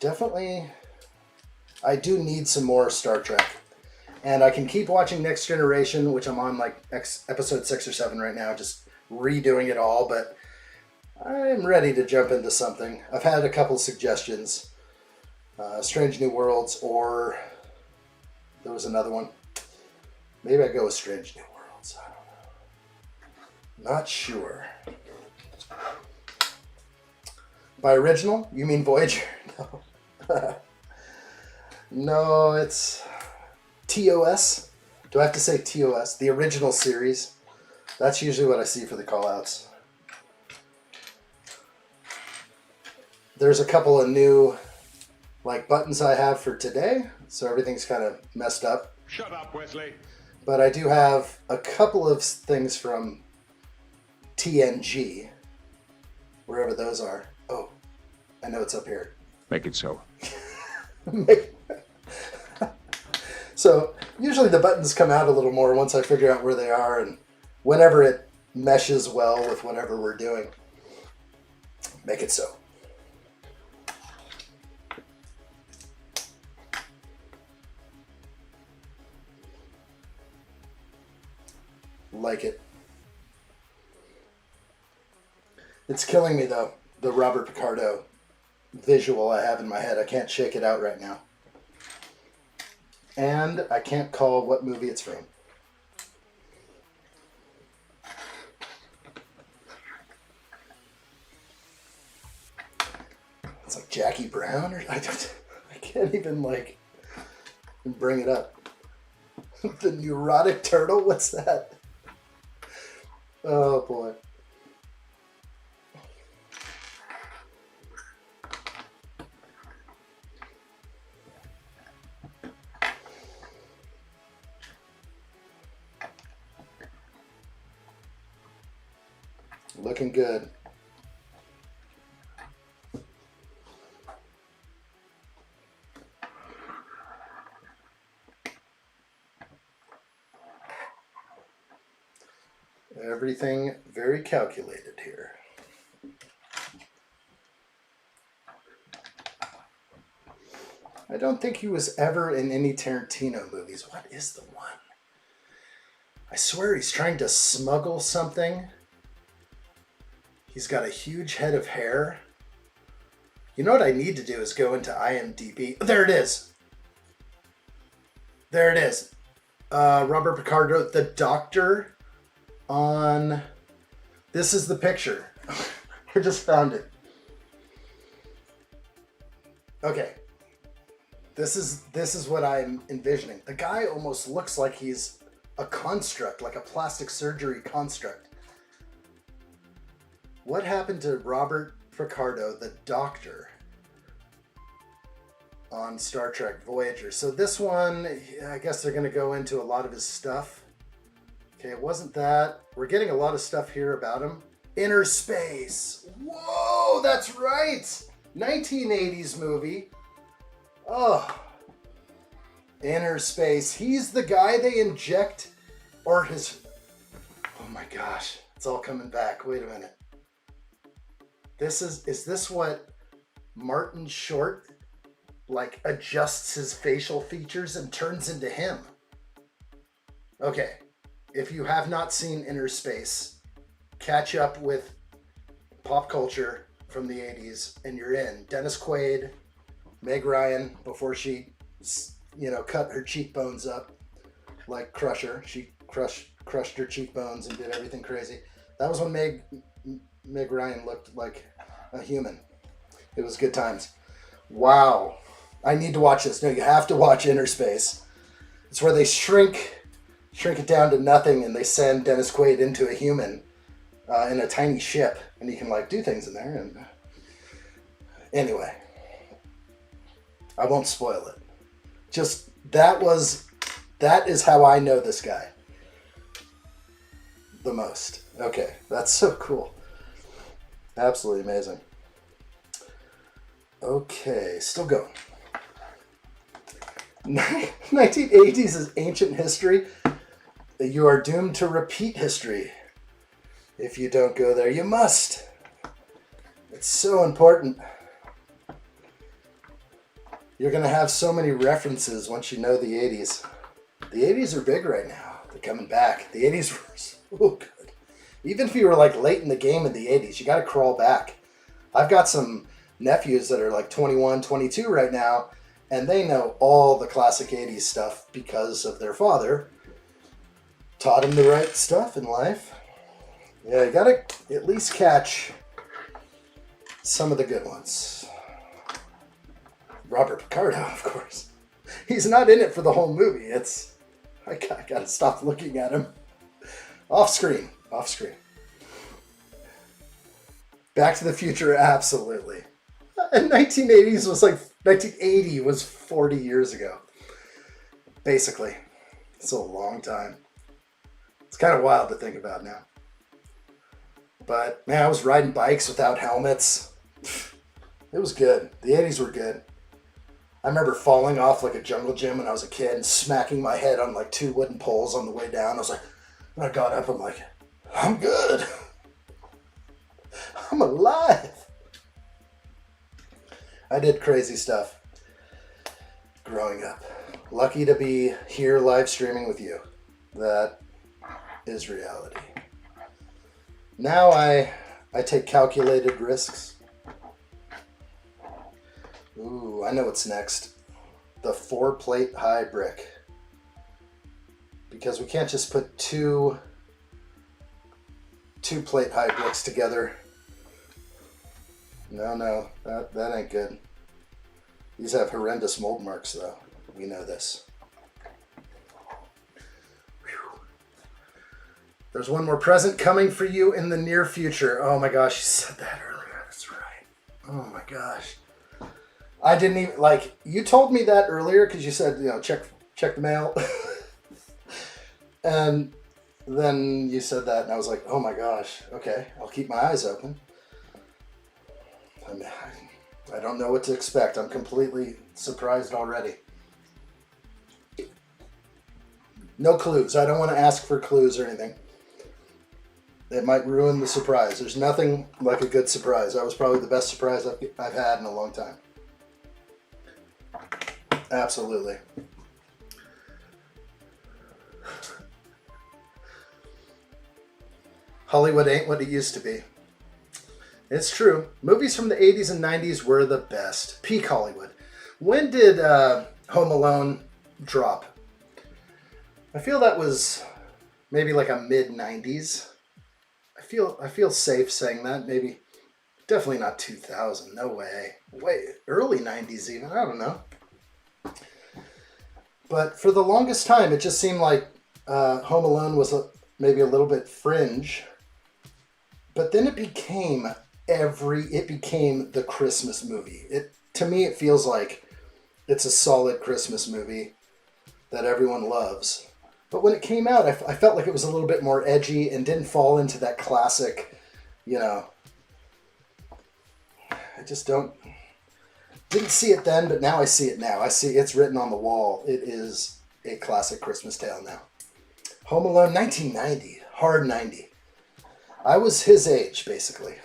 definitely, I do need some more Star Trek. And I can keep watching Next Generation, which I'm on like episode 6 or 7 right now, just redoing it all, but I'm ready to jump into something. I've had a couple suggestions. Strange New Worlds, or there was another one. Maybe I go with Strange New Worlds. I don't know. Not sure. By original, you mean Voyager? No. No, it's TOS. Do I have to say TOS? The original series. That's usually what I see for the callouts. There's a couple of new like buttons I have for today, so everything's kind of messed up. Shut up, Wesley. But I do have a couple of things from TNG, wherever those are. Oh, I know it's up here. Make it so. So usually the buttons come out a little more once I figure out where they are and whenever it meshes well with whatever we're doing. Make it so. Like it. It's killing me though, the Robert Picardo visual I have in my head. I can't shake it out right now. And I can't call what movie it's from. It's like Jackie Brown, or I can't even like bring it up. The neurotic turtle, what's that? Oh boy. Looking good. Everything very calculated here. I don't think he was ever in any Tarantino movies. What is the one? I swear he's trying to smuggle something. He's got a huge head of hair. You know what I need to do is go into IMDb. There it is. There it is. Robert Picardo, the doctor on... This is the picture. I just found it. Okay. This is what I'm envisioning. The guy almost looks like he's a construct, like a plastic surgery construct. What happened to Robert Picardo, the doctor, on Star Trek Voyager? So this one, I guess they're going to go into a lot of his stuff. Okay, it wasn't that. We're getting a lot of stuff here about him. Inner Space. Whoa, that's right. 1980s movie. Oh. Inner Space. He's the guy they inject, or his... Oh my gosh. It's all coming back. Wait a minute. Is this what Martin Short, like, adjusts his facial features and turns into him? Okay. If you have not seen Inner Space, catch up with pop culture from the 80s and you're in. Dennis Quaid, Meg Ryan, before she, cut her cheekbones up like Crusher. She crushed her cheekbones and did everything crazy. That was when Meg Ryan looked like a human. It was good times. Wow. I need to watch this. No, you have to watch Inner Space. It's where they shrink it down to nothing and they send Dennis Quaid into a human in a tiny ship, and he can do things in there. And anyway, I won't spoil it. Just that is how I know this guy the most. Okay, that's so cool. Absolutely amazing. Okay, still going. 1980s is ancient history. You are doomed to repeat history. If you don't go there, you must. It's so important. You're going to have so many references once you know the 80s. The 80s are big right now. They're coming back. The 80s were so good. Even if you were late in the game in the 80s, you got to crawl back. I've got some nephews that are 21, 22 right now, and they know all the classic 80s stuff because of their father. Taught them the right stuff in life. Yeah, you gotta at least catch some of the good ones. Robert Picardo, of course. He's not in it for the whole movie. I gotta stop looking at him. Off screen. Back to the Future, absolutely. And 1980 was 40 years ago. Basically. It's a long time. It's kind of wild to think about now. But, man, I was riding bikes without helmets. It was good. The 80s were good. I remember falling off a jungle gym when I was a kid and smacking my head on 2 wooden poles on the way down. I was when I got up, I'm I'm good. I'm alive. I did crazy stuff growing up. Lucky to be here live streaming with you. That is reality. Now I take calculated risks. Ooh, I know what's next. The 4-plate high brick. Because we can't just put two plate high bricks together. No, that ain't good. These have horrendous mold marks though. We know this. Whew. There's one more present coming for you in the near future. Oh my gosh, you said that earlier. That's right. Oh my gosh. I didn't even, you told me that earlier because you said, check the mail. And then you said that and I was oh my gosh, okay, I'll keep my eyes open. I don't know what to expect. I'm completely surprised already. No clues. I don't want to ask for clues or anything. It might ruin the surprise. There's nothing like a good surprise. That was probably the best surprise I've had in a long time. Absolutely. Hollywood ain't what it used to be. It's true. Movies from the 80s and 90s were the best. Peak Hollywood. When did Home Alone drop? I feel that was maybe like a mid-90s. I feel safe saying that. Maybe, definitely not 2000. No way. Early 90s even. I don't know. But for the longest time, it just seemed like Home Alone was maybe a little bit fringe. But then it became the Christmas movie. To me, it feels like it's a solid Christmas movie that everyone loves. But when it came out, I felt like it was a little bit more edgy and didn't fall into that classic, I just didn't see it then, but now I see it now. I see it's written on the wall. It is a classic Christmas tale now. Home Alone, 1990, hard 90. I was his age, basically.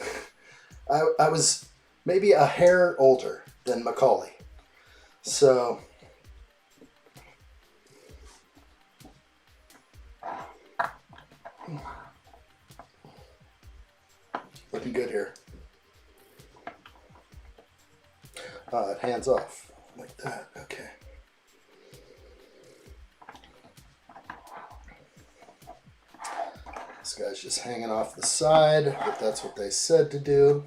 I was maybe a hair older than Macaulay. So, looking good here. Hands off, like that, okay. This guy's just hanging off the side, but that's what they said to do.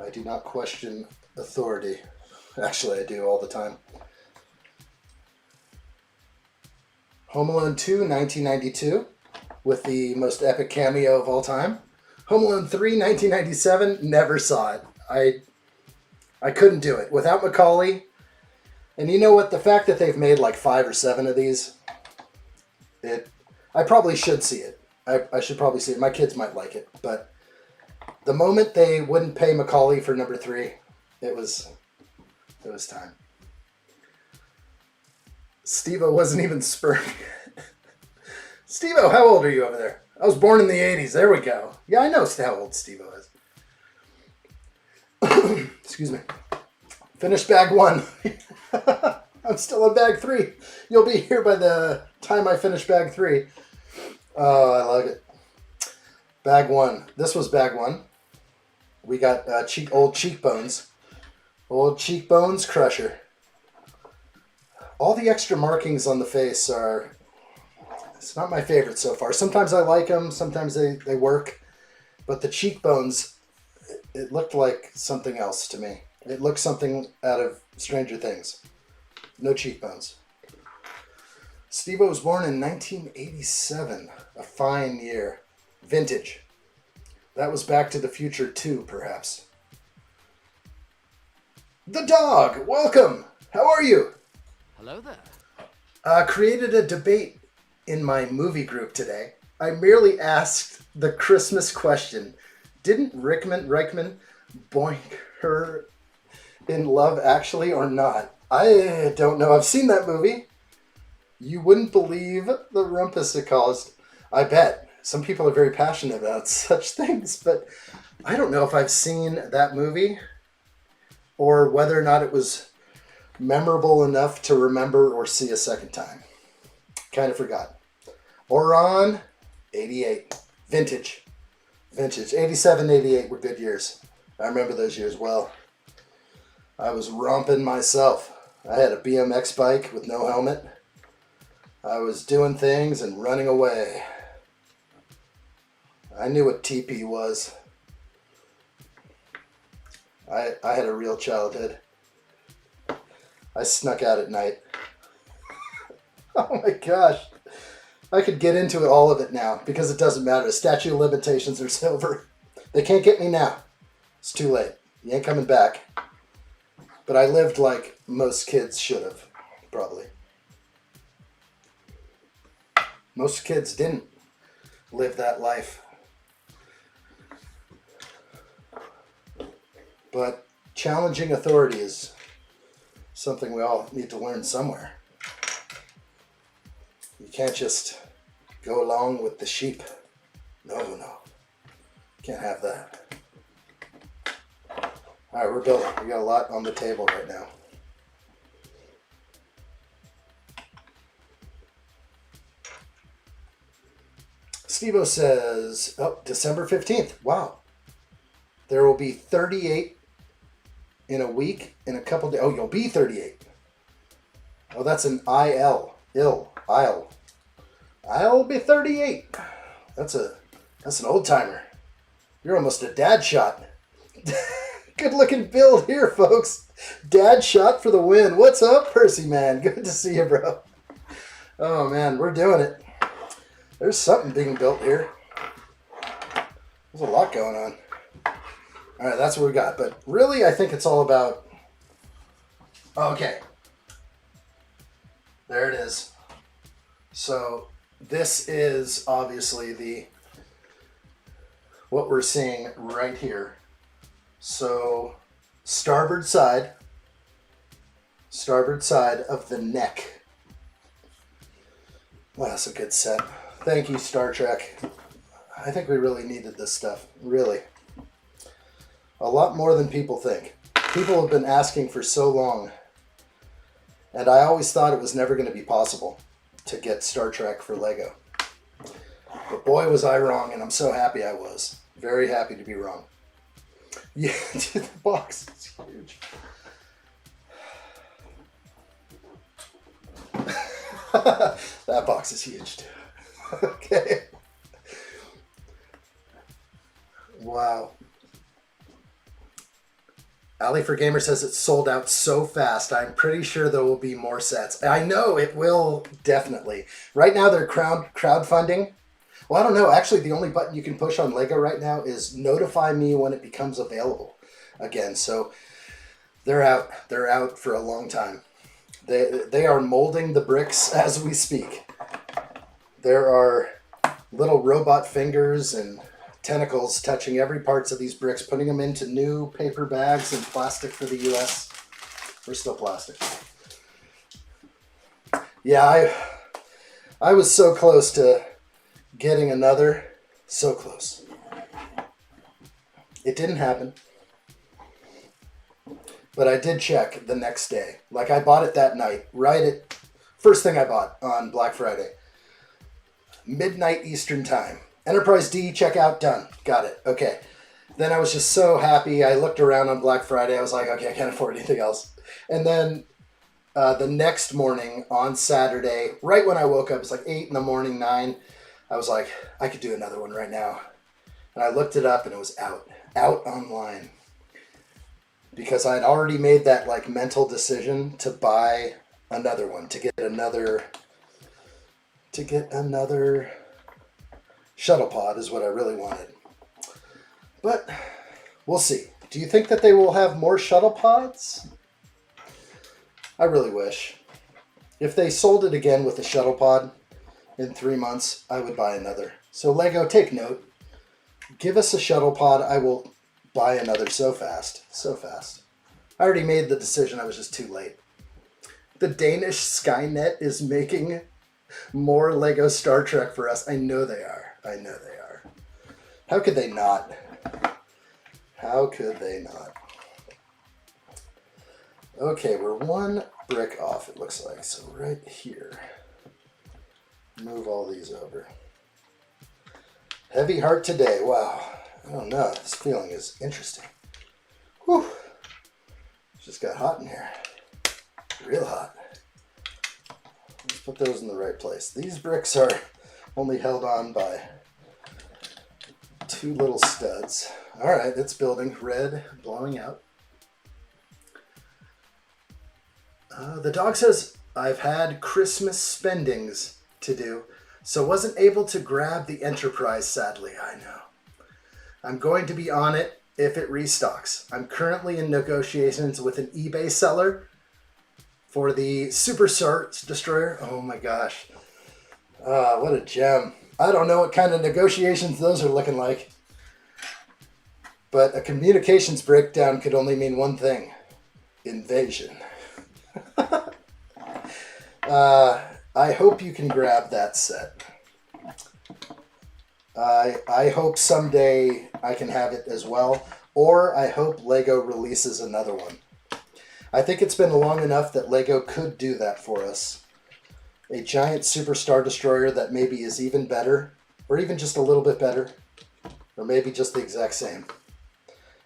I do not question authority. Actually, I do all the time. Home Alone 2, 1992, with the most epic cameo of all time. Home Alone 3, 1997, never saw it. I couldn't do it. Without Macaulay, and you know what? The fact that they've made like 5 or 7 of these, I probably should see it. I should probably see it. My kids might like it, but the moment they wouldn't pay Macaulay for number 3, it was time. Steve-O wasn't even sperm. Steve-O, how old are you over there? I was born in the 80s. There we go. Yeah, I know how old Steve-O is. Excuse me. Finished bag 1. I'm still on bag 3. You'll be here by the time I finish bag 3. Oh, I love it. Bag 1. This was bag 1. We got old cheekbones. Old cheekbones crusher. All the extra markings on the face it's not my favorite so far. Sometimes I like them, sometimes they work. But the cheekbones, it looked like something else to me. It looked something out of Stranger Things. No cheekbones. Steve-O was born in 1987. A fine year. Vintage. That was Back to the Future 2, perhaps. The dog! Welcome! How are you? Hello there. Created a debate in my movie group today. I merely asked the Christmas question. Didn't Rickman boink her in Love Actually or not? I don't know. I've seen that movie. You wouldn't believe the rumpus it caused. I bet. Some people are very passionate about such things, but I don't know if I've seen that movie or whether or not it was memorable enough to remember or see a second time. Kind of forgot. Oron, 88. Vintage. 87, 88 were good years. I remember those years well. I was romping myself. I had a BMX bike with no helmet. I was doing things and running away. I knew what TP was. I had a real childhood. I snuck out at night. Oh my gosh. I could get into all of it now because it doesn't matter. The statute of limitations are over. They can't get me now. It's too late. You ain't coming back. But I lived like most kids should have, probably. Most kids didn't live that life. But challenging authority is something we all need to learn somewhere. You can't just go along with the sheep. No. Can't have that. All right, we're building. We got a lot on the table right now. Stevo says, oh, December 15th. Wow. There will be 38 in a week, in a couple days. Oh, you'll be 38. Oh, that's an IL. I'll be 38. That's an old timer. You're almost a dad shot. Good looking build here, folks. Dad shot for the win. What's up, Percy, man? Good to see you, bro. Oh, man, we're doing it. There's something being built here. There's a lot going on. All right, that's what we got. But really, I think it's all about... Okay. There it is. So this is obviously what we're seeing right here. So starboard side of the neck. Wow, that's a good set. Thank you, Star Trek. I think we really needed this stuff. Really. A lot more than people think. People have been asking for so long. And I always thought it was never going to be possible to get Star Trek for Lego. But boy, was I wrong, and I'm so happy I was. Very happy to be wrong. Yeah, dude, the box is huge. That box is huge, too. Okay. Wow. Ali for Gamer says it's sold out so fast. I'm pretty sure there will be more sets. I know it will, definitely. Right now they're crowdfunding. Well, I don't know. Actually, the only button you can push on Lego right now is notify me when it becomes available again. So they're out. They're out for a long time. They are molding the bricks as we speak. There are little robot fingers and tentacles touching every parts of these bricks, putting them into new paper bags and plastic for the U.S. We're still plastic. Yeah, I was so close to getting another. So close. It didn't happen. But I did check the next day. Like, I bought it that night, right at first thing I bought on Black Friday. Midnight Eastern time. Enterprise D, checkout, done. Got it. Okay. Then I was just so happy. I looked around on Black Friday. I was like, okay, I can't afford anything else. And then the next morning on Saturday, right when I woke up, it's like 8 in the morning, 9. I was like, I could do another one right now. And I looked it up and it was out online. Because I'd already made that like mental decision to buy another one, to get another shuttle pod is what I really wanted. But we'll see. Do you think that they will have more shuttle pods? I really wish. If they sold it again with a shuttle pod in 3 months, I would buy another. So Lego, take note. Give us a shuttle pod. I will buy another so fast. So fast. I already made the decision. I was just too late. The Danish Skynet is making more Lego Star Trek for us. I know they are. I know they are. How could they not? How could they not? Okay, we're one brick off, it looks like. So right here. Move all these over. Heavy heart today. Wow. I don't know. This feeling is interesting. Whew. Just got hot in here. Real hot. Let's put those in the right place. These bricks are only held on by 2 little studs. All right, it's building. Red blowing out. The dog says, I've had Christmas spendings to do, so wasn't able to grab the Enterprise, sadly. I know. I'm going to be on it if it restocks. I'm currently in negotiations with an eBay seller for the Super Star Destroyer. Oh my gosh. What a gem. I don't know what kind of negotiations those are looking like. But a communications breakdown could only mean one thing. Invasion. I hope you can grab that set. I hope someday I can have it as well, or I hope Lego releases another one. I think it's been long enough that Lego could do that for us. A giant Super Star Destroyer that maybe is even better, or even just a little bit better, or maybe just the exact same.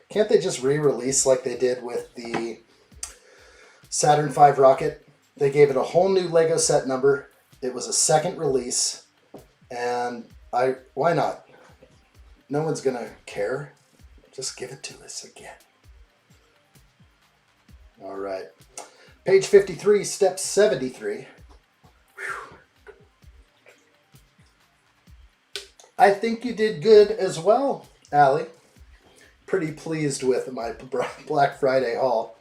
Can't they just re-release like they did with the Saturn V rocket? They gave it a whole new Lego set number. It was a second release, and why not? No one's gonna care. Just give it to us again. All right. Page 53, step 73. Whew. I think you did good as well, Allie. Pretty pleased with my Black Friday haul.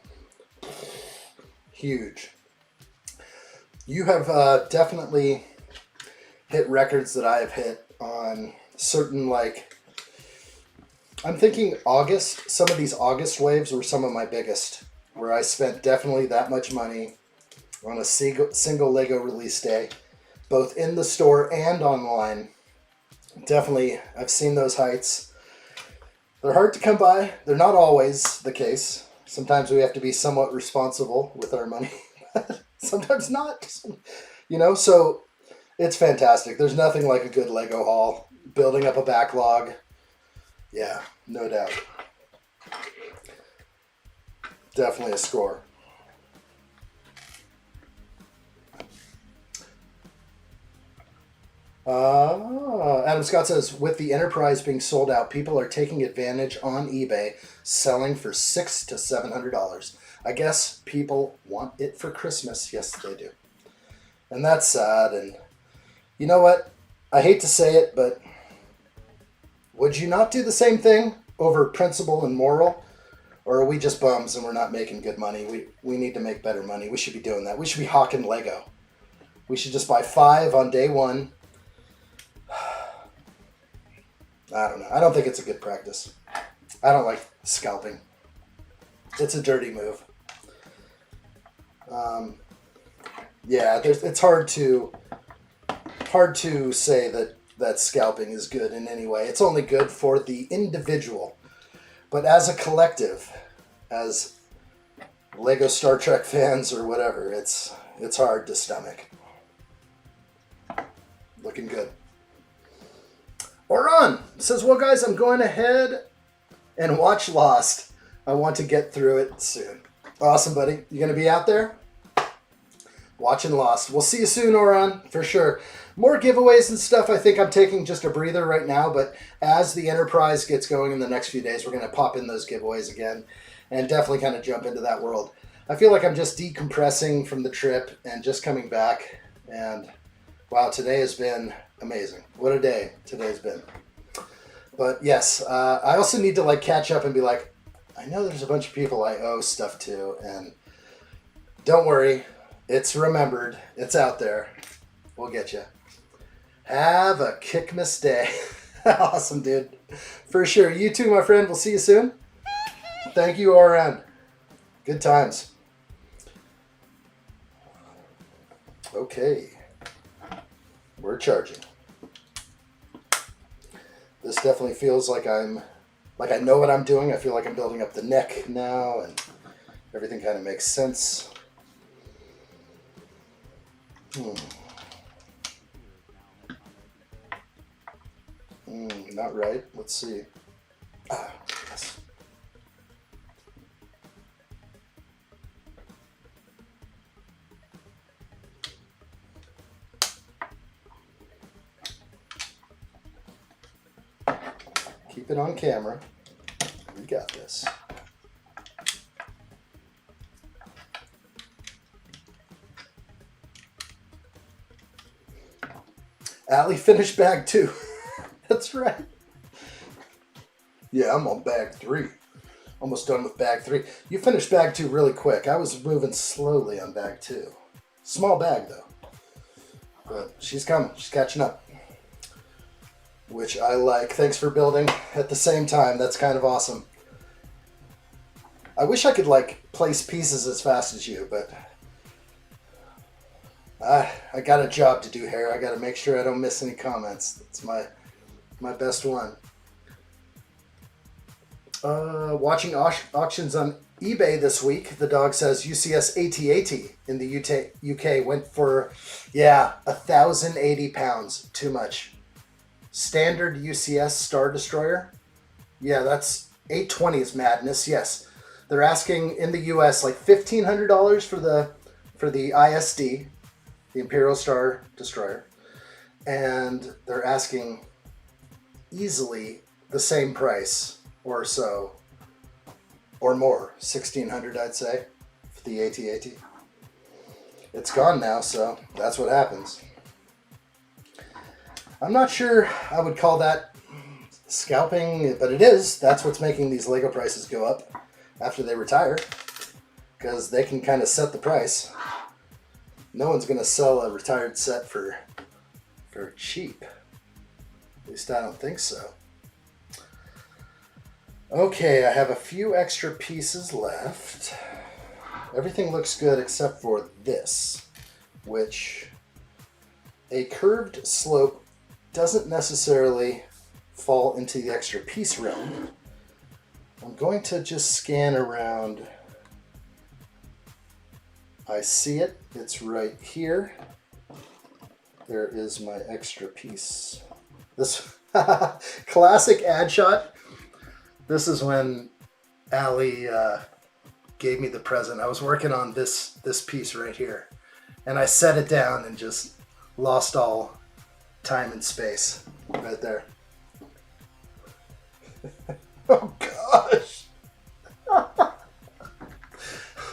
Huge. You have definitely hit records that I have hit on certain, like, I'm thinking August. Some of these August waves were some of my biggest, where I spent definitely that much money on a single Lego release day, both in the store and online. Definitely, I've seen those heights. They're hard to come by. They're not always the case. Sometimes we have to be somewhat responsible with our money. Sometimes not. You know, so it's fantastic. There's nothing like a good Lego haul. Building up a backlog. Yeah, no doubt. Definitely a score. Adam Scott says, with the Enterprise being sold out, people are taking advantage on eBay, selling for $600 to $700. I guess people want it for Christmas. Yes, they do. And that's sad. And you know what? I hate to say it, but would you not do the same thing over principle and moral? Or are we just bums and we're not making good money? We need to make better money. We should be doing that. We should be hawking Lego. We should just buy 5 on day 1. I don't know. I don't think it's a good practice. I don't like scalping. It's a dirty move. Yeah, it's hard to say that scalping is good in any way. It's only good for the individual. But as a collective, as Lego Star Trek fans or whatever, it's hard to stomach. Looking good. Oran says, well, guys, I'm going ahead and watch Lost. I want to get through it soon. Awesome, buddy. You going to be out there? Watching Lost. We'll see you soon, Oran, for sure. More giveaways and stuff. I think I'm taking just a breather right now, but as the Enterprise gets going in the next few days, we're going to pop in those giveaways again and definitely kind of jump into that world. I feel like I'm just decompressing from the trip and just coming back. And wow, today has been amazing. What a day today's been. But yes, I also need to like catch up and be like, I know there's a bunch of people I owe stuff to, and don't worry, it's remembered. It's out there. We'll get you. Have a Kickmas day. Awesome, dude. For sure. You too, my friend. We'll see you soon. Thank you, RN. Good times. Okay. We're charging. This definitely feels like I know what I'm doing. I feel like I'm building up the neck now, and everything kind of makes sense. Not right. Let's see. Yes. Keep it on camera. We got this. Allie finished bag 2. That's right. Yeah, I'm on bag 3. Almost done with bag 3. You finished bag 2 really quick. I was moving slowly on bag 2. Small bag, though. But she's coming. She's catching up. Which I like. Thanks for building at the same time. That's kind of awesome. I wish I could, like, place pieces as fast as you, but I got a job to do here. I got to make sure I don't miss any comments. That's my best one. Watching auctions on eBay this week. The dog says U.S.S AT-AT in the UK went for, yeah, 1,080 pounds. Too much. standard U.S.S Star Destroyer. Yeah, that's 820 is madness. Yes, they're asking in the U.S. like $1,500 for the ISD, the Imperial Star Destroyer, and they're asking easily the same price or so, or more, 1,600 I'd say, for the AT-AT. It's gone now, so that's what happens. I'm not sure I would call that scalping, but it is. That's what's making these Lego prices go up after they retire, because they can kind of set the price. No one's going to sell a retired set for cheap. At least I don't think so. Okay, I have a few extra pieces left. Everything looks good except for this, which a curved slope doesn't necessarily fall into the extra piece realm. I'm going to just scan around. I see it. It's right here. There is my extra piece. This classic addshot. This is when Allie gave me the present. I was working on this piece right here, and I set it down and just lost all time and space right there. Oh gosh.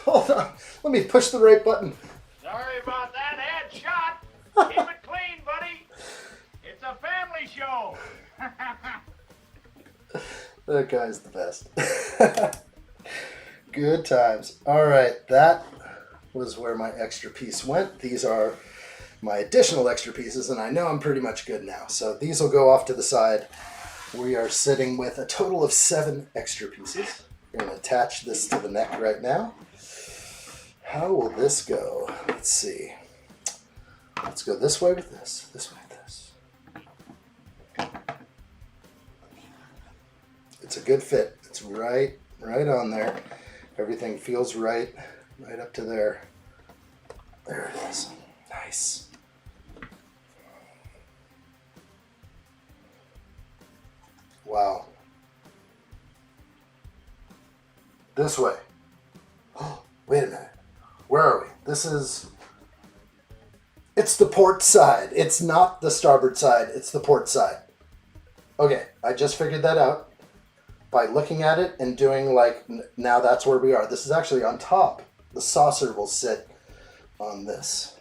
Hold on. Let me push the right button. Sorry about that, headshot. Keep it clean, buddy. It's a family show. That guy's the best. Good times. All right, that was where my extra piece went. These are my additional extra pieces, and I know I'm pretty much good now. So these will go off to the side. We are sitting with a total of 7 extra pieces. We're going to attach this to the neck right now. How will this go? Let's see. Let's go this way with this way with this. It's a good fit. It's right on there. Everything feels right up to there. There it is. Nice. Wow. This way. Oh, wait a minute. Where are we? It's the port side. It's not the starboard side. It's the port side. Okay, I just figured that out by looking at it and doing like, now that's where we are. This is actually on top. The saucer will sit on this.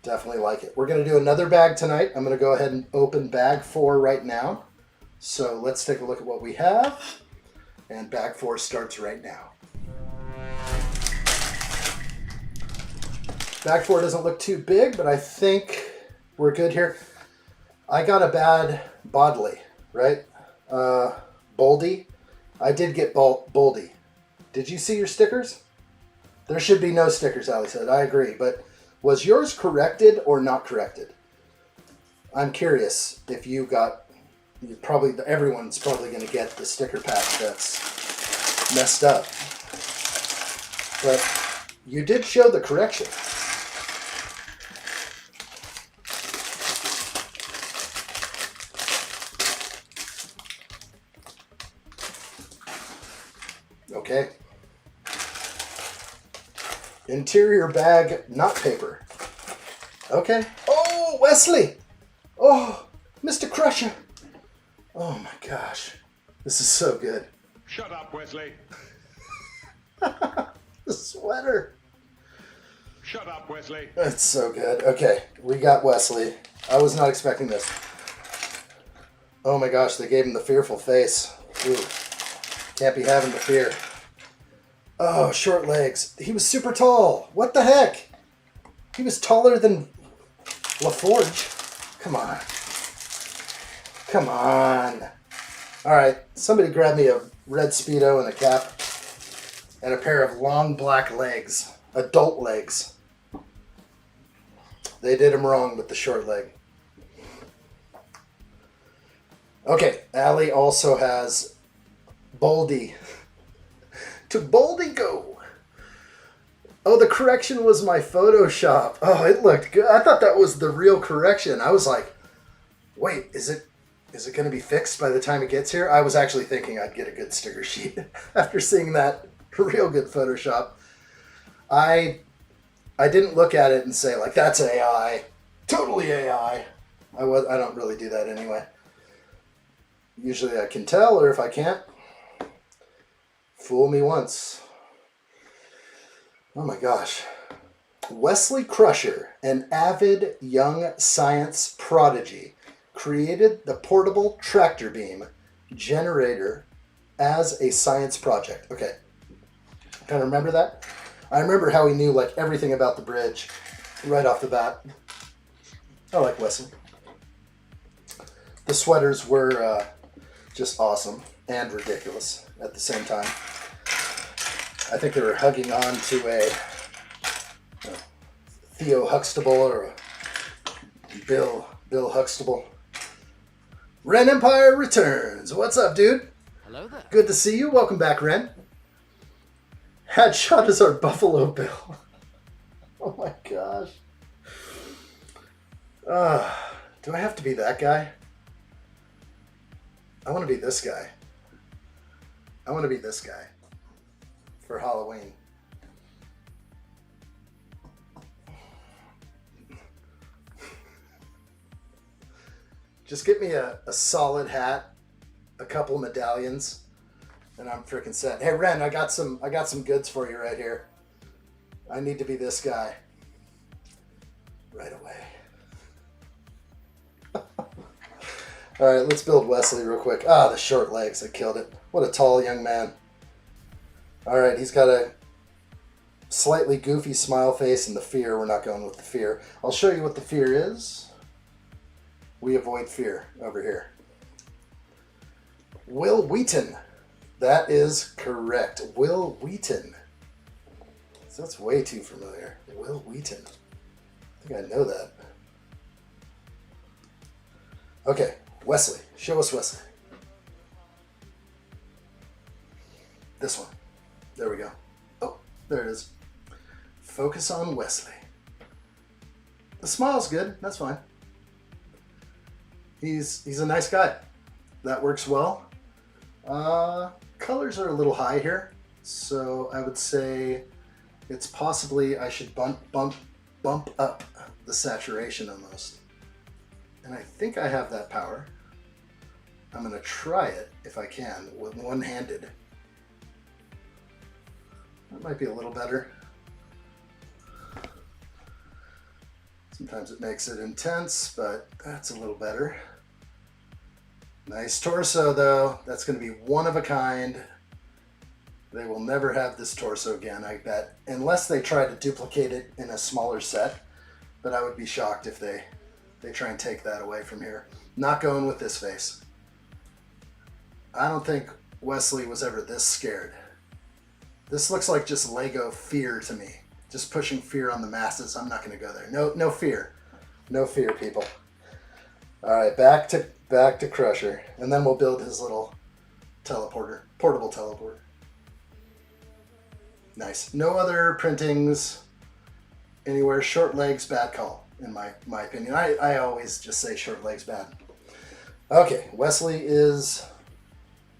Definitely like it. We're going to do another bag tonight. I'm going to go ahead and open bag 4 right now. So let's take a look at what we have. And bag 4 starts right now. Bag 4 doesn't look too big, but I think we're good here. I got a bad bodily, right? Boldy. I did get Boldy. Did you see your stickers? There should be no stickers, Ali said. I agree, but was yours corrected or not corrected? I'm curious if you got, everyone's probably going to get the sticker pack that's messed up. But you did show the correction. Okay. Interior bag, not paper. Okay. Oh, Wesley! Oh, Mr. Crusher! Oh my gosh. This is so good. Shut up, Wesley. The sweater. Shut up, Wesley. That's so good. Okay, we got Wesley. I was not expecting this. Oh my gosh, they gave him the fearful face. Ooh. Can't be having the fear. Oh, short legs. He was super tall. What the heck? He was taller than LaForge. Come on. Come on. All right, somebody grab me a red Speedo and a cap and a pair of long black legs, adult legs. They did him wrong with the short leg. Okay, Allie also has Boldy. To Boldy go. Oh, the correction was my Photoshop. Oh, it looked good. I thought that was the real correction. I was like, Wait, is it going to be fixed by the time it gets here? I was actually thinking I'd get a good sticker sheet after seeing that real good Photoshop. I didn't look at it and say, like, that's AI. Totally AI. I don't really do that anyway. Usually I can tell, or if I can't, fool me once. Oh my gosh. Wesley Crusher, an avid young science prodigy, created the portable tractor beam generator as a science project. Okay. Kind of remember that? I remember how he knew like everything about the bridge right off the bat. I like Wesley. The sweaters were just awesome and ridiculous at the same time. I think they were hugging on to a Theo Huxtable or a Bill Huxtable. Ren Empire returns. What's up, dude? Hello there. Good to see you. Welcome back, Ren. Addshot is our Buffalo Bill. Oh my gosh. Do I have to be that guy? I want to be this guy. I want to be this guy for Halloween. Just get me a solid hat, a couple medallions, and I'm freaking set. Hey Ren, I got some goods for you right here. I need to be this guy right away. All right, let's build Wesley real quick. Ah, the short legs, I killed it. What a tall young man. All right, he's got a slightly goofy smile face and the fear. We're not going with the fear. I'll show you what the fear is. We avoid fear over here. Will Wheaton. That is correct. Will Wheaton. That's way too familiar. Will Wheaton. I think I know that. Okay, Wesley. Show us Wesley. This one. There we go. Oh, there it is. Focus on Wesley. The smile's good. That's fine. He's a nice guy. That works well. Colors are a little high here, so I would say it's possibly I should bump up the saturation almost. And I think I have that power. I'm gonna try it if I can with one-handed. That might be a little better. Sometimes it makes it intense, but that's a little better. Nice torso though. That's going to be one of a kind. They will never have this torso again, I bet. Unless they try to duplicate it in a smaller set. But I would be shocked if they try and take that away from here. Not going with this face. I don't think Wesley was ever this scared. This looks like just Lego fear to me. Just pushing fear on the masses. I'm not going to go there. No fear. No fear, people. All right, back to Crusher. And then we'll build his little teleporter. Portable teleporter. Nice. No other printings anywhere. Short legs, bad call, in my opinion. I always just say short legs, bad. Okay, Wesley is,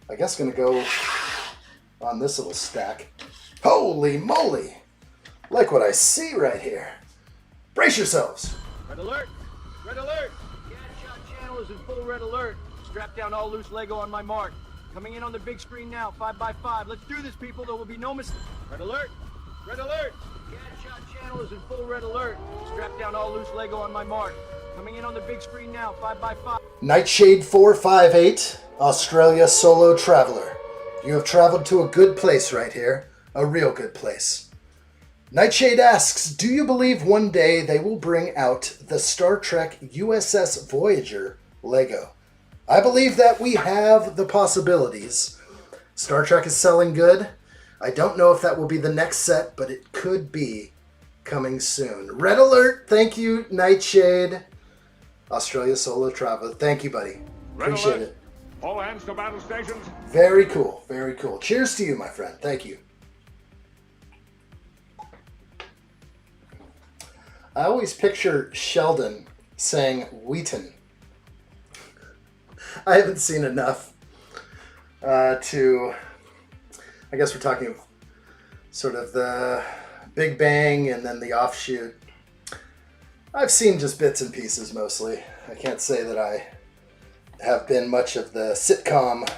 I guess, going to go on this little stack. Holy moly! Like what I see right here. Brace yourselves. Red alert! Red alert! The addshot channel is in full red alert. Strap down all loose Lego on my mark. Coming in on the big screen now, 5x5. Let's do this, people. There will be no mistake. Red alert! Red alert! The addshot channel is in full red alert. Strap down all loose Lego on my mark. Coming in on the big screen now, 5x5. Nightshade 458, Australia solo traveler. You have traveled to a good place right here. A real good place. Nightshade asks, do you believe one day they will bring out the Star Trek U.S.S. Voyager Lego? I believe that we have the possibilities. Star Trek is selling good. I don't know if that will be the next set, but it could be coming soon. Red alert! Thank you, Nightshade. Australia solo traveler. Thank you, buddy. Appreciate it. All hands to battle stations. Very cool. Very cool. Cheers to you, my friend. Thank you. I always picture Sheldon saying Wheaton. I haven't seen enough to, I guess we're talking sort of the Big Bang and then the offshoot. I've seen just bits and pieces mostly. I can't say that I have been much of the sitcom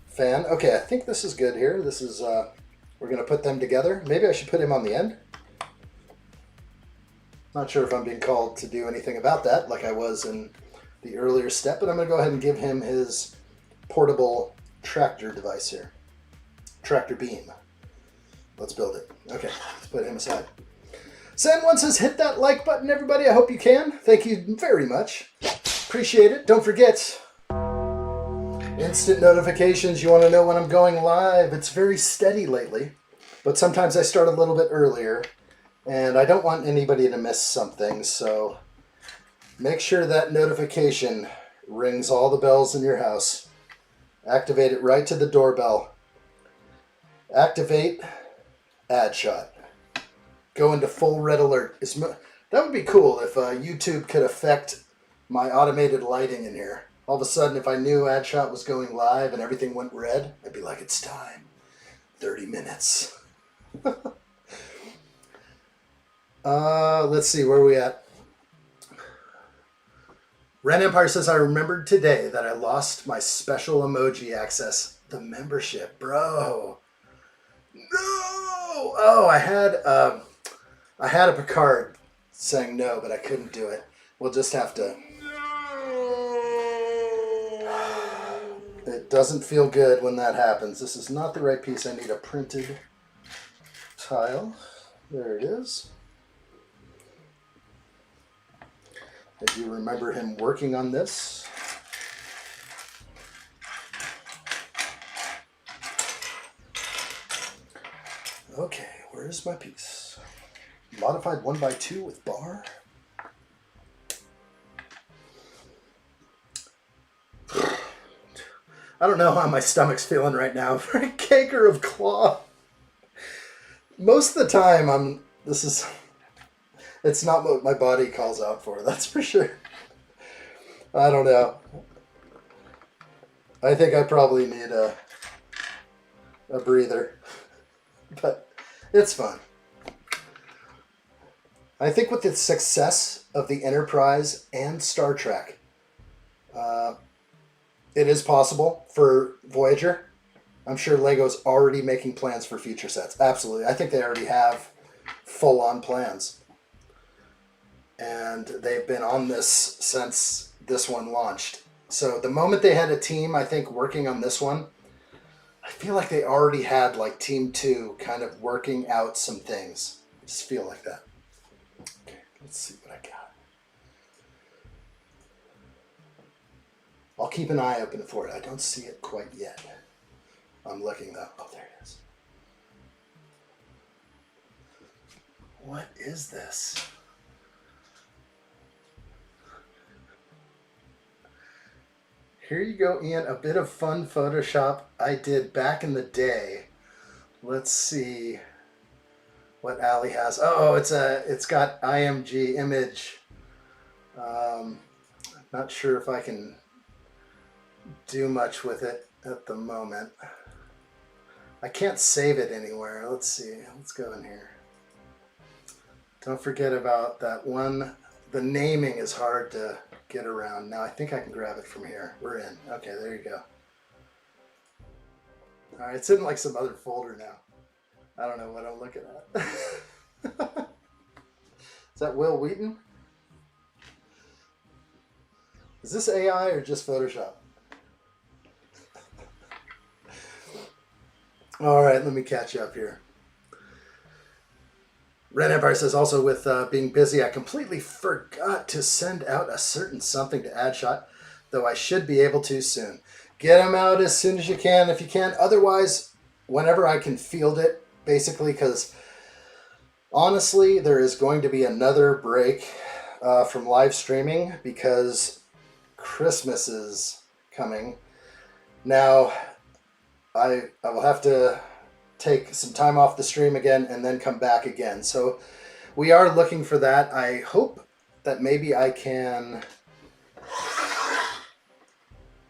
fan. Okay, I think this is good here. This is, we're going to put them together. Maybe I should put him on the end. Not sure if I'm being called to do anything about that like I was in the earlier step, but I'm going to go ahead and give him his portable tractor device here. Tractor beam. Let's build it. Okay, let's put him aside. San1 says, hit that like button, everybody. I hope you can. Thank you very much. Appreciate it. Don't forget, instant notifications. You want to know when I'm going live. It's very steady lately, but sometimes I start a little bit earlier, and I don't want anybody to miss something, so make sure that notification rings all the bells in your house. Activate it right to the doorbell. Activate addshot. Go into full red alert. That would be cool if YouTube could affect my automated lighting in here. All of a sudden, if I knew addshot was going live and everything went red, I'd be like, it's time. 30 minutes. Let's see, where are we at? Ren Empire says, I remembered today that I lost my special emoji access. The membership, bro. No! Oh, I had a Picard saying no, but I couldn't do it. We'll just have to... It doesn't feel good when that happens. This is not the right piece. I need a printed tile. There it is. If you remember him working on this. Okay, where's my piece? Modified 1x2 with bar. I don't know how my stomach's feeling right now for a caker of claw. Most of the time, it's not what my body calls out for, that's for sure. I don't know. I think I probably need a breather, but it's fun. I think with the success of the Enterprise and Star Trek, it is possible for Voyager. I'm sure Lego's already making plans for future sets. Absolutely. I think they already have full-on plans. And they've been on this since this one launched. So the moment they had a team, I think, working on this one, I feel like they already had like Team 2 kind of working out some things. I just feel like that. Okay, let's see what I got. I'll keep an eye open for it. I don't see it quite yet. I'm looking though. Oh, there it is. What is this? Here you go, Ian. A bit of fun Photoshop I did back in the day. Let's see what Allie has. Oh, it's got IMG image. Not sure if I can do much with it at the moment. I can't save it anywhere. Let's see. Let's go in here. Don't forget about that one. The naming is hard to get around. Now I think I can grab it from here. We're in. Okay, there you go. All right, it's in like some other folder now. I don't know what I'm looking at. Is that Will Wheaton? Is this AI or just Photoshop? All right, let me catch you up here. Red Empire says, also with being busy, I completely forgot to send out a certain something to addshot, though I should be able to soon. Get them out as soon as you can, if you can. Otherwise, whenever I can field it, basically, because honestly, there is going to be another break from live streaming because Christmas is coming. Now, I will have to take some time off the stream again and then come back again. So we are looking for that. I hope that maybe I can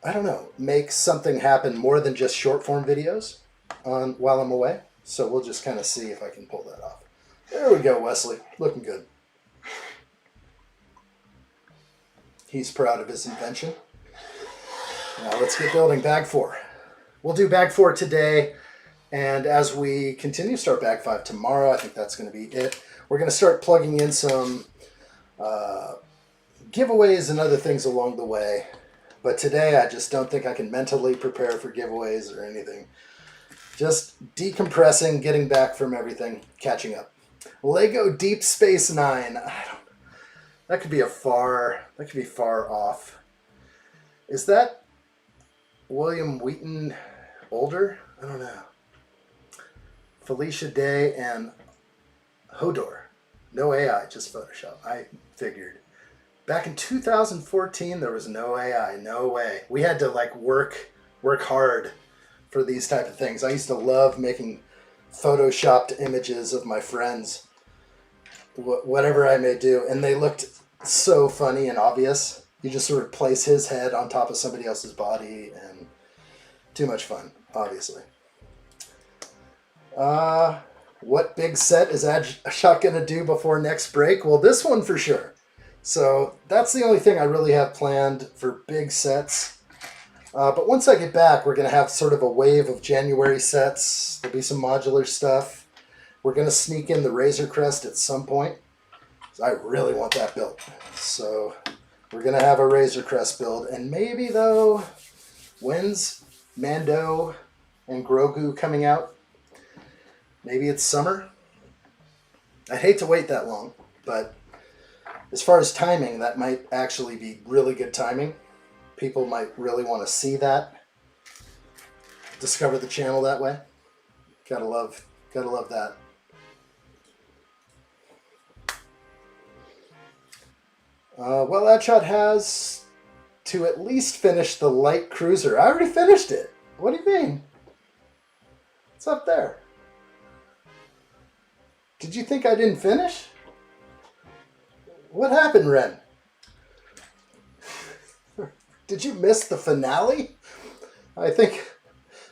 I don't know, make something happen more than just short form videos while I'm away. So we'll just kind of see if I can pull that off. There we go, Wesley. Looking good. He's proud of his invention. Now let's get building bag 4. We'll do bag 4 today. And as we continue to start bag 5 tomorrow, I think that's going to be it. We're going to start plugging in some giveaways and other things along the way. But today I just don't think I can mentally prepare for giveaways or anything. Just decompressing, getting back from everything, catching up. Lego Deep Space Nine. That could be far off. Is that William Wheaton older? I don't know. Felicia Day and Hodor. No AI, just Photoshop. I figured. Back in 2014, there was no AI. No way. We had to like work hard for these type of things. I used to love making photoshopped images of my friends, whatever I may do, and they looked so funny and obvious. You just sort of place his head on top of somebody else's body, and too much fun, obviously. What big set is addshot gonna do before next break? Well, this one for sure. So that's the only thing I really have planned for big sets. But once I get back, we're going to have sort of a wave of January sets. There'll be some modular stuff. We're going to sneak in the Razor Crest at some point. I really want that built. So we're going to have a Razor Crest build. And maybe, though, when's Mando and Grogu coming out? Maybe it's summer? I'd hate to wait that long, but as far as timing, that might actually be really good timing. People might really want to see that. Discover the channel that way. Gotta love that. Well, addshot has to at least finish the light cruiser. I already finished it. What do you mean? It's up there. Did you think I didn't finish? What happened, Ren? Did you miss the finale? I think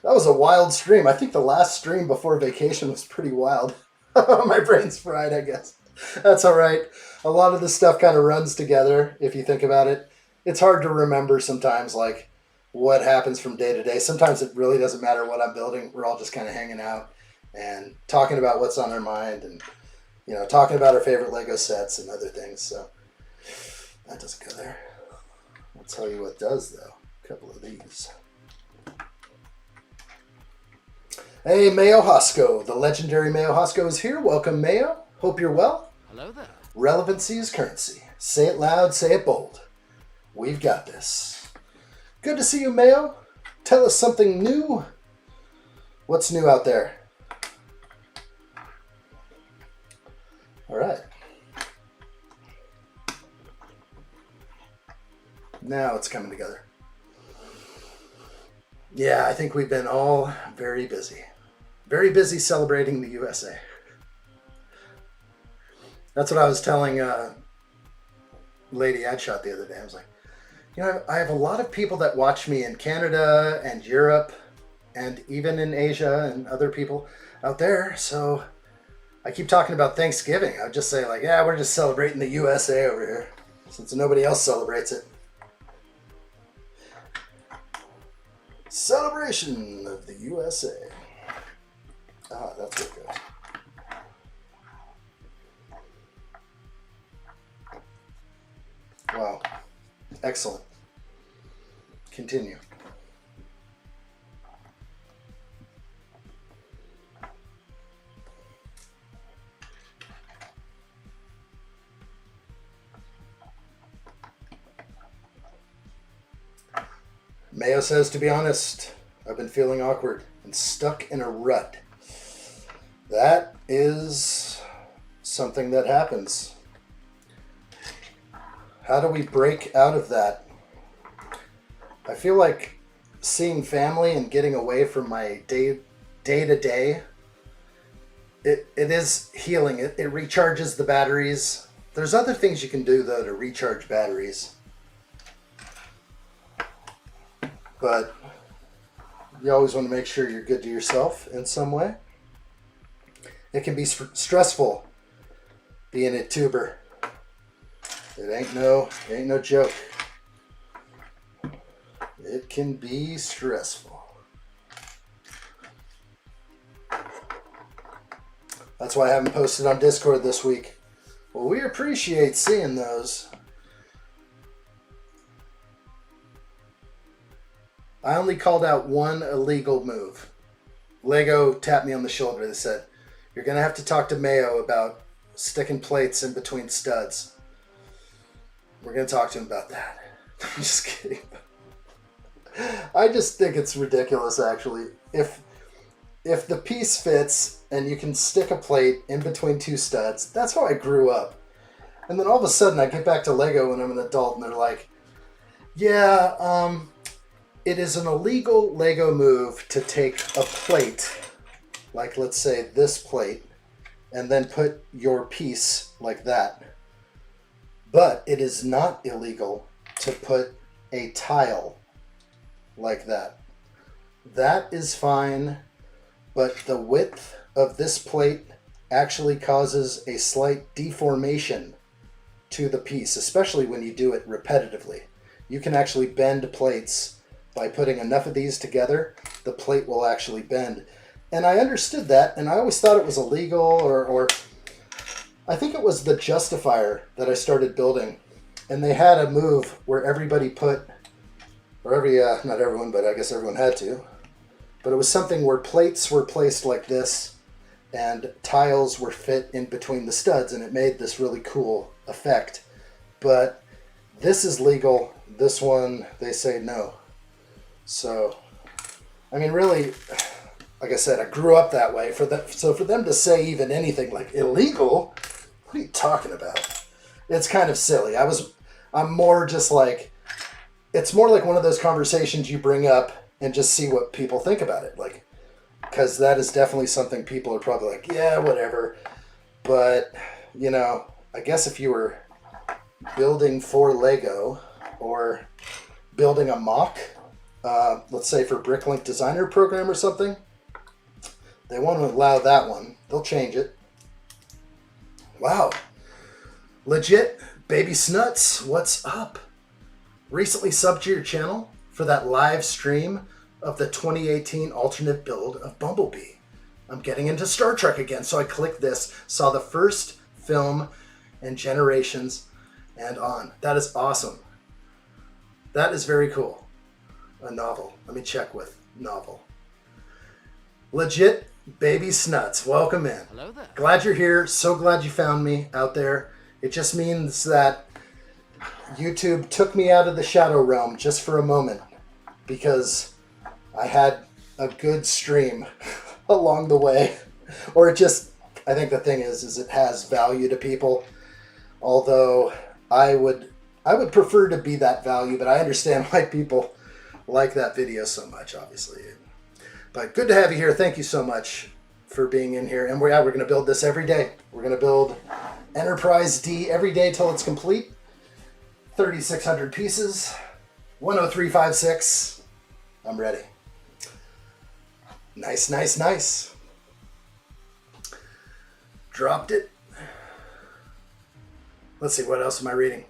that was a wild stream. I think the last stream before vacation was pretty wild. My brain's fried, I guess. That's all right. A lot of this stuff kind of runs together, if you think about it. It's hard to remember sometimes, like, what happens from day to day. Sometimes it really doesn't matter what I'm building. We're all just kind of hanging out and talking about what's on our mind and, you know, talking about our favorite Lego sets and other things. So that doesn't go there. I'll tell you what does, though. A couple of these. Hey, Mayo Hosco. The legendary Mayo Hosco is here. Welcome, Mayo. Hope you're well. Hello there. Relevancy is currency. Say it loud, say it bold. We've got this. Good to see you, Mayo. Tell us something new. What's new out there? All right. Now it's coming together. Yeah, I think we've been all very busy. Very busy celebrating the USA. That's what I was telling Lady Addshot the other day. I was like, you know, I have a lot of people that watch me in Canada and Europe and even in Asia and other people out there. So I keep talking about Thanksgiving. I would just say like, yeah, we're just celebrating the USA over here since nobody else celebrates it. Celebration of the USA. Ah, that's what it goes. Wow. Excellent. Continue. Mayo says, to be honest, I've been feeling awkward and stuck in a rut. That is something that happens. How do we break out of that? I feel like seeing family and getting away from my day-to-day, it is healing. It recharges the batteries. There's other things you can do, though, to recharge batteries. but you always want to make sure you're good to yourself in some way. It can be stressful being a tuber. It ain't no joke. It can be stressful. That's why I haven't posted on Discord this week. Well, we appreciate seeing those. I only called out one illegal move. Lego tapped me on the shoulder. They said, "You're going to have to talk to Mayo about sticking plates in between studs." We're going to talk to him about that. I'm just kidding. I just think it's ridiculous, actually. If the piece fits and you can stick a plate in between two studs, that's how I grew up. And then all of a sudden I get back to Lego when I'm an adult and they're like, yeah, it is an illegal Lego move to take a plate, like let's say this plate, and then put your piece like that. But it is not illegal to put a tile like that. That is fine. But the width of this plate actually causes a slight deformation to the piece, especially when you do it repetitively. You can actually bend plates by putting enough of these together. The plate will actually bend. And I understood that, and I always thought it was illegal, or I think it was the Justifier that I started building. And they had a move where everybody put, or not everyone, but I guess everyone had to, but it was something where plates were placed like this and tiles were fit in between the studs, and it made this really cool effect. But this is legal. This one, they say no. So, I mean, really, like I said, I grew up that way. So for them to say even anything like illegal, what are you talking about? It's kind of silly. I'm more just like, it's more like one of those conversations you bring up and just see what people think about it. Like, because that is definitely something people are probably like, yeah, whatever. But, you know, I guess if you were building for Lego or building a mock, let's say for Bricklink Designer Program or something, they won't allow that one. They'll change it. Wow. Legit, Baby Snuts, what's up? Recently subbed to your channel for that live stream of the 2018 alternate build of Bumblebee. I'm getting into Star Trek again, so I clicked this, saw the first film and Generations and on. That is awesome. That is very cool. A novel. Let me check with novel. Legit Baby Snuts, welcome in. Hello there. Glad you're here. So glad you found me out there. It just means that YouTube took me out of the shadow realm just for a moment because I had a good stream along the way. Or it just, I think the thing is it has value to people. Although I would prefer to be that value, but I understand why people like that video so much, obviously. But good to have you here. Thank you so much for being in here. And we're going to build this every day. We're going to build Enterprise D every day till it's complete. 3,600 pieces, 10356. I'm ready. Nice, nice, nice. Dropped it. Let's see, what else am I reading?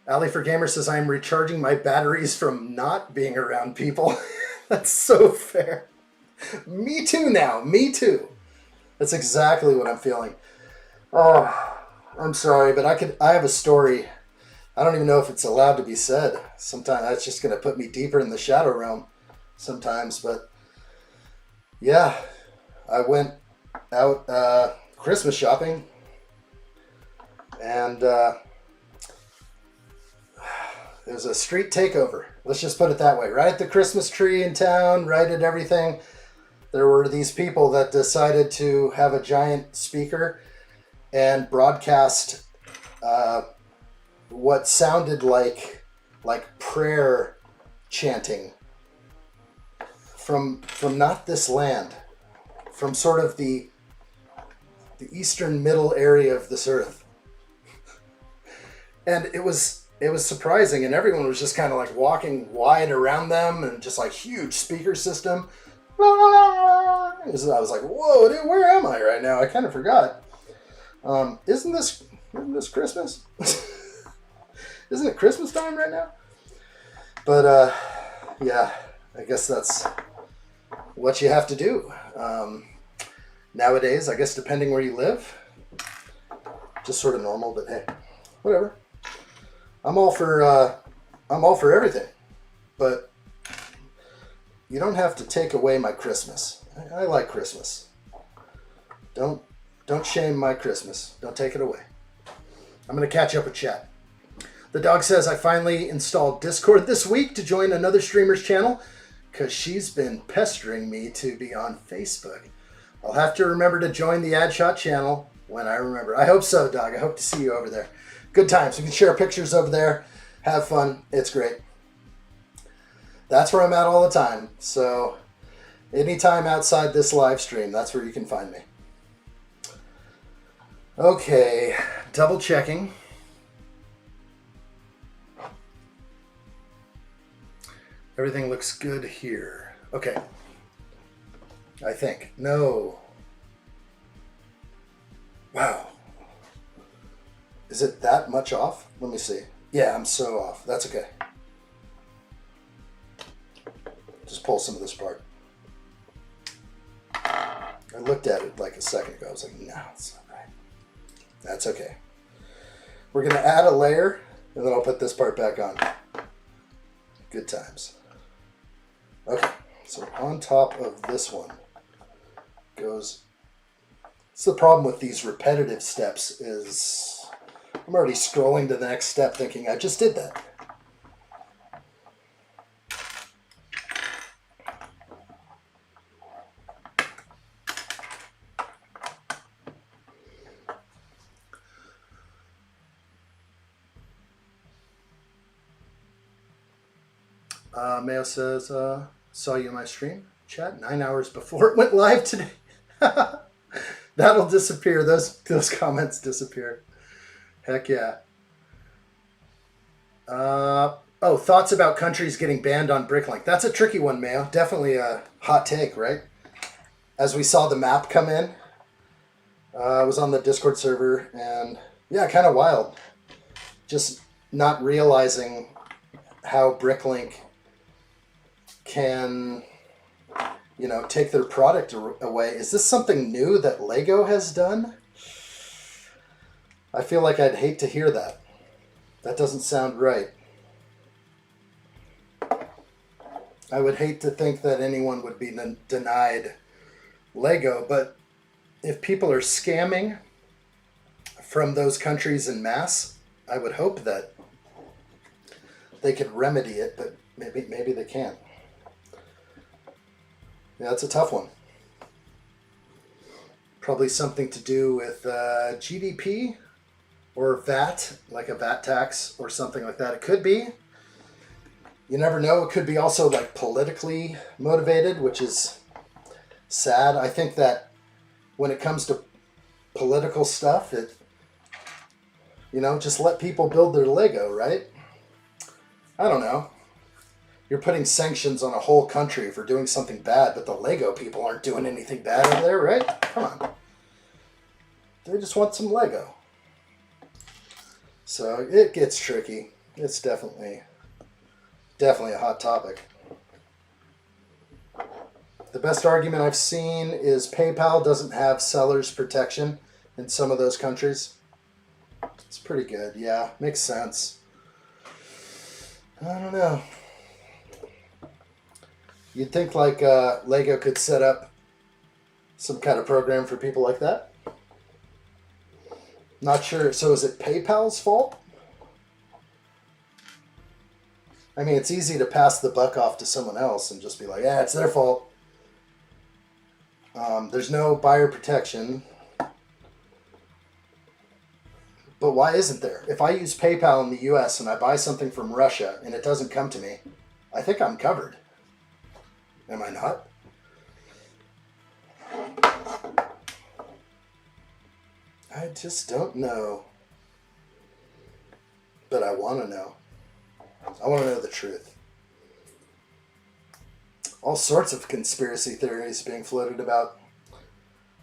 Ali for Gamer says, I'm recharging my batteries from not being around people. That's so fair. Me too now. Me too. That's exactly what I'm feeling. Oh, I'm sorry, but I have a story. I don't even know if it's allowed to be said. Sometimes that's just going to put me deeper in the shadow realm sometimes. But yeah, I went out Christmas shopping and it was a street takeover. Let's just put it that way. Right at the Christmas tree in town, right at everything. There were these people that decided to have a giant speaker and broadcast what sounded like prayer chanting from not this land, from sort of the eastern middle area of this earth. And it was it was surprising, and everyone was just kind of like walking wide around them, and just like huge speaker system. I was like, whoa, dude, where am I right now? I kind of forgot. Isn't this Christmas? Isn't it Christmas time right now? But yeah, I guess that's what you have to do. Nowadays, I guess depending where you live, just sort of normal, but hey, whatever. I'm all for everything, but you don't have to take away my Christmas. I like Christmas. Don't shame my Christmas. Don't take it away. I'm going to catch up with chat. The dog says, I finally installed Discord this week to join another streamer's channel because she's been pestering me to be on Facebook. I'll have to remember to join the addshot channel when I remember. I hope so, dog. I hope to see you over there. Good times. We can share pictures over there. Have fun. It's great. That's where I'm at all the time. So anytime outside this live stream, that's where you can find me. Okay, double checking. Everything looks good here. Okay. I think. No. Wow. Is it that much off? Let me see. Yeah, I'm so off. That's okay. Just pull some of this apart. I looked at it like a second ago. I was like, no, it's not right. That's okay. We're going to add a layer, and then I'll put this part back on. Good times. Okay, so on top of this one goes... It's the problem with these repetitive steps is... I'm already scrolling to the next step thinking, I just did that. Mayo says, saw you in my stream chat 9 hours before it went live today. That'll disappear. Those comments disappear. Heck yeah. Oh, thoughts about countries getting banned on Bricklink. That's a tricky one, Mayo. Definitely a hot take, right? As we saw the map come in, I was on the Discord server, and yeah, kind of wild. Just not realizing how Bricklink can, you know, take their product away. Is this something new that Lego has done? I feel like I'd hate to hear that. That doesn't sound right. I would hate to think that anyone would be denied Lego, but if people are scamming from those countries en masse, I would hope that they could remedy it, but maybe they can't. Yeah, it's a tough one. Probably something to do with GDP or VAT, like a VAT tax or something like that. It could be. You never know. It could be also like politically motivated, which is sad. I think that when it comes to political stuff, just let people build their Lego, right? I don't know. You're putting sanctions on a whole country for doing something bad, but the Lego people aren't doing anything bad over there, right? Come on. They just want some Lego. So it gets tricky. It's definitely a hot topic. The best argument I've seen is PayPal doesn't have seller's protection in some of those countries. It's pretty good. Yeah, makes sense. I don't know. You'd think like Lego could set up some kind of program for people like that. Not sure. So is it PayPal's fault? I mean, it's easy to pass the buck off to someone else and just be like, yeah, it's their fault. There's no buyer protection. But why isn't there? If I use PayPal in the U.S. and I buy something from Russia and it doesn't come to me, I think I'm covered. Am I not? I just don't know. But I want to know. I want to know the truth. All sorts of conspiracy theories being floated about.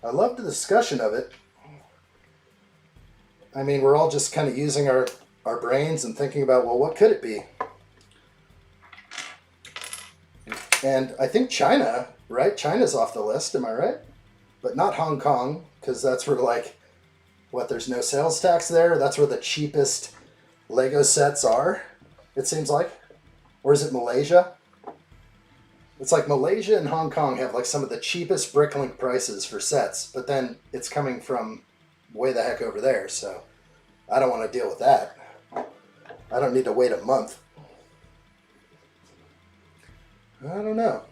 I love the discussion of it. I mean, we're all just kind of using our brains and thinking about, well, what could it be? And I think China, right? China's off the list, am I right? But not Hong Kong, because that's where, like, what, there's no sales tax there? That's where the cheapest Lego sets are, it seems like. Or is it Malaysia? It's like Malaysia and Hong Kong have like some of the cheapest Bricklink prices for sets, but then it's coming from way the heck over there, so I don't want to deal with that. I don't need to wait a month. I don't know.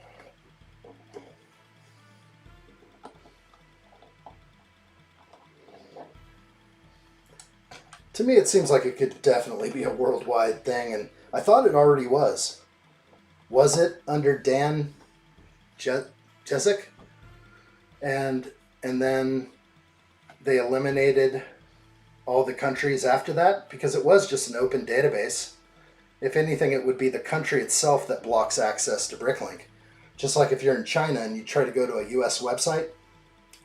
To me, it seems like it could definitely be a worldwide thing, and I thought it already was. Was it under Dan Jezek? And then they eliminated all the countries after that? Because it was just an open database. If anything, it would be the country itself that blocks access to Bricklink. Just like if you're in China and you try to go to a U.S. website,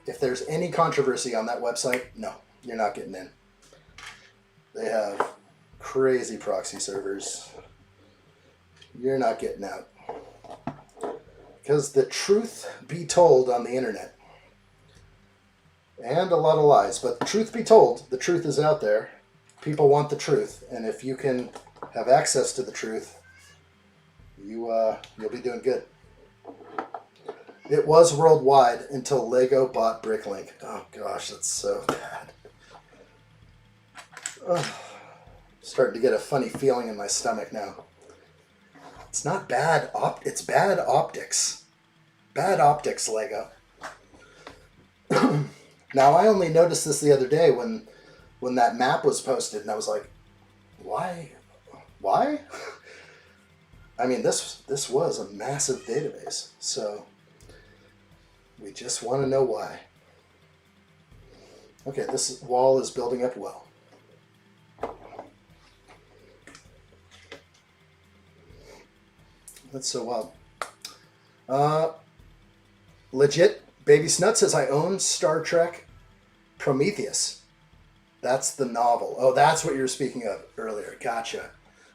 if there's any controversy on that website, no, you're not getting in. They have crazy proxy servers. You're not getting out. Because the truth be told on the internet. And a lot of lies. But truth be told, the truth is out there. People want the truth. And if you can have access to the truth, you'll be doing good. It was worldwide until Lego bought Bricklink. Oh gosh, that's so bad. Oh, starting to get a funny feeling in my stomach now. It's not bad it's bad optics. Bad optics, Lego. Now, I only noticed this the other day when that map was posted, and I was like, why? I mean, this was a massive database, so we just want to know why. Okay, this wall is building up well. That's so wild. Legit, Baby Snut says, I own Star Trek Prometheus. That's the novel. Oh, that's what you were speaking of earlier. Gotcha.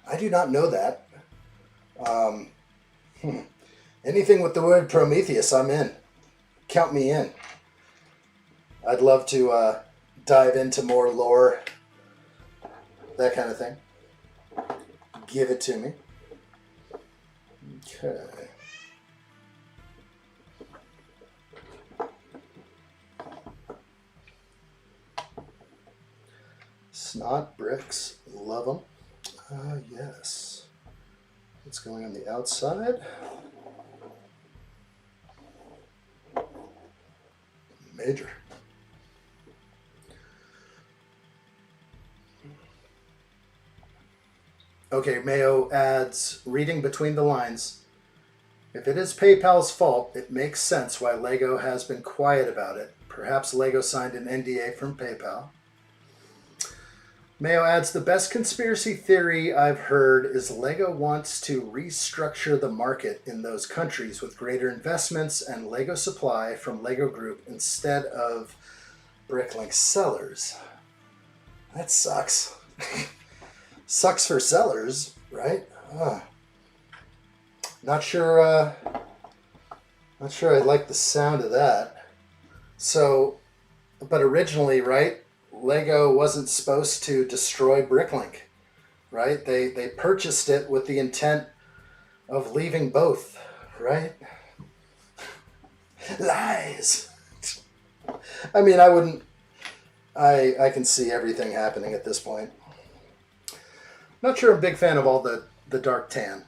I do not know that. Anything with the word Prometheus, I'm in. Count me in. I'd love to dive into more lore, that kind of thing. Give it to me. Okay. Snot bricks, love them. Yes. What's going on the outside? Major. Okay, Mayo adds, reading between the lines, if it is PayPal's fault, it makes sense why Lego has been quiet about it. Perhaps Lego signed an NDA from PayPal. Mayo adds, the best conspiracy theory I've heard is Lego wants to restructure the market in those countries with greater investments and Lego supply from Lego Group instead of Bricklink sellers. That sucks. Sucks for sellers, right? Not sure I like the sound of that. So, but originally, right, Lego wasn't supposed to destroy Bricklink, right? They purchased it with the intent of leaving both, right? Lies. I mean, I can see everything happening at this point. Not sure I'm a big fan of all the dark tan.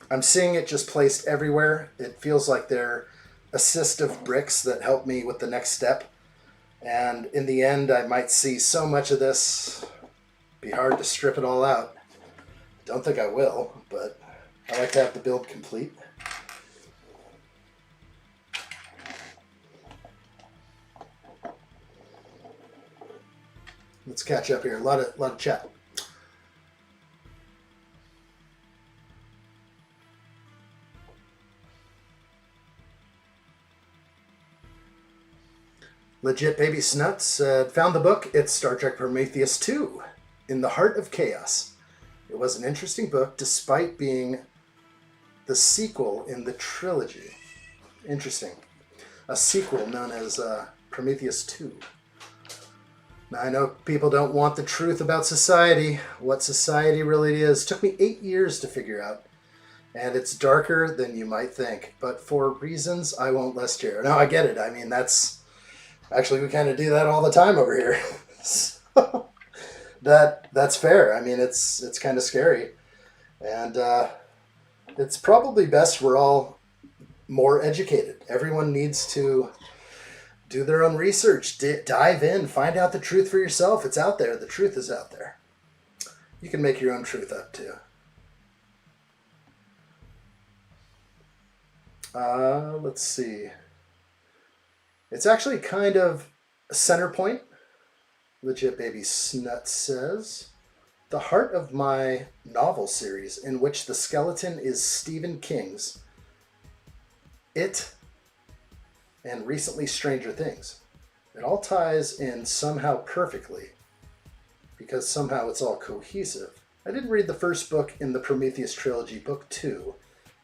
I'm seeing it just placed everywhere. It feels like they're assistive bricks that help me with the next step. And in the end, I might see so much of this, be hard to strip it all out. Don't think I will, but I like to have the build complete. Let's catch up here. A lot of chat. Legit Baby Snuts said, found the book. It's Star Trek Prometheus 2, In the Heart of Chaos. It was an interesting book despite being the sequel in the trilogy. Interesting. A sequel known as Prometheus 2. Now, I know people don't want the truth about society, what society really is. It took me 8 years to figure out. And it's darker than you might think. But for reasons I won't list here. No, I get it. I mean, that's... Actually, we kind of do that all the time over here. So, that's fair. I mean, it's kind of scary. And it's probably best we're all more educated. Everyone needs to do their own research, dive in, find out the truth for yourself. It's out there. The truth is out there. You can make your own truth up too. Let's see. It's actually kind of a center point. Legit Baby Snut says, the heart of my novel series in which the skeleton is Stephen King's It and recently Stranger Things. It all ties in somehow perfectly because somehow it's all cohesive. I didn't read the first book in the Prometheus trilogy. Book 2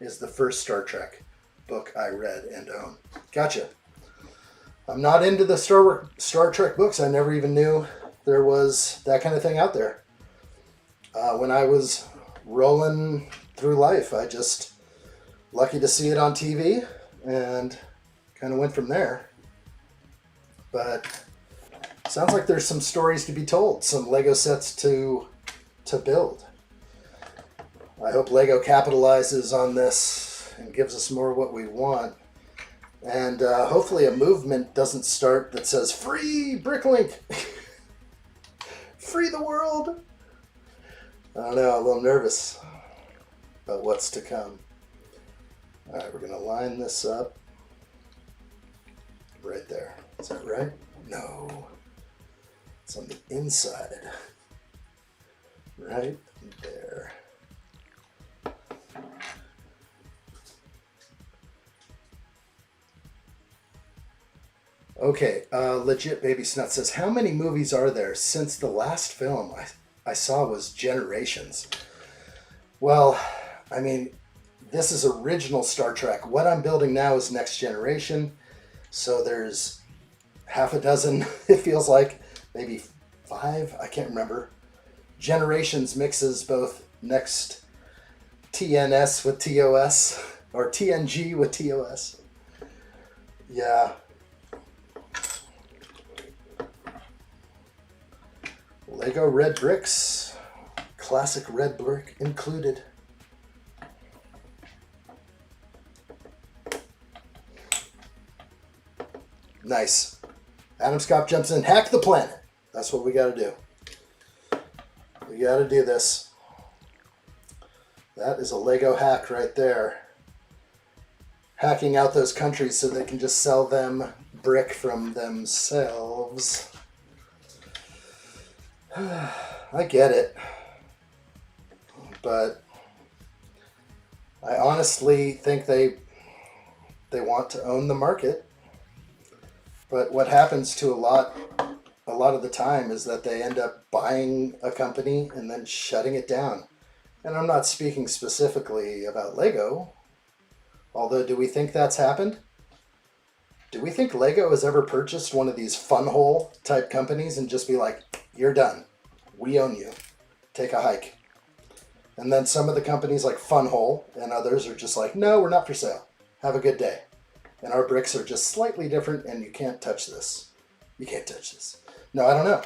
is the first Star Trek book I read and own. Gotcha. I'm not into the Star Trek books. I never even knew there was that kind of thing out there. When I was rolling through life, I just lucky to see it on TV and kind of went from there. But sounds like there's some stories to be told, some Lego sets to build. I hope Lego capitalizes on this and gives us more of what we want. And hopefully a movement doesn't start that says, free Bricklink! Free the world! I don't know, I'm a little nervous about what's to come. Alright, we're going to line this up right there. Is that right? No. It's on the inside. Right there. Okay, Legit Baby Snut says, how many movies are there since the last film I saw was Generations? Well, I mean, this is original Star Trek. What I'm building now is Next Generation. So there's half a dozen, it feels like, maybe 5, I can't remember. Generations mixes both Next TNS with TOS, or TNG with TOS. Yeah. Lego red bricks, classic red brick included. Nice. Adam Scott jumps in, hack the planet. That's what we got to do. We got to do this. That is a Lego hack right there. Hacking out those countries so they can just sell them brick from themselves. I get it, but I honestly think they want to own the market. But what happens to a lot of the time is that they end up buying a company and then shutting it down. And I'm not speaking specifically about Lego, although do we think that's happened? Do we think Lego has ever purchased one of these funhole type companies and just be like, you're done. We own you. Take a hike. And then some of the companies like Funhole and others are just like, no, we're not for sale. Have a good day. And our bricks are just slightly different and you can't touch this. You can't touch this. No, I don't know.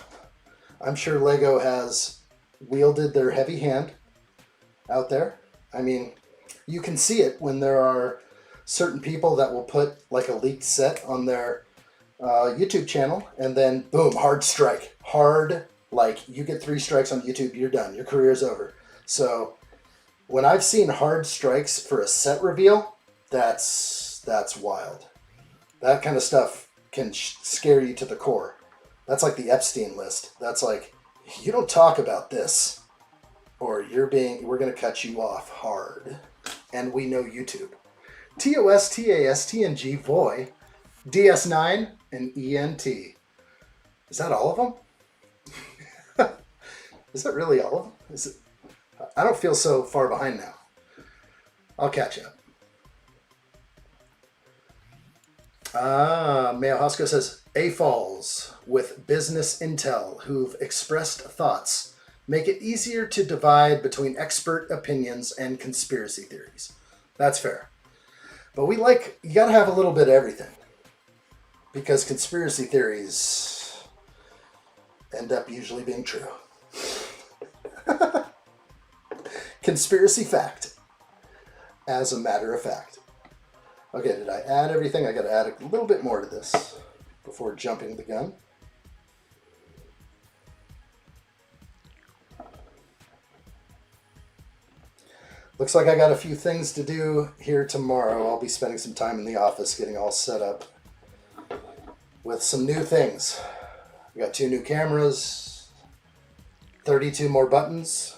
I'm sure Lego has wielded their heavy hand out there. I mean, you can see it when there are certain people that will put like a leaked set on their YouTube channel and then boom, hard strike. Hard, like you get 3 strikes on YouTube, you're done. Your career's over. So when I've seen hard strikes for a set reveal, that's wild. That kind of stuff can scare you to the core. That's like the Epstein list. That's like, you don't talk about this or we're going to cut you off hard. And we know YouTube. TOS, TAS, TNG, VOI, DS9, and ENT. Is that all of them? Is that really all of them? Is it? I don't feel so far behind now. I'll catch up. Mayo Hosco says, AFOLs with business intel who've expressed thoughts make it easier to divide between expert opinions and conspiracy theories. That's fair. But you gotta have a little bit of everything. Because conspiracy theories end up usually being true. Conspiracy fact. As a matter of fact. Okay, did I add everything? I gotta add a little bit more to this before jumping the gun. Looks like I got a few things to do here tomorrow. I'll be spending some time in the office getting all set up with some new things. We got 2 new cameras, 32 more buttons.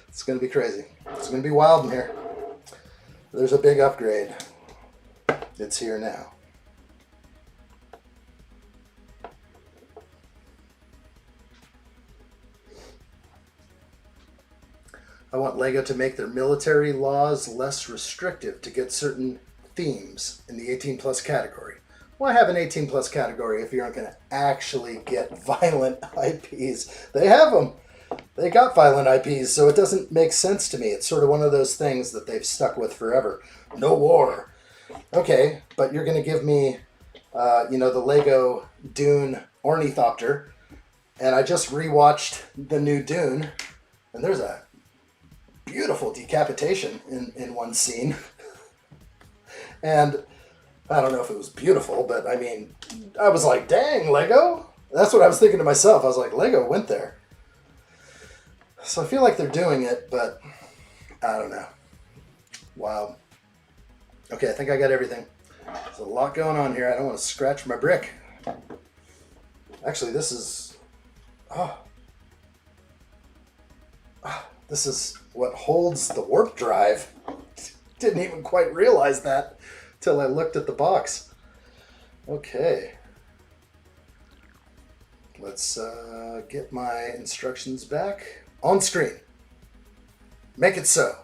It's going to be crazy. It's going to be wild in here. There's a big upgrade. It's here now. I want LEGO to make their military laws less restrictive to get certain themes in the 18 plus category. Why have an 18 plus category if you aren't going to actually get violent IPs? They have them. They got violent IPs, so it doesn't make sense to me. It's sort of one of those things that they've stuck with forever. No war. Okay, but you're going to give me, the Lego Dune Ornithopter, and I just rewatched the new Dune, and there's a beautiful decapitation in one scene. And I don't know if it was beautiful, but I mean, I was like, dang, Lego? That's what I was thinking to myself. I was like, Lego went there. So I feel like they're doing it, but I don't know. Wow. Okay, I think I got everything. There's a lot going on here. I don't want to scratch my brick. Actually, this is... this is what holds the warp drive. Didn't even quite realize that till I looked at the box. Okay. Let's get my instructions back. On screen. Make it so.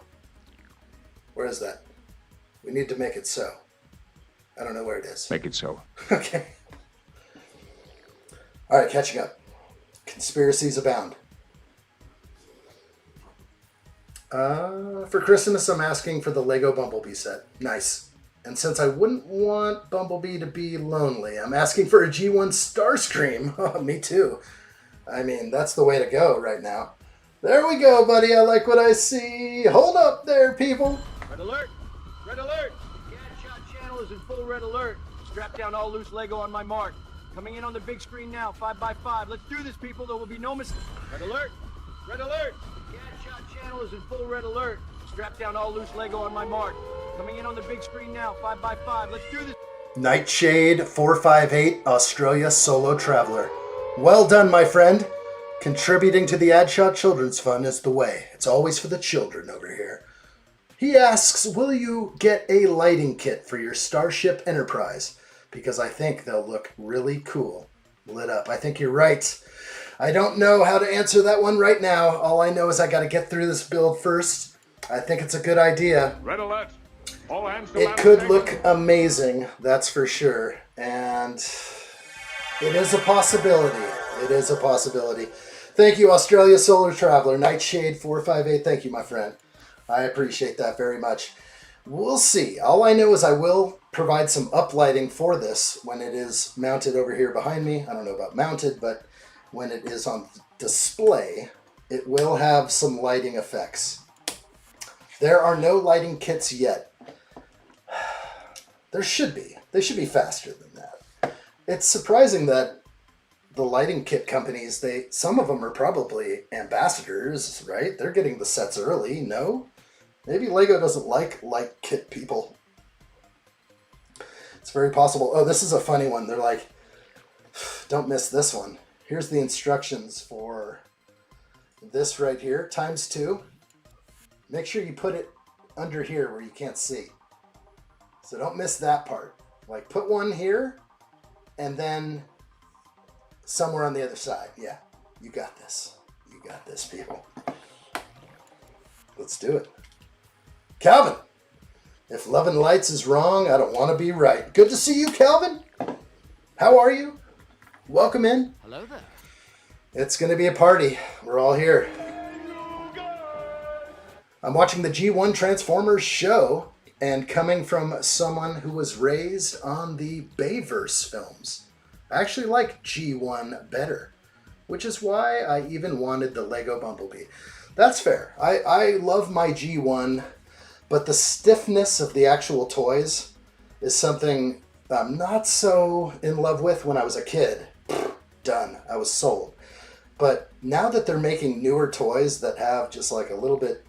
Where is that? We need to make it so. I don't know where it is. Make it so. Okay. All right, catching up. Conspiracies abound. For Christmas, I'm asking for the Lego Bumblebee set. Nice. And since I wouldn't want Bumblebee to be lonely, I'm asking for a G1 Starscream. Oh, me too. I mean, that's the way to go right now. There we go, buddy. I like what I see. Hold up there, people. Red alert! Red alert! The addshot channel is in full red alert. Strap down all loose Lego on my mark. Coming in on the big screen now, 5x5. Let's do this, people. There will be no mistake. Red alert! Red alert! The addshot channel is in full red alert. Strap down all loose Lego on my mark. Coming in on the big screen now, 5x5. Let's do this. Nightshade 458, Australia Solo Traveler. Well done, my friend. Contributing to the Addshot Children's Fund is the way. It's always for the children over here. He asks, will you get a lighting kit for your Starship Enterprise? Because I think they'll look really cool lit up. I think you're right. I don't know how to answer that one right now. All I know is I got to get through this build first. I think it's a good idea. Red alert. All hands to It could look amazing, that's for sure. And it is a possibility. It is a possibility. Thank you, Australia Solar Traveler. Nightshade 458. Thank you, my friend. I appreciate that very much. We'll see. All I know is I will provide some uplighting for this when it is mounted over here behind me. I don't know about mounted, but when it is on display, it will have some lighting effects. There are no lighting kits yet. There should be. They should be faster than that. It's surprising that the lighting kit companies, some of them are probably ambassadors, right? They're getting the sets early, no? Maybe Lego doesn't like light kit people. It's very possible. Oh, this is a funny one. They're like, don't miss this one. Here's the instructions for this right here, ×2. Make sure you put it under here where you can't see. So don't miss that part. Like put one here and then somewhere on the other side. Yeah, you got this. You got this, people. Let's do it. Calvin, if Love and Lights is wrong, I don't want to be right. Good to see you, Calvin. How are you? Welcome in. Hello there. It's going to be a party. We're all here. I'm watching the G1 Transformers show, and coming from someone who was raised on the Bayverse films, I actually like G1 better, which is why I even wanted the Lego Bumblebee. That's fair. I love my G1, but the stiffness of the actual toys is something I'm not so in love with. When I was a kid, done. I was sold. But now that they're making newer toys that have just like a little bit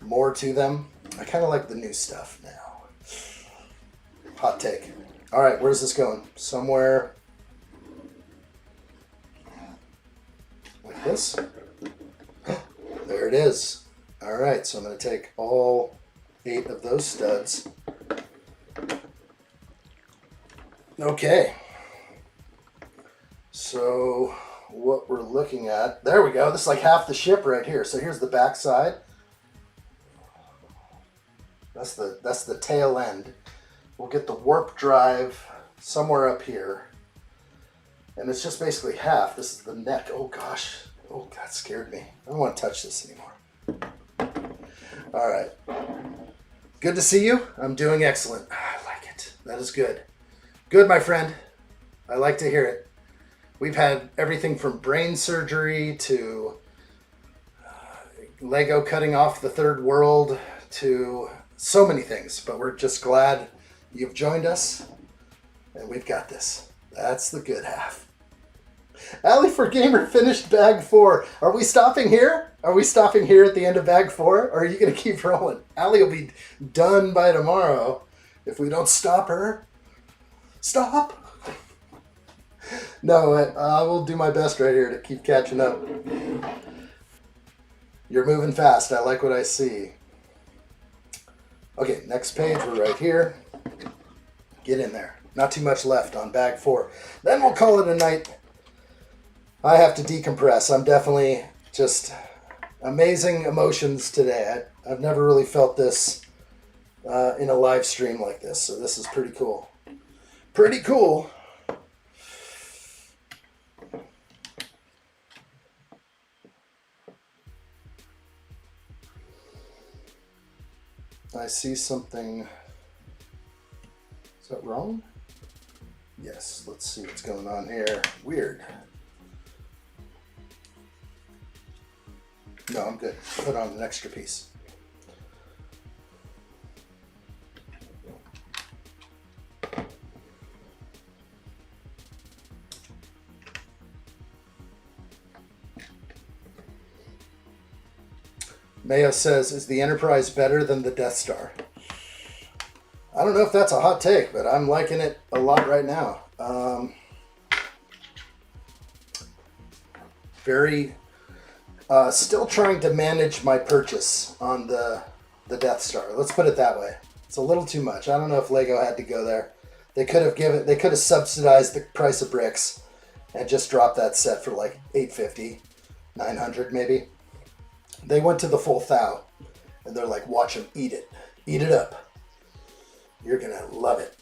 more to them, I kind of like the new stuff now. Hot take. All right, where's this going? Somewhere like this. There it is. All right, so I'm going to take all 8 of those studs. Okay. So what we're looking at, there we go. This is like half the ship right here. So here's the back side. That's the tail end. We'll get the warp drive somewhere up here. And it's just basically half. This is the neck. Oh gosh. Oh, that scared me. I don't want to touch this anymore. All right. Good to see you. I'm doing excellent. I like it. That is good. Good, my friend. I like to hear it. We've had everything from brain surgery to Lego cutting off the third world to so many things, but we're just glad you've joined us and we've got this. That's the good half. Alley for Gamer finished bag 4. Are we stopping here? Are we stopping here at the end of bag 4? Or are you going to keep rolling? Alley will be done by tomorrow if we don't stop her. Stop! No, I will do my best right here to keep catching up. You're moving fast. I like what I see. Okay, next page. We're right here. Get in there. Not too much left on bag 4. Then we'll call it a night. I have to decompress. I'm definitely just amazing emotions today. I've never really felt this in a live stream like this, so this is pretty cool. Pretty cool. I see something. Is that wrong? Yes, let's see what's going on here. Weird. No, I'm good. Put on an extra piece. Mayo says, is the Enterprise better than the Death Star? I don't know if that's a hot take, but I'm liking it a lot right now. Still trying to manage my purchase on the Death Star. Let's put it that way. It's a little too much. I don't know if Lego had to go there. They could have subsidized the price of bricks and just dropped that set for like $850, $900 maybe. They went to the full thou, and they're like, watch them eat it. Eat it up. You're going to love it.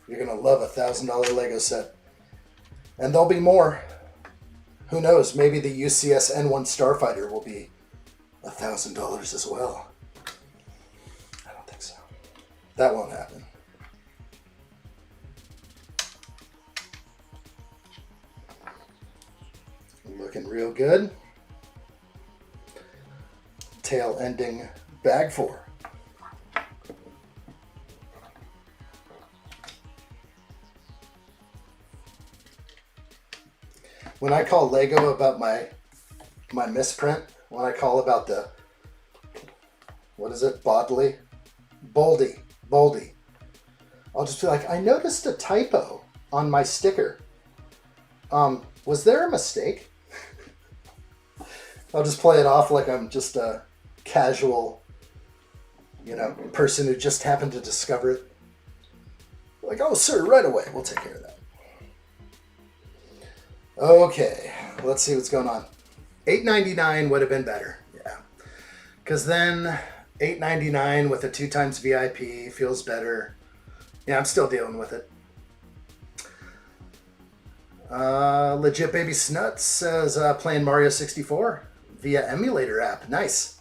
You're going to love a $1,000 Lego set. And there'll be more. Who knows? Maybe the U.S.S. N1 Starfighter will be $1,000 as well. I don't think so. That won't happen. Looking real good. Tail ending bag 4. When I call Lego about my misprint, when I call about the, what is it, Boldy, I'll just be like, I noticed a typo on my sticker. Was there a mistake? I'll just play it off like I'm just a casual, person who just happened to discover it. Like, oh, sir, right away. We'll take care of that. Okay, let's see what's going on. $8.99 would have been better. Yeah. Because then $8.99 with a 2 times VIP feels better. Yeah, I'm still dealing with it. Legit Baby Snuts says playing Mario 64 via emulator app. Nice.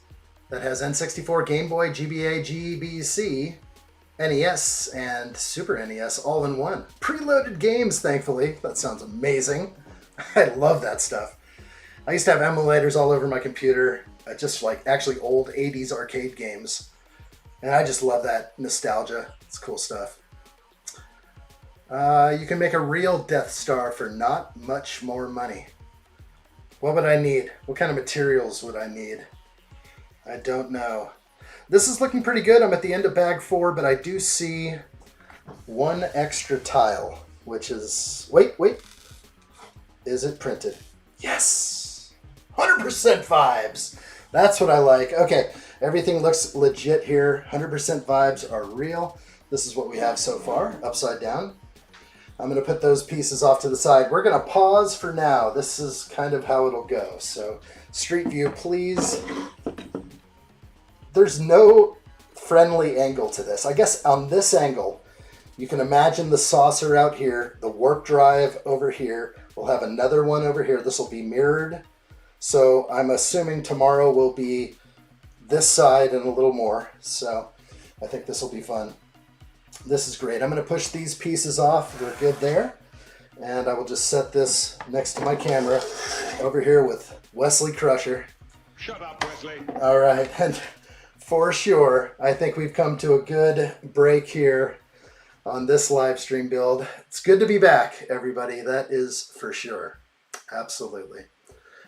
That has N64, Game Boy, GBA, GBC, NES, and Super NES all in one. Preloaded games, thankfully. That sounds amazing. I love that stuff. I used to have emulators all over my computer, just like actually old 80s arcade games. And I just love that nostalgia. It's cool stuff. You can make a real Death Star for not much more money. What would I need? What kind of materials would I need? I don't know. This is looking pretty good. I'm at the end of bag 4, but I do see one extra tile, which is... Wait. Is it printed? Yes! 100% vibes! That's what I like. Okay, everything looks legit here. 100% vibes are real. This is what we have so far, upside down. I'm going to put those pieces off to the side. We're going to pause for now. This is kind of how it'll go. So, Street View, please. There's no friendly angle to this. I guess on this angle, you can imagine the saucer out here, the warp drive over here. We'll have another one over here. This will be mirrored. So I'm assuming tomorrow will be this side and a little more. So I think this will be fun. This is great. I'm going to push these pieces off. They're good there. And I will just set this next to my camera over here with Wesley Crusher. Shut up, Wesley. All right. And for sure, I think we've come to a good break here on this live stream build. It's good to be back, everybody. That is for sure. Absolutely.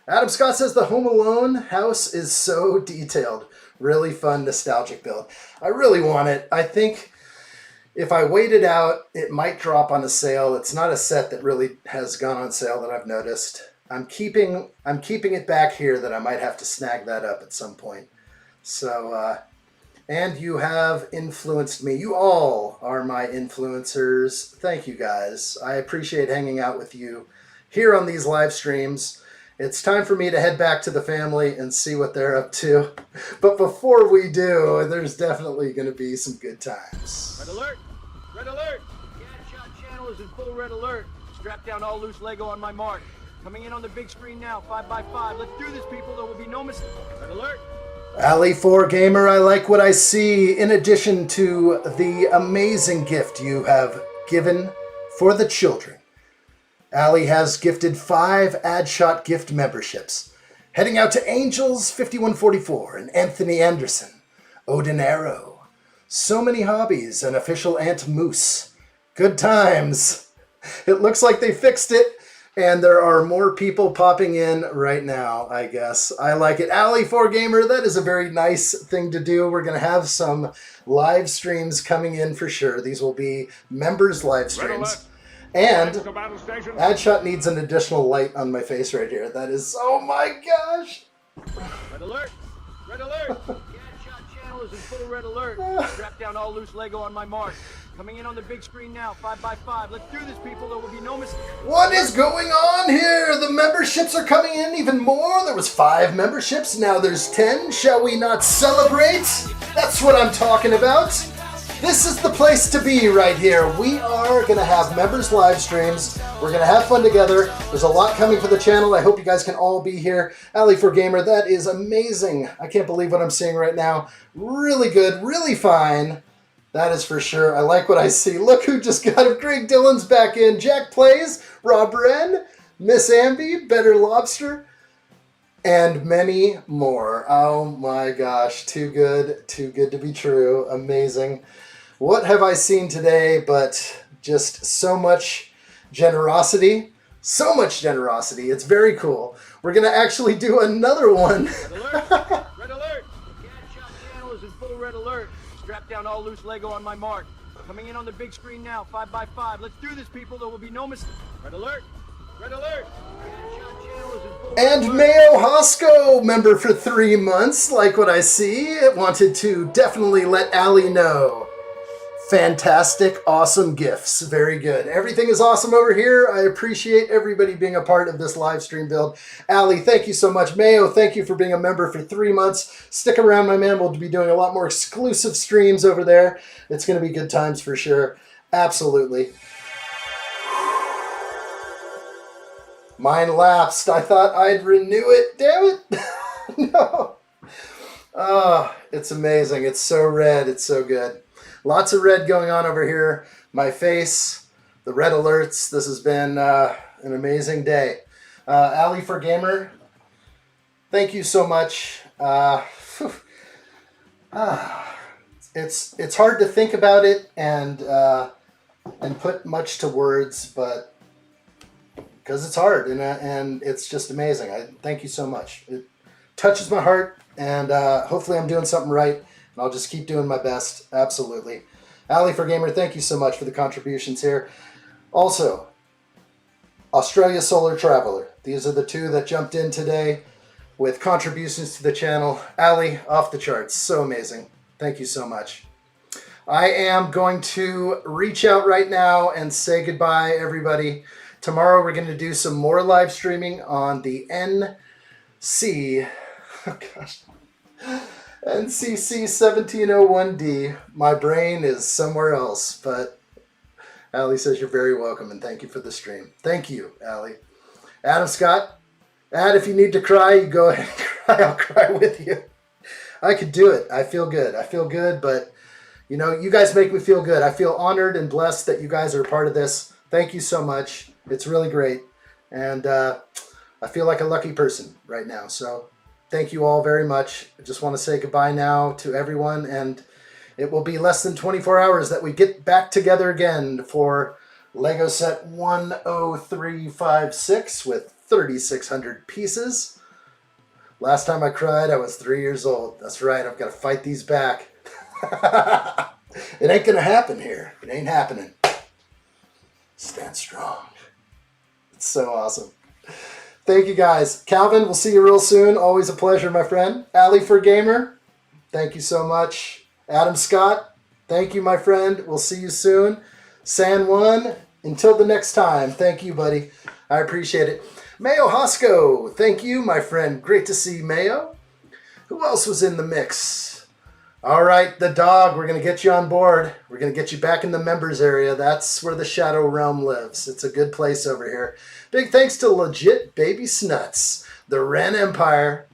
Adam Scott says the Home Alone house is so detailed. Really fun, nostalgic build. I really want it. I think if I wait it out, it might drop on a sale. It's not a set that really has gone on sale that I've noticed. I'm keeping it back here that I might have to snag that up at some point. So, and you have influenced me. You all are my influencers. Thank you guys. I appreciate hanging out with you here on these live streams. It's time for me to head back to the family and see what they're up to. But before we do, there's definitely going to be some good times. Red alert! Red alert! The addshot channel is in full red alert. Strap down all loose Lego on my mark. Coming in on the big screen now, 5x5. Let's do this, people. There will be no mistake. Red alert! Alley 4 Gamer, I like what I see. In addition to the amazing gift you have given for the children, Allie has gifted 5 addshot gift memberships, heading out to Angels 5144 and Anthony Anderson, Odin Arrow, So Many Hobbies, and official Aunt Moose. Good times. It looks like they fixed it, and there are more people popping in right now, I guess. I like it. Alley 4 Gamer, that is a very nice thing to do. We're going to have some live streams coming in for sure. These will be members live streams. And Adshot needs an additional light on my face right here. That is, oh my gosh. Red alert! Red alert! The Adshot channel is in full red alert. Strap down all loose Lego on my mark. Coming in on the big screen now, 5x5. Let's do this, people. There will be no mistake. What is going on here? The memberships are coming in even more. There was 5 memberships. Now there's 10. Shall we not celebrate? That's what I'm talking about. This is the place to be right here. We are going to have members live streams. We're going to have fun together. There's a lot coming for the channel. I hope you guys can all be here. Alley 4 Gamer, that is amazing. I can't believe what I'm seeing right now. Really good, really fine. That is for sure. I like what I see. Look who just got it. Greg Dillon's back in. Jack Plays, Rob Wren, Miss Amby, Better Lobster, and many more. Oh my gosh. Too good to be true. Amazing. What have I seen today but just so much generosity? So much generosity. It's very cool. We're going to actually do another one. Red alert! Red alert! The Adshot channel is in full red alert. Strap down all loose Lego on my mark. Coming in on the big screen now, 5x5. Let's do this, people. There will be no mistake. Red alert! Red alert! The Adshot channel is in full red alert. And Mayo Hosco, member for 3 months. Like what I see. Wanted to definitely let Allie know. Fantastic, awesome gifts. Very good. Everything is awesome over here. I appreciate everybody being a part of this live stream build. Ali, thank you so much. Mayo, thank you for being a member for 3 months. Stick around, my man. We'll be doing a lot more exclusive streams over there. It's going to be good times for sure. Absolutely. Mine lapsed. I thought I'd renew it. Damn it. No. Oh, it's amazing. It's so red. It's so good. Lots of red going on over here. My face, the red alerts. This has been an amazing day. Ali for Gamer, thank you so much. It's hard to think about it and put much to words, but because it's hard and it's just amazing. I thank you so much. It touches my heart, and hopefully I'm doing something right. And I'll just keep doing my best. Absolutely. Ali for Gamer, thank you so much for the contributions here. Also, Australia Solar Traveler. These are the two that jumped in today with contributions to the channel. Ali, off the charts. So amazing. Thank you so much. I am going to reach out right now and say goodbye, everybody. Tomorrow we're going to do some more live streaming on the NCC-1701-D. My brain is somewhere else, but Ali says you're very welcome, and thank you for the stream. Thank you, Ali. Adam Scott, if you need to cry, you go ahead and cry. I'll cry with you. I could do it. I feel good. I feel good, but you know, you guys make me feel good. I feel honored and blessed that you guys are a part of this. Thank you so much. It's really great, and I feel like a lucky person right now, so thank you all very much. I just want to say goodbye now to everyone, and it will be less than 24 hours that we get back together again for Lego set 10356 with 3,600 pieces. Last time I cried, I was 3 years old. That's right, I've got to fight these back. It ain't gonna happen here. It ain't happening. Stand strong. It's so awesome. Thank you guys. Calvin, we'll see you real soon. Always a pleasure, my friend. Ali for Gamer, thank you so much. Adam Scott, thank you, my friend. We'll see you soon. San Juan, until the next time. Thank you, buddy. I appreciate it. Mayo Hosco, thank you, my friend. Great to see Mayo. Who else was in the mix? All right, the dog, we're going to get you on board. We're going to get you back in the members area. That's where the Shadow Realm lives. It's a good place over here. Big thanks to Legit Baby Snuts, the Ren Empire.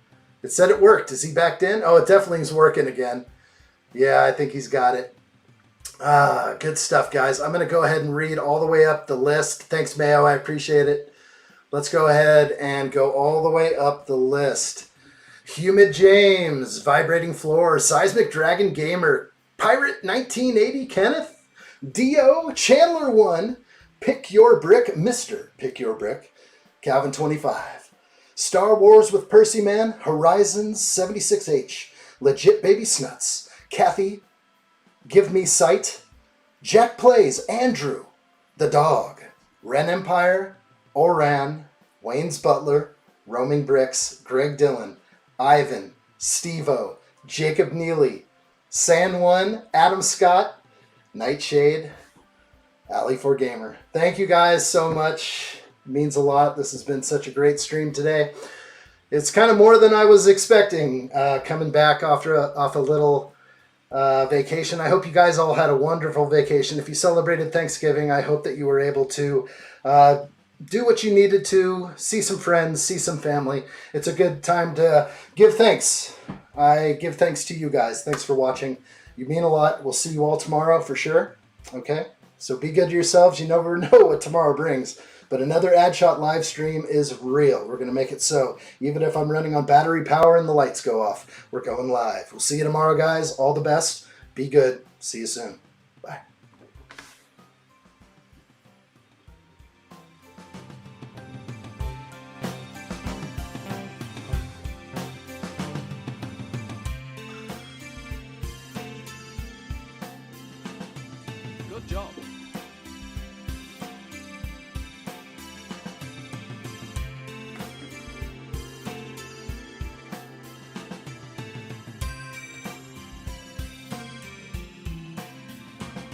It said it worked. Is he backed in? Oh, it definitely is working again. Yeah, I think he's got it. Good stuff, guys. I'm going to go ahead and read all the way up the list. Thanks, Mayo. I appreciate it. Let's go ahead and go all the way up the list. Humid James, Vibrating Floor, Seismic Dragon Gamer, Pirate 1980 Kenneth, Dio, Chandler 1, Pick Your Brick, Mr. Pick Your Brick, Calvin 25, Star Wars with Percy Man, Horizons 76H, Legit Baby Snuts, Kathy, Give Me Sight, Jack Plays, Andrew, The Dog, Ren Empire, Oran, Wayne's Butler, Roaming Bricks, Greg Dillon, Ivan, Steve-O, Jacob Neely, San Juan, Adam Scott, Nightshade, Ali for Gamer. Thank you guys so much. It means a lot. This has been such a great stream today. It's kind of more than I was expecting coming back off a little vacation. I hope you guys all had a wonderful vacation. If you celebrated Thanksgiving, I hope that you were able to do what you needed to, see some friends, see some family. It's a good time to give thanks. I give thanks to you guys. Thanks for watching. You mean a lot. We'll see you all tomorrow for sure. Okay? So be good to yourselves. You never know what tomorrow brings. But another addshot live stream is real. We're going to make it so. Even if I'm running on battery power and the lights go off, we're going live. We'll see you tomorrow, guys. All the best. Be good. See you soon.